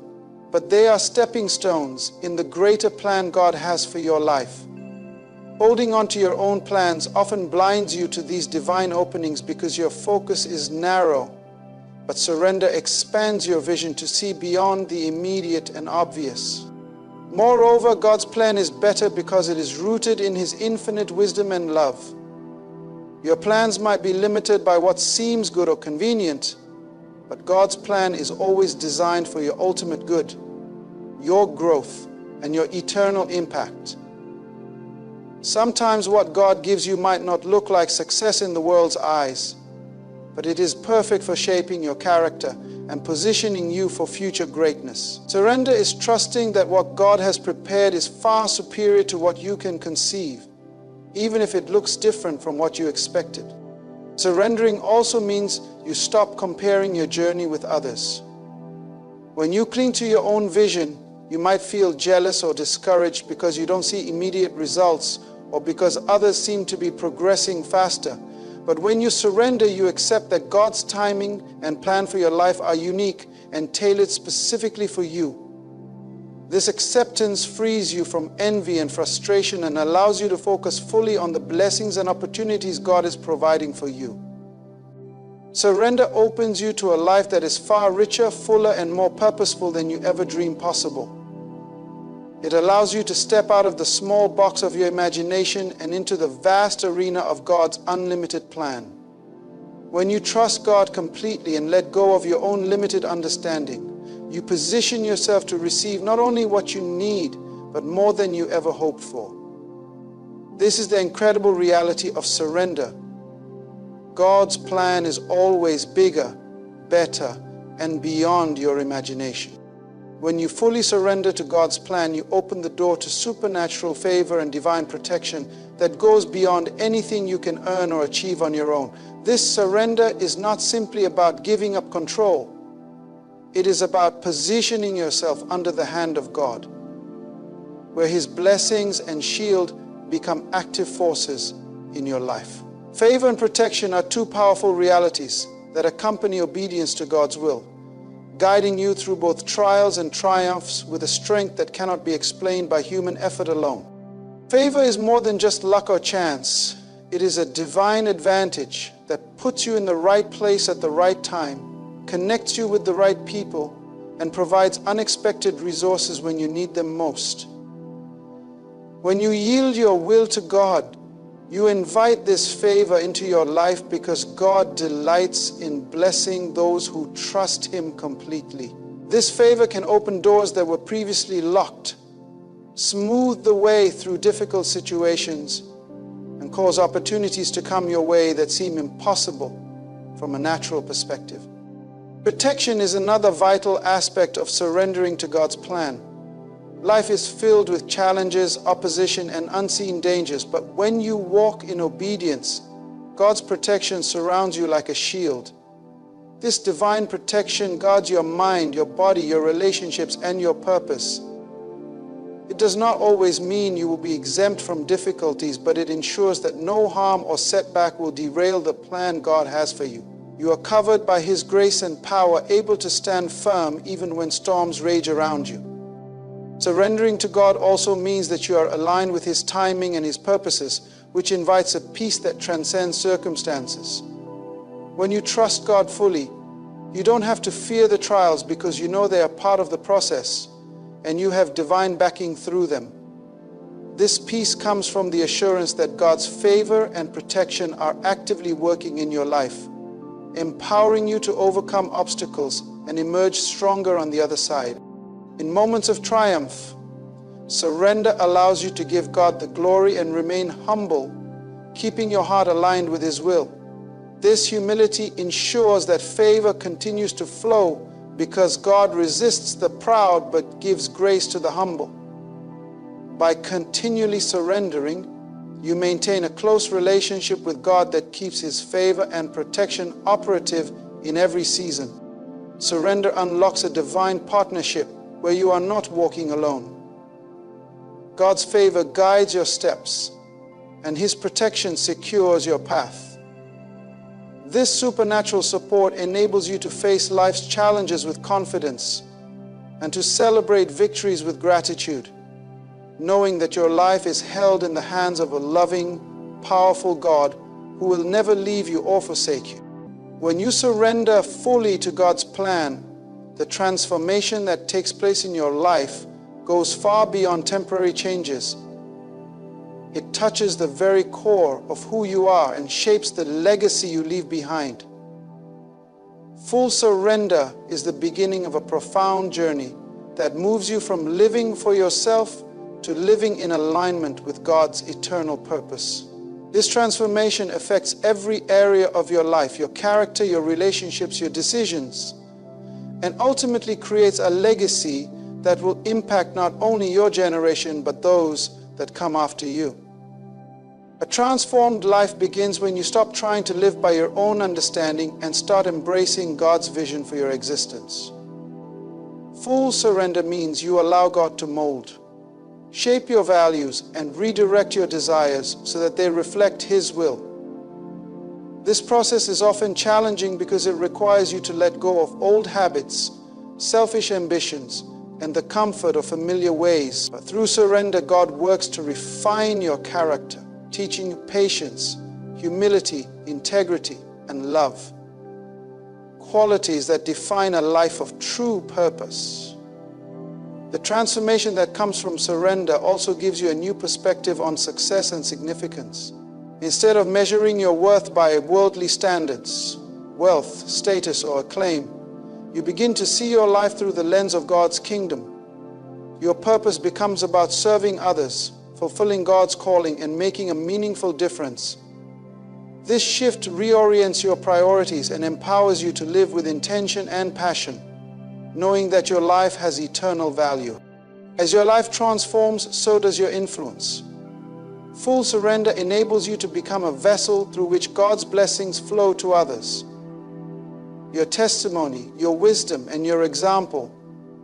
but they are stepping stones in the greater plan God has for your life. Holding on to your own plans often blinds you to these divine openings because your focus is narrow, but surrender expands your vision to see beyond the immediate and obvious. Moreover, God's plan is better because it is rooted in His infinite wisdom and love. Your plans might be limited by what seems good or convenient, but God's plan is always designed for your ultimate good, your growth, and your eternal impact. Sometimes what God gives you might not look like success in the world's eyes, but it is perfect for shaping your character and positioning you for future greatness. Surrender is trusting that what God has prepared is far superior to what you can conceive, even if it looks different from what you expected. Surrendering also means you stop comparing your journey with others. When you cling to your own vision, you might feel jealous or discouraged because you don't see immediate results or because others seem to be progressing faster. But when you surrender, you accept that God's timing and plan for your life are unique and tailored specifically for you. This acceptance frees you from envy and frustration and allows you to focus fully on the blessings and opportunities God is providing for you. Surrender opens you to a life that is far richer, fuller, and more purposeful than you ever dreamed possible. It allows you to step out of the small box of your imagination and into the vast arena of God's unlimited plan. When you trust God completely and let go of your own limited understanding, you position yourself to receive not only what you need, but more than you ever hoped for. This is the incredible reality of surrender. God's plan is always bigger, better, and beyond your imagination. When you fully surrender to God's plan, you open the door to supernatural favor and divine protection that goes beyond anything you can earn or achieve on your own. This surrender is not simply about giving up control. It is about positioning yourself under the hand of God, where His blessings and shield become active forces in your life. Favor and protection are two powerful realities that accompany obedience to God's will, guiding you through both trials and triumphs with a strength that cannot be explained by human effort alone. Favor is more than just luck or chance. It is a divine advantage that puts you in the right place at the right time, connects you with the right people, and provides unexpected resources when you need them most. When you yield your will to God, you invite this favor into your life because God delights in blessing those who trust Him completely. This favor can open doors that were previously locked, smooth the way through difficult situations, and cause opportunities to come your way that seem impossible from a natural perspective. Protection is another vital aspect of surrendering to God's plan. Life is filled with challenges, opposition, and unseen dangers, but when you walk in obedience, God's protection surrounds you like a shield. This divine protection guards your mind, your body, your relationships, and your purpose. It does not always mean you will be exempt from difficulties, but it ensures that no harm or setback will derail the plan God has for you. You are covered by His grace and power, able to stand firm even when storms rage around you. Surrendering to God also means that you are aligned with His timing and His purposes, which invites a peace that transcends circumstances. When you trust God fully, you don't have to fear the trials because you know they are part of the process and you have divine backing through them. This peace comes from the assurance that God's favor and protection are actively working in your life, empowering you to overcome obstacles and emerge stronger on the other side. In moments of triumph, surrender allows you to give God the glory and remain humble, keeping your heart aligned with His will. This humility ensures that favor continues to flow because God resists the proud but gives grace to the humble. By continually surrendering, you maintain a close relationship with God that keeps His favor and protection operative in every season. Surrender unlocks a divine partnership where you are not walking alone. God's favor guides your steps, and His protection secures your path. This supernatural support enables you to face life's challenges with confidence and to celebrate victories with gratitude, knowing that your life is held in the hands of a loving, powerful God who will never leave you or forsake you. When you surrender fully to God's plan, the transformation that takes place in your life goes far beyond temporary changes. It touches the very core of who you are and shapes the legacy you leave behind. Full surrender is the beginning of a profound journey that moves you from living for yourself to living in alignment with God's eternal purpose. This transformation affects every area of your life, your character, your relationships, your decisions. and ultimately creates a legacy that will impact not only your generation but those that come after you. A transformed life begins when you stop trying to live by your own understanding and start embracing God's vision for your existence. Full surrender means you allow God to mold, shape your values, and redirect your desires so that they reflect His will. This process is often challenging because it requires you to let go of old habits, selfish ambitions, and the comfort of familiar ways. But through surrender, God works to refine your character, teaching you patience, humility, integrity, and love. Qualities that define a life of true purpose. The transformation that comes from surrender also gives you a new perspective on success and significance. Instead of measuring your worth by worldly standards, wealth, status, or acclaim, you begin to see your life through the lens of God's kingdom. Your purpose becomes about serving others, fulfilling God's calling, and making a meaningful difference. This shift reorients your priorities and empowers you to live with intention and passion, knowing that your life has eternal value. As your life transforms, so does your influence. Full surrender enables you to become a vessel through which God's blessings flow to others. Your testimony, your wisdom, and your example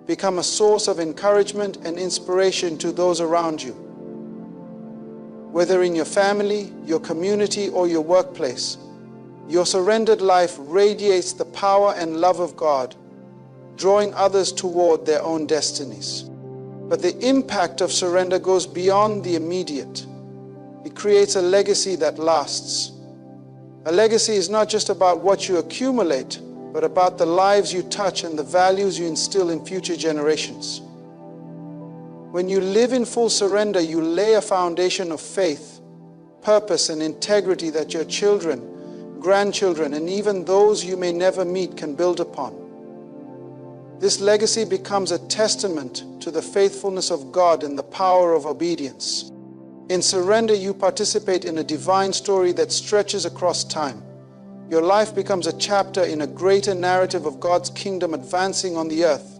become a source of encouragement and inspiration to those around you. Whether in your family, your community, or your workplace, your surrendered life radiates the power and love of God, drawing others toward their own destinies. But the impact of surrender goes beyond the immediate. It creates a legacy that lasts. A legacy is not just about what you accumulate, but about the lives you touch and the values you instill in future generations. When you live in full surrender, you lay a foundation of faith, purpose, and integrity that your children, grandchildren, and even those you may never meet can build upon. This legacy becomes a testament to the faithfulness of God and the power of obedience. In surrender, you participate in a divine story that stretches across time. Your life becomes a chapter in a greater narrative of God's kingdom advancing on the earth.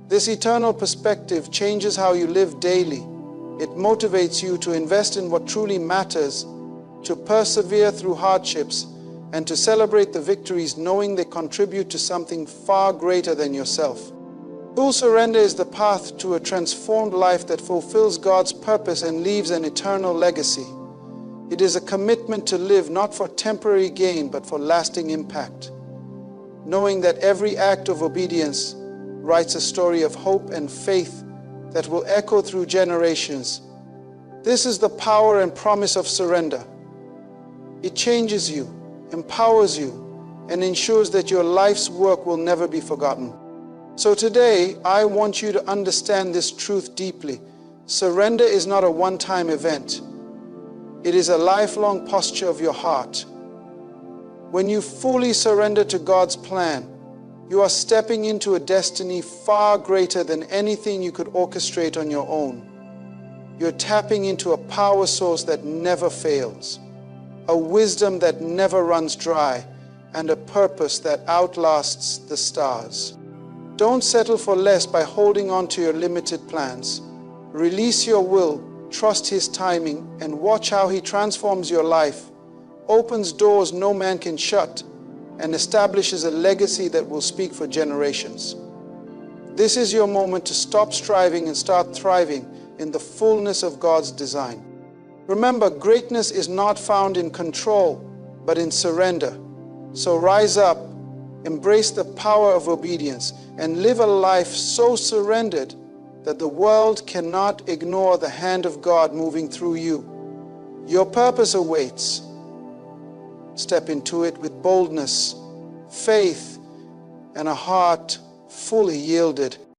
This eternal perspective changes how you live daily. It motivates you to invest in what truly matters, to persevere through hardships, and to celebrate the victories knowing they contribute to something far greater than yourself. Full surrender is the path to a transformed life that fulfills God's purpose and leaves an eternal legacy. It is a commitment to live not for temporary gain but for lasting impact, knowing that every act of obedience writes a story of hope and faith that will echo through generations. This is the power and promise of surrender. It changes you, empowers you, and ensures that your life's work will never be forgotten. So today, I want you to understand this truth deeply. Surrender is not a one-time event. It is a lifelong posture of your heart. When you fully surrender to God's plan, you are stepping into a destiny far greater than anything you could orchestrate on your own. You're tapping into a power source that never fails, a wisdom that never runs dry, and a purpose that outlasts the stars. Don't settle for less by holding on to your limited plans. Release your will, trust His timing, and watch how He transforms your life, opens doors no man can shut, and establishes a legacy that will speak for generations. This is your moment to stop striving and start thriving in the fullness of God's design. Remember, greatness is not found in control, but in surrender. So rise up, embrace the power of obedience, and live a life so surrendered that the world cannot ignore the hand of God moving through you. Your purpose awaits. Step into it with boldness, faith, and a heart fully yielded.